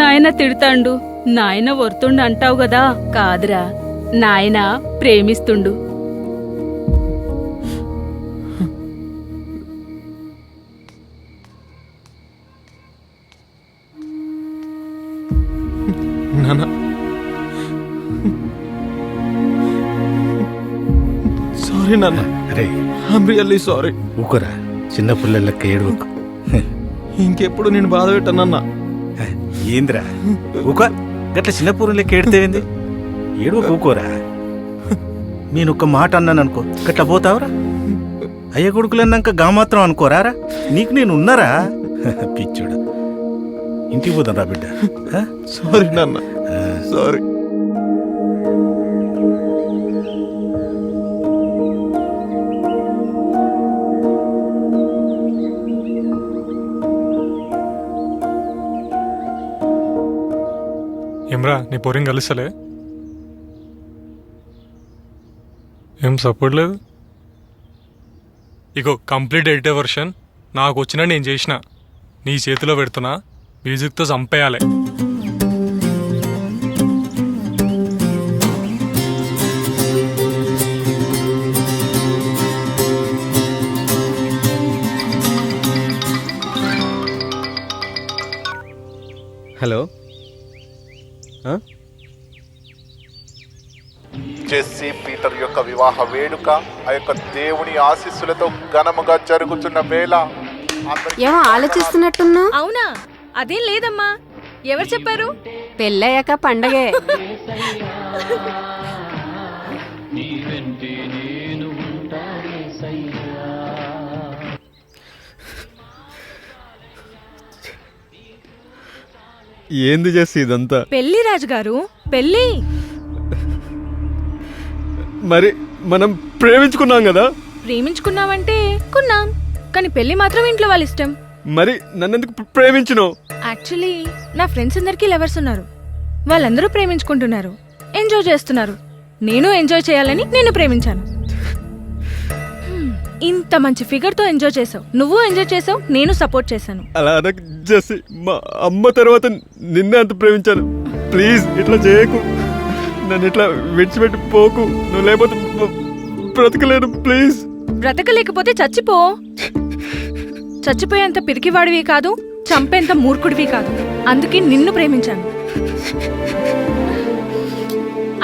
K: నాయన తిడతాండు, నాయన వర్తుండు అంటావు గదా. కాదురా, నాయన ప్రేమిస్తుండు.
E: సారీ నాన్న.
B: అరే
E: ఐమ్ రియల్లీ సారీ.
B: ఊకరా, చిన్న పిల్లలక్క ఏడువకు.
E: ఇంకెప్పుడు నేను బాధ పెట్టానన్నా.
B: ఏంద్రా ఊక గట్ల చిన్న పూర్వం లెక్క ఏడితేవింది? ఏడువకు, ఊకోరా. నేనొక్క మాట అన్నాను అనుకో, గట్ల పోతావురా? అయ్య కొడుకులన్నాక గా మాత్రం అనుకోరారా? నీకు నేను ఉన్నారా? పిచ్చుడు. ఇంటికి పోదాం రా బిడ్డ.
E: సారీ నాన్న, సారీ.
Q: ఏమ్రా నీ పొరిని కలుస్తలే? ఏం సపోర్ట్ లేదు? ఇగో కంప్లీట్ ఎడిటర్ వర్షన్ నాకు వచ్చినా నేను చేసిన. నీ చేతిలో పెడుతున్నా, మ్యూజిక్తో చంపేయాలి.
A: హలో,
O: జెస్సీ పీటర్ యొక్క వివాహ వేడుక ఆ యొక్క దేవుని ఆశీస్సులతో ఘనముగా జరుగుతున్న వేళ
R: ఏమో ఆలోచిస్తున్నట్టున్నా?
K: అవునా? అదేం లేదమ్మా. ఎవరు చెప్పారు?
R: పెళ్ళయ్యాక పండగే.
A: ఏంది చేసి ఇదంతా?
K: పెళ్లి రాజుగారు, పెళ్లి.
A: మరి మనం ప్రేమించుకున్నాం కదా?
K: ప్రేమించుకున్నామంటే కున్నాం, కానీ పెళ్లి మాత్రం ఇంట్లో వాళ్ళ ఇష్టం.
A: మరి నన్నెందుకు ప్రేమించును?
K: యాక్చువల్లీ నా ఫ్రెండ్స్ అందరికీ లవర్స్ ఉన్నారు. వాళ్ళందరూ ప్రేమించుకుంటున్నారు, ఎంజాయ్ చేస్తున్నారు. నేను ఎంజాయ్ చేయాలని నేను ప్రేమించాను. ఇంత మంచి ఫిగర్ తో ఎంజాయ్ చేసావు, నువ్వు ఎంజాయ్ చేసావు, నేను సపోర్ట్ చేశాను.
A: అలా అనకు జెస్సీ, మా అమ్మ తర్వాత నిన్నే అంత ప్రేమించాను. ప్లీజ్ ఇట్లా చేయకు, నన్ను ఇట్లా విడిచిపెట్టి పోకు. నువ్వు లేకపోతే బ్రతకలేను. ప్లీజ్.
K: బ్రతకలేకపోతే చచ్చిపో. చచ్చిపోయేంత పిరికివాడివి కాదు, చంపేంత మూర్ఖుడివి కాదు. అందుకే నిన్ను ప్రేమించాను.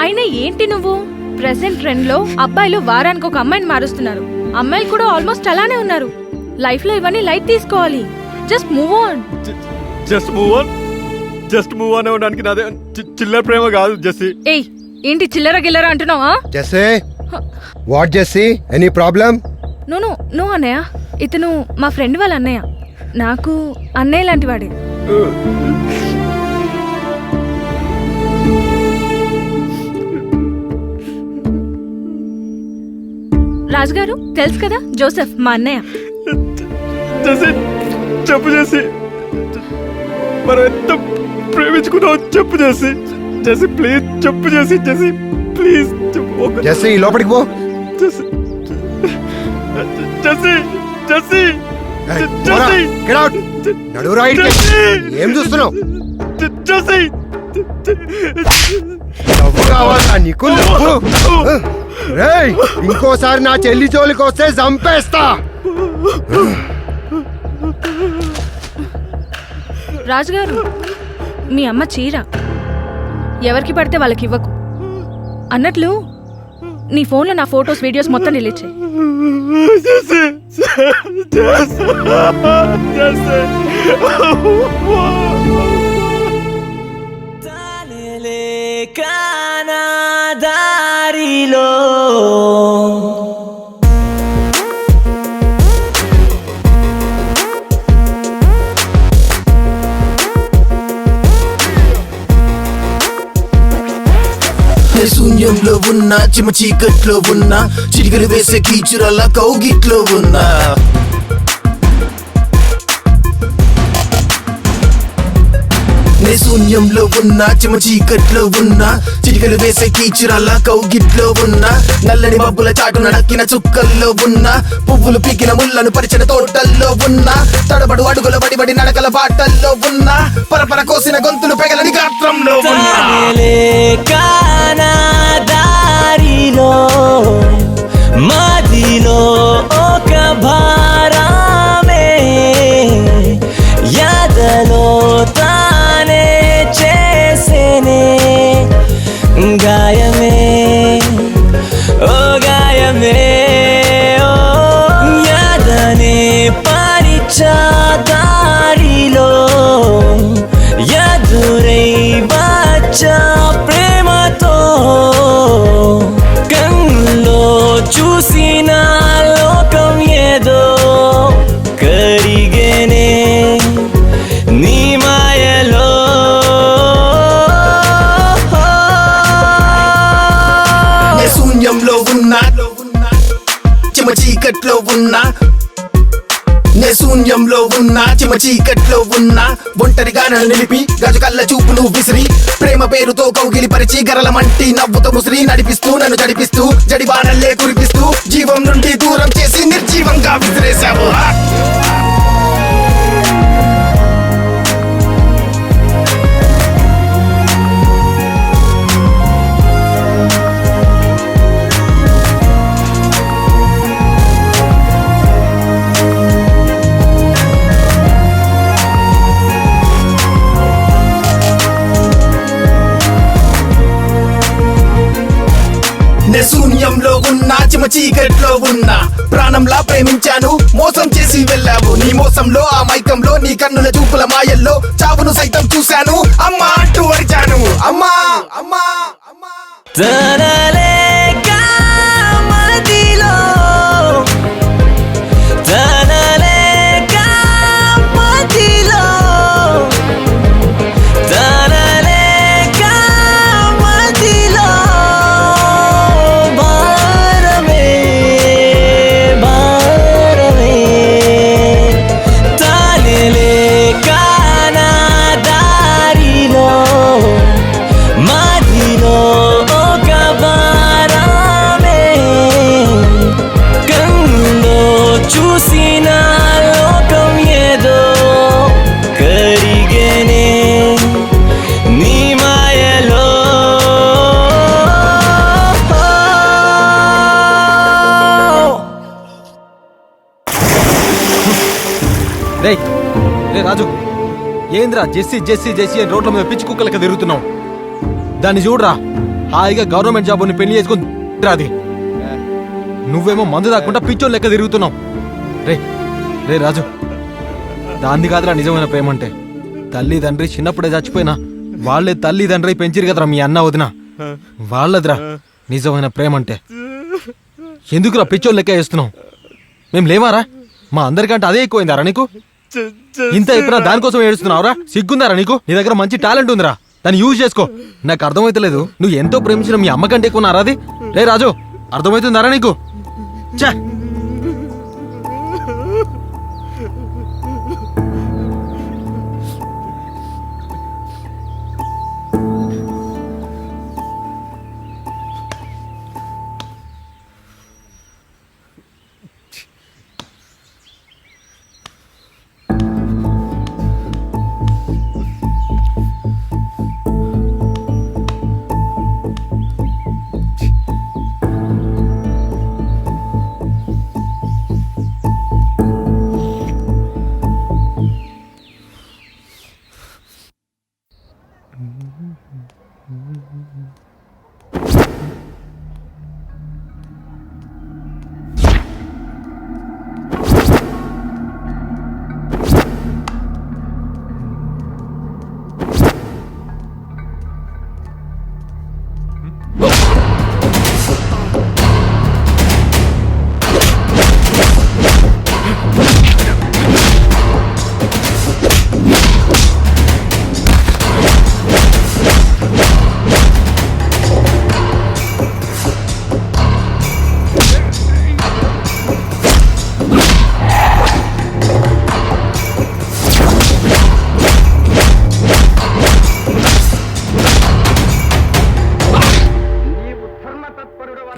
K: అయినా ఏంటి నువ్వు? ప్రెసెంట్ ట్రెండ్ లో అబ్బాయిలు వారానికి ఒక అమ్మాయిని మారుస్తున్నారు. అమ్మాయిలు కూడా ఆల్మోస్ట్ అలానే ఉన్నారు. లైఫ్ లో ఇవన్నీ లైట్ తీసుకోవాలి. Just move on.
A: Just move on. Just move on అవ్వడానికి నాదే చిల్లర ప్రేమ కాదు జెస్సీ.
K: ఏయ్, ఏంటి చిల్లర గిల్లర అంటున్నావా?
N: Jessie, what Jessie? Any problem?
K: No అన్నయ్య, ఇతను మా ఫ్రెండ్ వాళ్ళ అన్నయ్య. నాకు అన్నయ్య లాంటి వాడే. రాజుగారు తెలుసు కదా, జోసెఫ్ మా అన్నయ్య.
A: చెప్పు చేసి, మనం ఎంత ప్రేమించుకున్నావు చెప్పు చేసి. జెస్సీ ప్లీజ్ చెప్పు చేసి. జెస్సీ ప్లీజ్ చెప్పు.
N: జెస్సీ లోపలికి పో.
A: Jessie Jessie Jessie
N: get out. నడురా ఇట్లా. ఏం చూస్తున్నావు?
A: జెస్సీ
N: నవ్వు కావాలా నీకు? నవ్వు. రేయ్, ఇంకోసారి నా చెల్లి జోలికి వస్తే చంపేస్తా.
K: రాజుగారు, మీ అమ్మ చీర ఎవరికి పడితే వాళ్ళకి ఇవ్వకు. అన్నట్లు నీ ఫోన్లో నా ఫొటోస్, వీడియోస్ మొత్తం డిలీట్ చేయి.
H: దారిలో
P: శూన్యంలో ఉన్నా, చిమ చీకట్లో ఉన్నా, చిటికలు వేసే కీచురల్లా కౌగిట్లో ఉన్నా. నే శూన్యంలో ఉన్నా, చిమ చీకట్లో ఉన్నా, చిటికలు వేసే కీచురల్లా కౌగిట్లో ఉన్నా. నల్లని మబ్బుల చాటున నక్కిన చుక్కల్లో ఉన్నా, పువ్వులు పీకిన ముళ్ళను పరిచిన తోటల్లో ఉన్నా. తడబడు అడుగుల బడిబడి నడకల బాటల్లో ఉన్నా, పరపర కోసిన గొంతులు పెగలని గాత్రంలో ఉన్నా.
H: దారిలో మదిలో ఒక భారమే, యాదలో తానే చేసేనే గాయమే, ఓ గాయమే, ఓ యాదనే పరిచా దారిలో ఎదురై వచ్చా ప్రేమతో. కన్నులో చూసిన లోకం ఏదో కరిగేనే నీ మాయలో.
P: నే శూన్యంలో ఉన్నా, చిమ చీకట్లో ఉన్నా. నే శూన్యంలో ఉన్నా, చిమ చీకట్లో ఉన్నా. ఒంటరిగా నన్ను నిలిపి గజ కళ్ళ చూపులు విసిరి, ప్రేమ పేరుతో కౌగిలి పరిచి గరలమంటి నవ్వుతో ముసిరి నడిపిస్తూ నన్ను జడిపిస్తూ జడిబానల్లే కురిపిస్తూ జీవం నుండి దూరం చేసి నిర్జీవంగా విసిరేశావు. నే శూన్యంలో ఉన్నా చిమ చీకట్లో ఉన్నా ప్రాణంలా ప్రేమించాను మోసం చేసి వెళ్ళావు నీ మోసంలో ఆ మైకంలో నీ కన్నుల చూపుల మాయల్లో చావును సైతం చూశాను అమ్మా అంటూ అరిచాను అమ్మా అమ్మా అమ్మా
H: తనలేక మదిలో తనలేక మదిలో తనలేక మదిలో భారమే భారమే తనలేక నా దారిలో మదిలో ఒక భారమే కన్నులో చూసిన లోకం ఏదో కరిగేనే నీ మాయలో
E: రే రే రాజు ఏంద్రా జెస్సీ జెస్సీ జెస్సీ అని రోడ్ల మీద పిచ్చి కుక్కలకి తిరుగుతున్నావు దాన్ని చూడరా హాయిగా గవర్నమెంట్ జాబ్ ని పెళ్లి చేసుకుని అది నువ్వేమో మందు దాక్కుండా పిచ్చోళ్ళు లెక్క తిరుగుతున్నావు రే రే రాజు దాన్ని కాదురా నిజమైన ప్రేమ అంటే తల్లి తండ్రి చిన్నప్పుడే చచ్చిపోయినా వాళ్ళే తల్లి తండ్రి పెంచిరు కదరా మీ అన్న వదిన వాళ్ళదిరా నిజమైన ప్రేమ అంటే ఎందుకురా పిచ్చోళ్ళు లెక్క వేస్తున్నావు మేము లేవారా మా అందరికంటే అదే ఎక్కువైందారా నీకు ఇంత చెప్పినా దానికోసం ఏడుస్తున్నావురా సిగ్గుందారా నీకు నీ దగ్గర మంచి టాలెంట్ ఉందిరా దాన్ని యూజ్ చేసుకో నాకు అర్థమైతలేదు నువ్వు ఎంతో ప్రేమించిన మీ అమ్మ కంటే ఎక్కువ నారా అది రే రాజు అర్థమవుతుందారా నీకు చా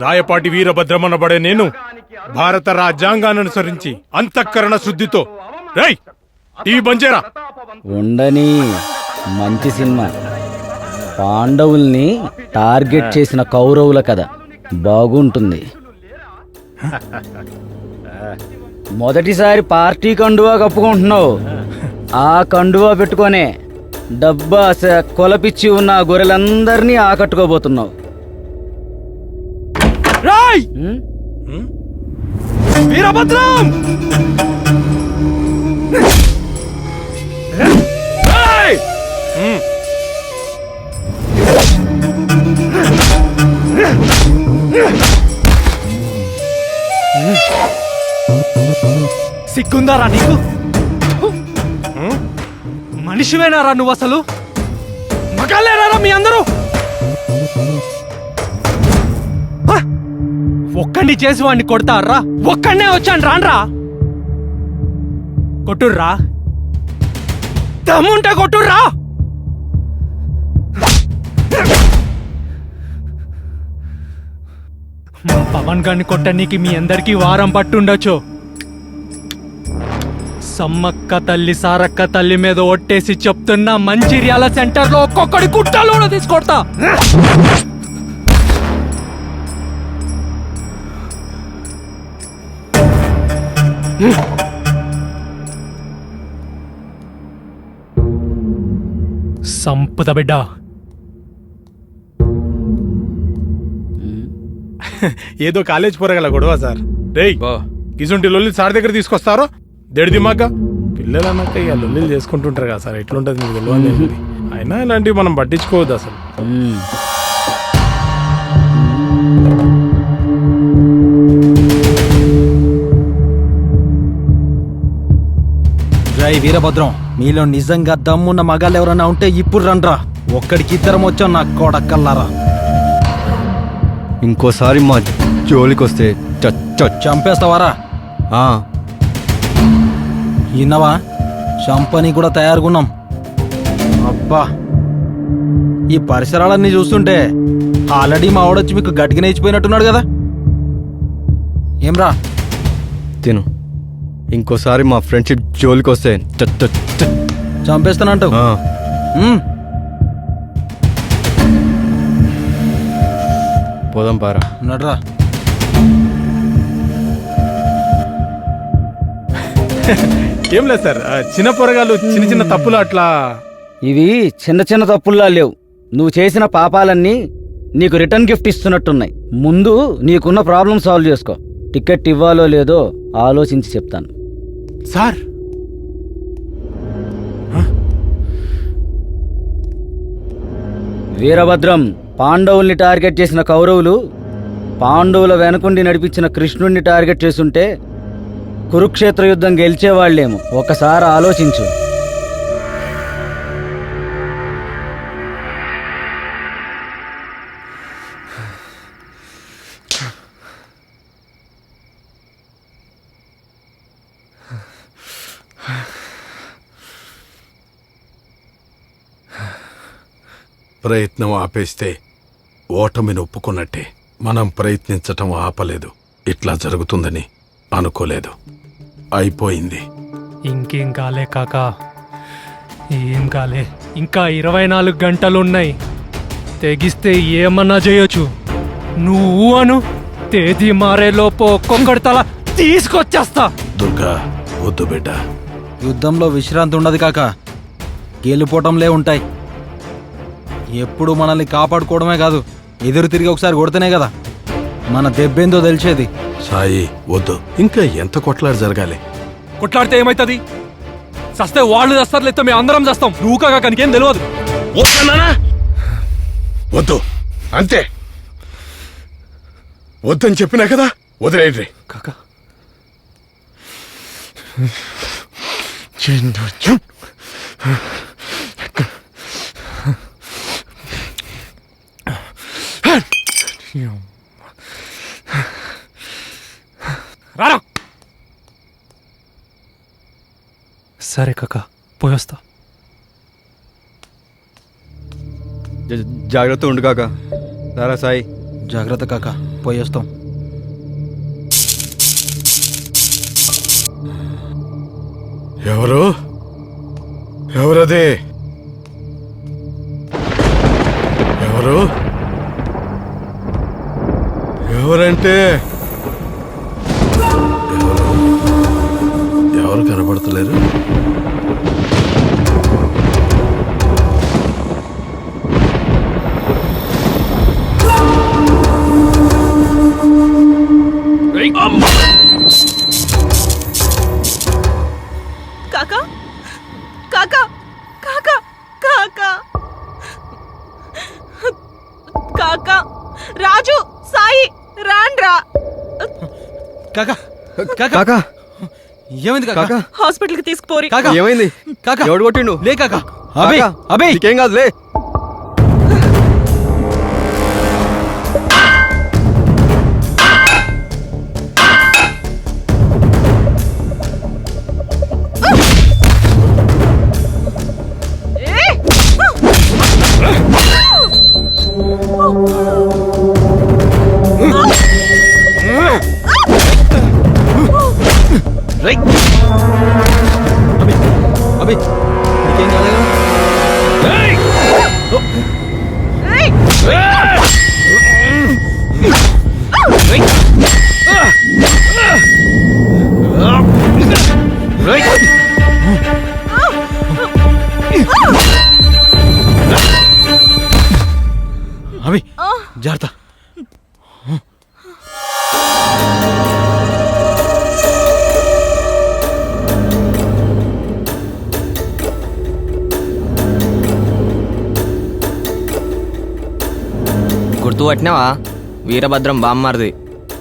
X: రాయపాటి వీరభద్రమనబడే నేను భారత రాజ్యాంగాన్ని అనుసరించి అంతఃకరణ శుద్ధితో రేయ్ టీవీ బంచేరా
J: ఉండని మంచి సినిమా పాండవుల్ని టార్గెట్ చేసిన కౌరవుల కథ బాగుంటుంది మొదటిసారి పార్టీ కండువా కప్పుకుంటున్నావు ఆ కండువా పెట్టుకొనే డబ్బా కొలపిచ్చి ఉన్న గొర్రెలందరినీ ఆకట్టుకోబోతున్నావు
G: వీరభద్రం సిగ్గుందారా నీకు మనిషివేనారా నువ్వు అసలు మగాళ్ళేనారా మీ అందరూ ఒక్కడిని చేసి వాడిని కొడతారా ఒక్కడనే వచ్చాను రాన్రా కొట్టుర్రా దమ్ముంటే కొట్టుర్రా మా పవన్ గారిని కొట్టడానికి మీ అందరికీ వారం పట్టుండొచ్చు సమ్మక్క తల్లి సారక్క తల్లి మీద ఒట్టేసి చెప్తున్నా మంచిర్యాల సెంటర్లో ఒక్కొక్కడి కుట్టాలు కూడా తీసుకొడతా సంపుత బిడ్డ
X: ఏదో కాలేజ్ పోరగల గొడవ సార్. రేయ్ ఇసుంటి లొల్లి సార్ దగ్గర తీసుకొస్తారో దెడిదిమాక పిల్లలు అన్నాక ఇక లొల్లిలు చేసుకుంటుంటారు కదా సార్. ఎట్లుంటుంది మీకు తెలియదు. అయినా ఇలాంటివి మనం పట్టించుకోవద్దు అసలు.
E: జై వీరభద్రం, మీలో నిజంగా దమ్మున్న మగాళ్ళు ఎవరన్నా ఉంటే ఇప్పుడు రండ్రా. ఒక్కడికి ఇద్దరం వచ్చాం నా కోడక్కల్లారా.
A: ఇంకోసారి మా జోలికి వస్తే
E: చంపేస్తావారా? ఇన్నవా? చంపని కూడా తయారుగున్నాం. అబ్బా, ఈ పరిసరాలన్నీ చూస్తుంటే ఆల్రెడీ మా వాడొచ్చి మీకు గట్టిగా నేర్చిపోయినట్టున్నాడు కదా. ఏమ్రా
A: తిను. ఇంకోసారి మా ఫ్రెండ్షిప్ జోలికి వస్తే
E: చంపేస్తానంటావు?
A: పోదాం పారా.
E: నడ్రా.
X: ఏం లేదు సార్, చిన్న పొరగాలు చిన్న చిన్న తప్పులు అట్లా.
J: ఇవి చిన్న చిన్న తప్పుల్లా లేవు. నువ్వు చేసిన పాపాలన్నీ నీకు రిటర్న్ గిఫ్ట్ ఇస్తున్నట్టున్నాయి. ముందు నీకున్న ప్రాబ్లం సాల్వ్ చేసుకో. టికెట్ ఇవ్వాలో లేదో ఆలోచించి చెప్తాను.
X: సార్
J: వీరభద్రం, పాండవుల్ని టార్గెట్ చేసిన కౌరవులు పాండవుల వెనకుండి నడిపించిన కృష్ణుణ్ణి టార్గెట్ చేసుంటే కురుక్షేత్ర యుద్ధం గెలిచేవాళ్లేమో. ఒకసారి ఆలోచించు.
M: ప్రయత్నం ఆపేస్తే ఓటమిని ఒప్పుకున్నట్టే. మనం ప్రయత్నించటం ఆపలేదు. ఇట్లా జరుగుతుందని అనుకోలేదు. అయిపోయింది.
G: ఇంకేం కాలే కాకా, ఏం కాలే. ఇంకా 24 గంటలున్నాయి. తెగిస్తే ఏమన్నా చేయొచ్చు. నువ్వు అను, తేదీ మారేలోపు ఒక్కొక్కడి తల తీసుకొచ్చేస్తా.
M: దుర్గా, వద్దు బిడ్డ.
E: యుద్ధంలో విశ్రాంతి ఉండదు కాక, గెలిపోవటంలే ఉంటాయి. ఎప్పుడు మనల్ని కాపాడుకోవడమే కాదు, ఎదురు తిరిగి ఒకసారి కొడితేనే కదా మన దెబ్బేందో తెలిసేది.
M: సాయి వద్దు, ఇంకా ఎంత కొట్లాట జరగాలి?
Q: కొట్లాడితే ఏమైతుంది? చస్తే వాళ్ళు చస్తారు, లేకపోతే మేము అందరం చేస్తాం. నువ్వు కాక కనికేం తెలియదు.
M: వద్దు, అంతే. వద్దని చెప్పినా కదా, వదిలేయండి.
Q: కాకా రారా. సరే కాకా, పోయొస్తా.
A: జాగ్రత్త ఉండు కాక. రారా సాయి.
E: జాగ్రత్త కాక, పోయేస్తాం.
M: ఎవరు? ఎవరదే? ఎవరు? ఎవరంటే ఎవరు కనబడతలేరు?
F: కాకా, కాకా, కాకా, కాకా, కాకా, రాజు, సాయి, రాండ్రా.
E: కాకా,
A: కాకా,
E: ఏమైంది కాకా?
F: హాస్పిటల్ కి తీసుకుపోరి.
A: ఏమైంది?
E: కాకా,
A: ఎవడు కొట్టిండు?
E: లే కాకా. అబే, అబే,
A: నీకేం కాదు, లే.
E: అబే, నీకేం కాలేదు? అవి జాగ్రత్త.
T: గుర్తు పట్టినావా? వీరభద్రం బామ్మర్ది.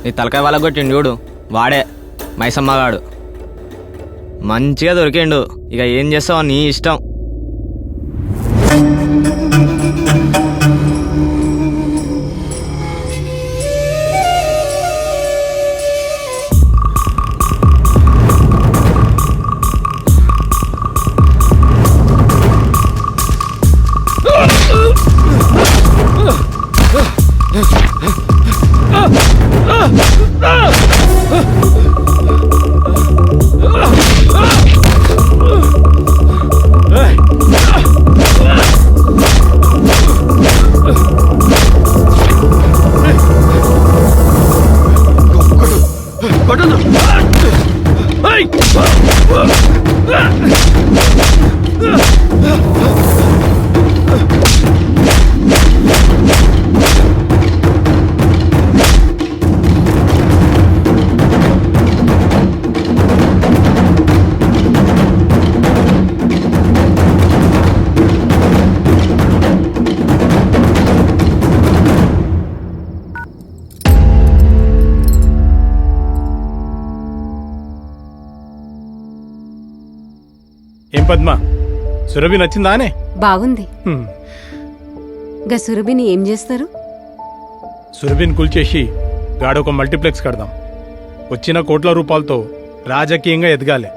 T: నీ తలకాయ వాళ్ళ కొట్టిండు చూడు, వాడే మైసమ్మగాడు. మంచిగా దొరికిండు. ఇక ఏం చేస్తావు నీ ఇష్టం.
X: ఏం పద్మ, సురభి నచ్చిందానే?
R: బాగుంది. గా సురభిని ఏం చేస్తారు?
X: సురభిని కూల్చేసి గాడొక మల్టీప్లెక్స్ కడదాం. వచ్చిన కోట్ల రూపాయలతో రాజకీయంగా ఎదగాలి.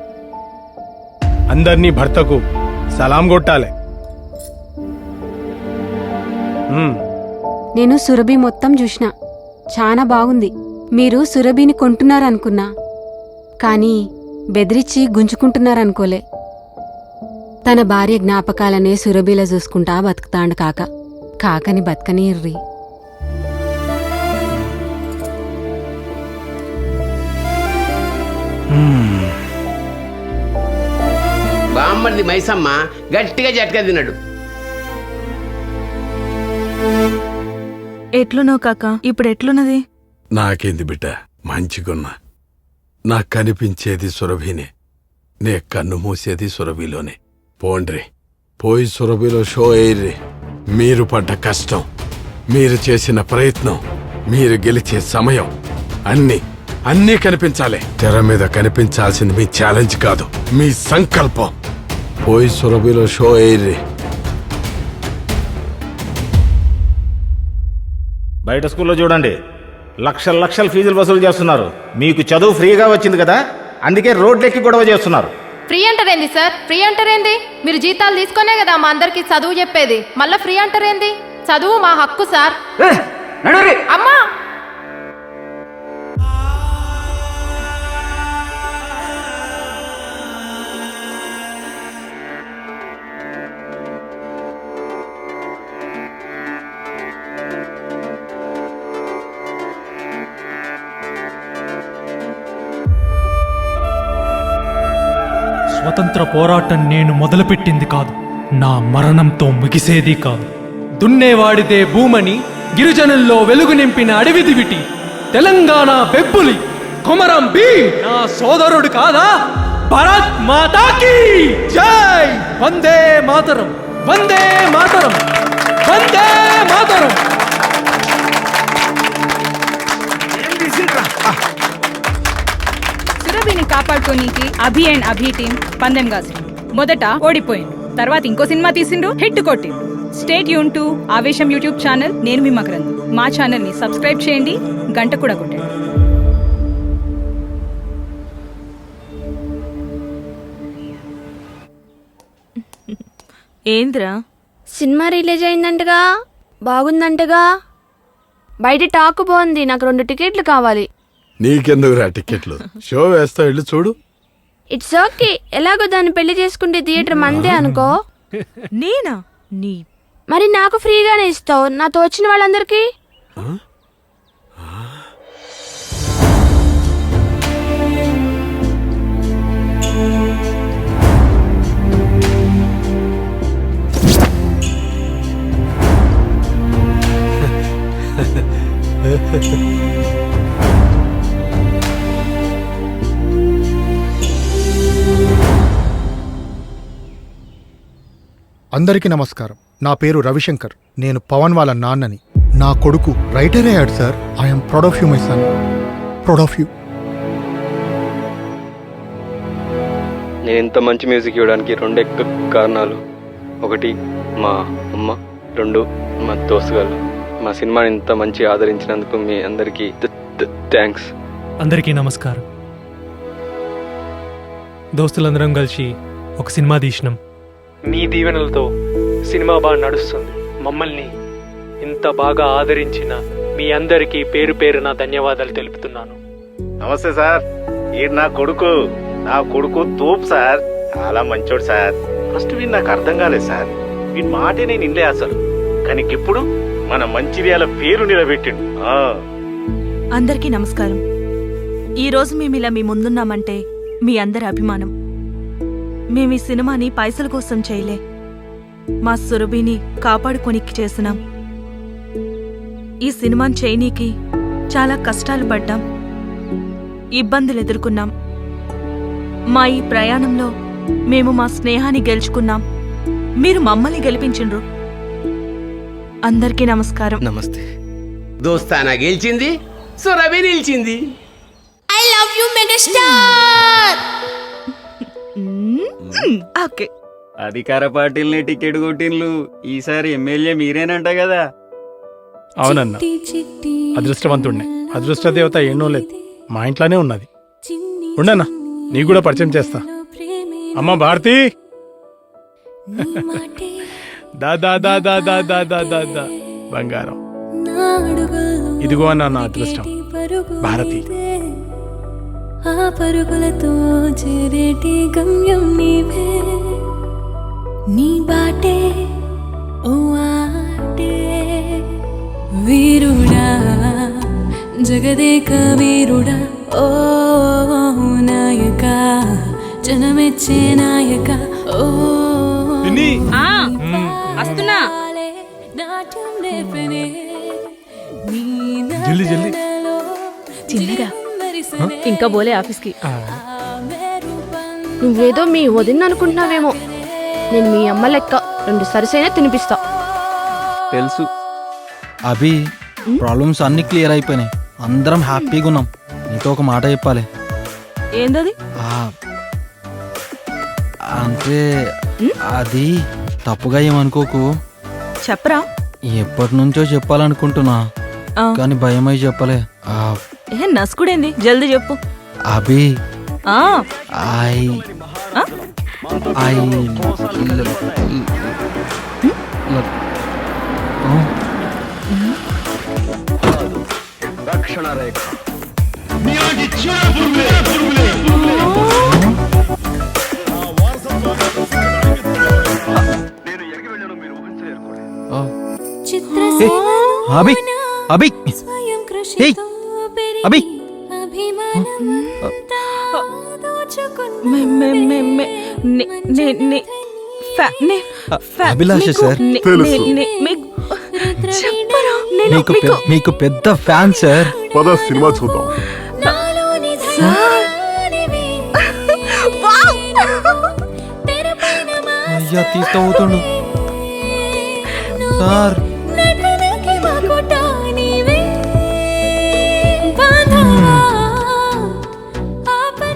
X: అందరినీ భర్తకు సలాం కొట్టాలి.
R: నేను సురభి మొత్తం చూసిన, చాలా బాగుంది. మీరు సురభిని కొంటున్నారనుకున్నా, కానీ బెదిరించి గుంజుకుంటున్నారనుకోలే. తన భార్య జ్ఞాపకాలనే సురభిలా చూసుకుంటా బతుకుతాండు కాక. కాకని బతకనీర్రి.
U: బామ్మర్ది మైసమ్మ గట్టిగా జట్కా తిన్నాడు.
F: ఎట్లున్నావు కాక? ఇప్పుడు ఎట్లున్నది?
M: నాకేంది బిడ్డ, మంచిగున్నా. నాకు కనిపించేది సురభినే, నే కన్ను మూసేది సురభిలోనే. పోండ్రి, పోయి సురభిలో షో అయ్యి మీరు పడ్డ కష్టం, మీరు చేసిన ప్రయత్నం, మీరు గెలిచే సమయం అన్నీ కనిపించాలి. తెర మీద కనిపించాల్సింది మీ ఛాలెంజ్ కాదు, మీ సంకల్పం. పోయి సురభిలో షో అయ్యి.
L: బయట స్కూల్లో చూడండి, లక్షల లక్షల ఫీజులు వసూలు చేస్తున్నారు. మీకు చదువు ఫ్రీగా వచ్చింది కదా, అందుకే రోడ్లెక్కి గొడవ చేస్తున్నారు.
K: ఫ్రీ అంటారేంది సార్? ఫ్రీ అంటారేంది? మీరు జీతాలు తీసుకునే కదా మా అందరికి చదువు చెప్పేది. మళ్ళా ఫ్రీ అంటారేంది? చదువు మా హక్కు సార్. అమ్మా,
G: స్వతంత్ర పోరాటం నేను మొదలుపెట్టింది కాదు, నా మరణంతో ముగిసేది కాదు. దున్నేవాడిదే భూమని గిరిజనుల్లో వెలుగు నింపిన అడవి దివిటి తెలంగాణ బెబ్బులి కొమరం బి నా సోదరుడు కాదా? భారత్ మాతాకి జై! వందే మాతరం, వందే మాతరం, వందే మాతరం.
V: సురభిని కాపాడుకోనీకి అభి అండ్ అభి టీం పందెం కాసిండు. మొదట ఓడిపోయిండు, తర్వాత ఇంకో సినిమా తీసిండు, హిట్ కొట్టిండు. స్టే ట్యూన్ టు ఆవేశం యూట్యూబ్ ఛానల్. నేను మీ మకరంద్. మా ఛానల్ ని సబ్స్క్రైబ్ చేయండి, గంట కూడా కొట్టండి.
F: ఏంద్రా?
K: సినిమా రిలీజ్ అయిందంటగా, బాగుందంటగా. బయట టాక్ బాగుంది. నాకు 2 టికెట్లు కావాలి.
M: నీకెందుకురా టికెట్లు? షో వేస్తా, వెళ్ళి చూడు.
K: It's okay. ఎలాగో దాన్ని పెళ్లి చేసుకుంటే థియేటర్ మందే అనుకో.
F: నేనా? నీ
K: మరి నాకు ఫ్రీగానే ఇస్తావు, నాతో వచ్చిన వాళ్ళందరికీ.
C: అందరికీ నమస్కారం. నా పేరు రవిశంకర్. నేను పవన్ వాళ్ళ నాన్నని. నా కొడుకు రైటర్ అయ్యాడు sir. I'm proud of you my son. Proud of you.
A: నేను ఇంత మంచి మ్యూజిక్ ఇవ్వడానికి రెండే కారణాలు. ఒకటి మా అమ్మ, రెండు మా దోస్తుగాళ్ళు. మా సినిమాని ఇంత మంచి ఆదరించినందుకు మీ అందరికీ థ్యాంక్స్.
G: అందరికీ నమస్కారం. దోస్తులందరం కలిసి ఒక సినిమా తీసినాం. మీ దీవెనలతో సినిమా బాగా నడుస్తుంది. మమ్మల్ని ఇంత బాగా ఆదరించిన మీ అందరికీ పేరు పేరున ధన్యవాదాలు తెలుపుతున్నాను.
L: నమస్తే సార్. ఈ నా కొడుకు తోపు సార్. చాలా మంచోడు సార్. ఫస్ట్ వీడు నాకు అర్థం కాలేదు సార్. వీడి మాటే నేను ఇల్లే అసలు. కానీ ఇప్పుడు మన మంచిర్యాల పేరు నిలబెట్టిండు.
F: అందరికీ నమస్కారం. ఈరోజు మేము ఇలా మీ ముందున్నామంటే మీ అందరి అభిమానం. మేము ఈ సినిమాని పైసల కోసం చేయలే, మా సురభిని కాపాడుకోనికి చేసినాం. ఈ సినిమాని చేయనీకి చాలా కష్టాలు పడ్డాం, ఇబ్బందులు ఎదుర్కొన్నాం. మా ఈ ప్రయాణంలో మేము మా స్నేహాన్ని గెలుచుకున్నాం. మీరు మమ్మల్ని గెలిపించిండ్రు. అందరికీ నమస్కారం.
A: నమస్తే.
U: దోస్తానా గెలిచింది, సురభి నిలిచింది.
D: I love you megastar.
F: Okay.
S: అధికార పార్టీలనే టికెట్ కొట్టిన్లు. ఈసారి ఎమ్మెల్యే మీరేనంట కదా?
X: అవునన్నా, అదృష్టవంతుడినే. అదృష్ట దేవత ఎన్నో లేదు, మా ఇంట్లోనే ఉన్నది. ఉండన్నా, నీకు కూడా పరిచయం చేస్తా. అమ్మ భారతి, దాదా దాదా దాదా దాదా బంగారం. ఇదిగో అన్న నా అదృష్టం భారతి.
D: ఆ పరుగులతో చేరేటి గమ్యం నీవే, నీ బాటే ఓ ఆటే. వీరుడా జగదేక వీరుడా, ఓ నాయక జనమెచ్చే నాయక. ఓ
V: వస్తున్నా.
D: నాట్యం నేర్పనే
X: జల్దీ జల్దీ.
K: చిన్నగా ఇంకా పోలే ఆఫీస్కి. నువ్వేదో మీ వదిన అనుకుంటున్నావేమో. నేను మీ అమ్మ లెక్క 2 సరిసైనా తినిపిస్తా.
E: తెలుసు. అభి, ప్రాబ్లమ్స్ అన్ని క్లియర్ అయిపోయినాయి. అందరం హ్యాపీగా ఉన్నాం. నీతో ఒక మాట చెప్పాలి.
F: ఏందది?
E: అంటే అది తప్పుగా ఏమనుకోకు.
F: చెప్పరా.
E: ఎప్పటి నుంచో చెప్పాలనుకుంటున్నా, కానీ భయమై చెప్పలే.
F: ఏ నసుకుడేంది, జల్దీ చెప్పు.
E: అభి,
F: ఆ
E: ఐ
A: రక్షణ రేఖ.
E: అభి, అభి, అభి, అభిలాష సార్. మీకు పెద్ద ఫ్యాన్ సార్.
O: పద సినిమా చూద్దాం.
E: అయ్యా తీసుకోబోతుండు సార్.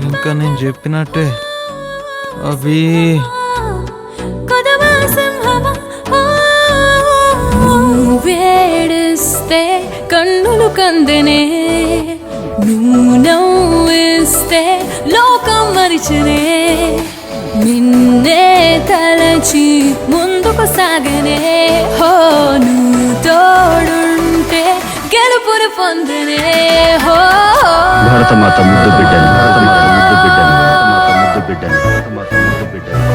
E: ఇంకా నేను చెప్పినట్టే అవి
D: వేడిస్తే కన్నులు కందనే, నువ్వు నవ్విస్తే లోకం మరిచనే. నిన్నే తలచి ముందుకు సాగనే, హో నువ్వు తోడుంటే గెలుపుని పొందనే. హో
J: భారతమాత ముద్దు బిడ్డని, భారతమాత ముద్దు బిడ్డని, భారతమాత ముద్దు బిడ్డని, భారతమాత ముద్దు బిడ్డని.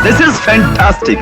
J: This is fantastic.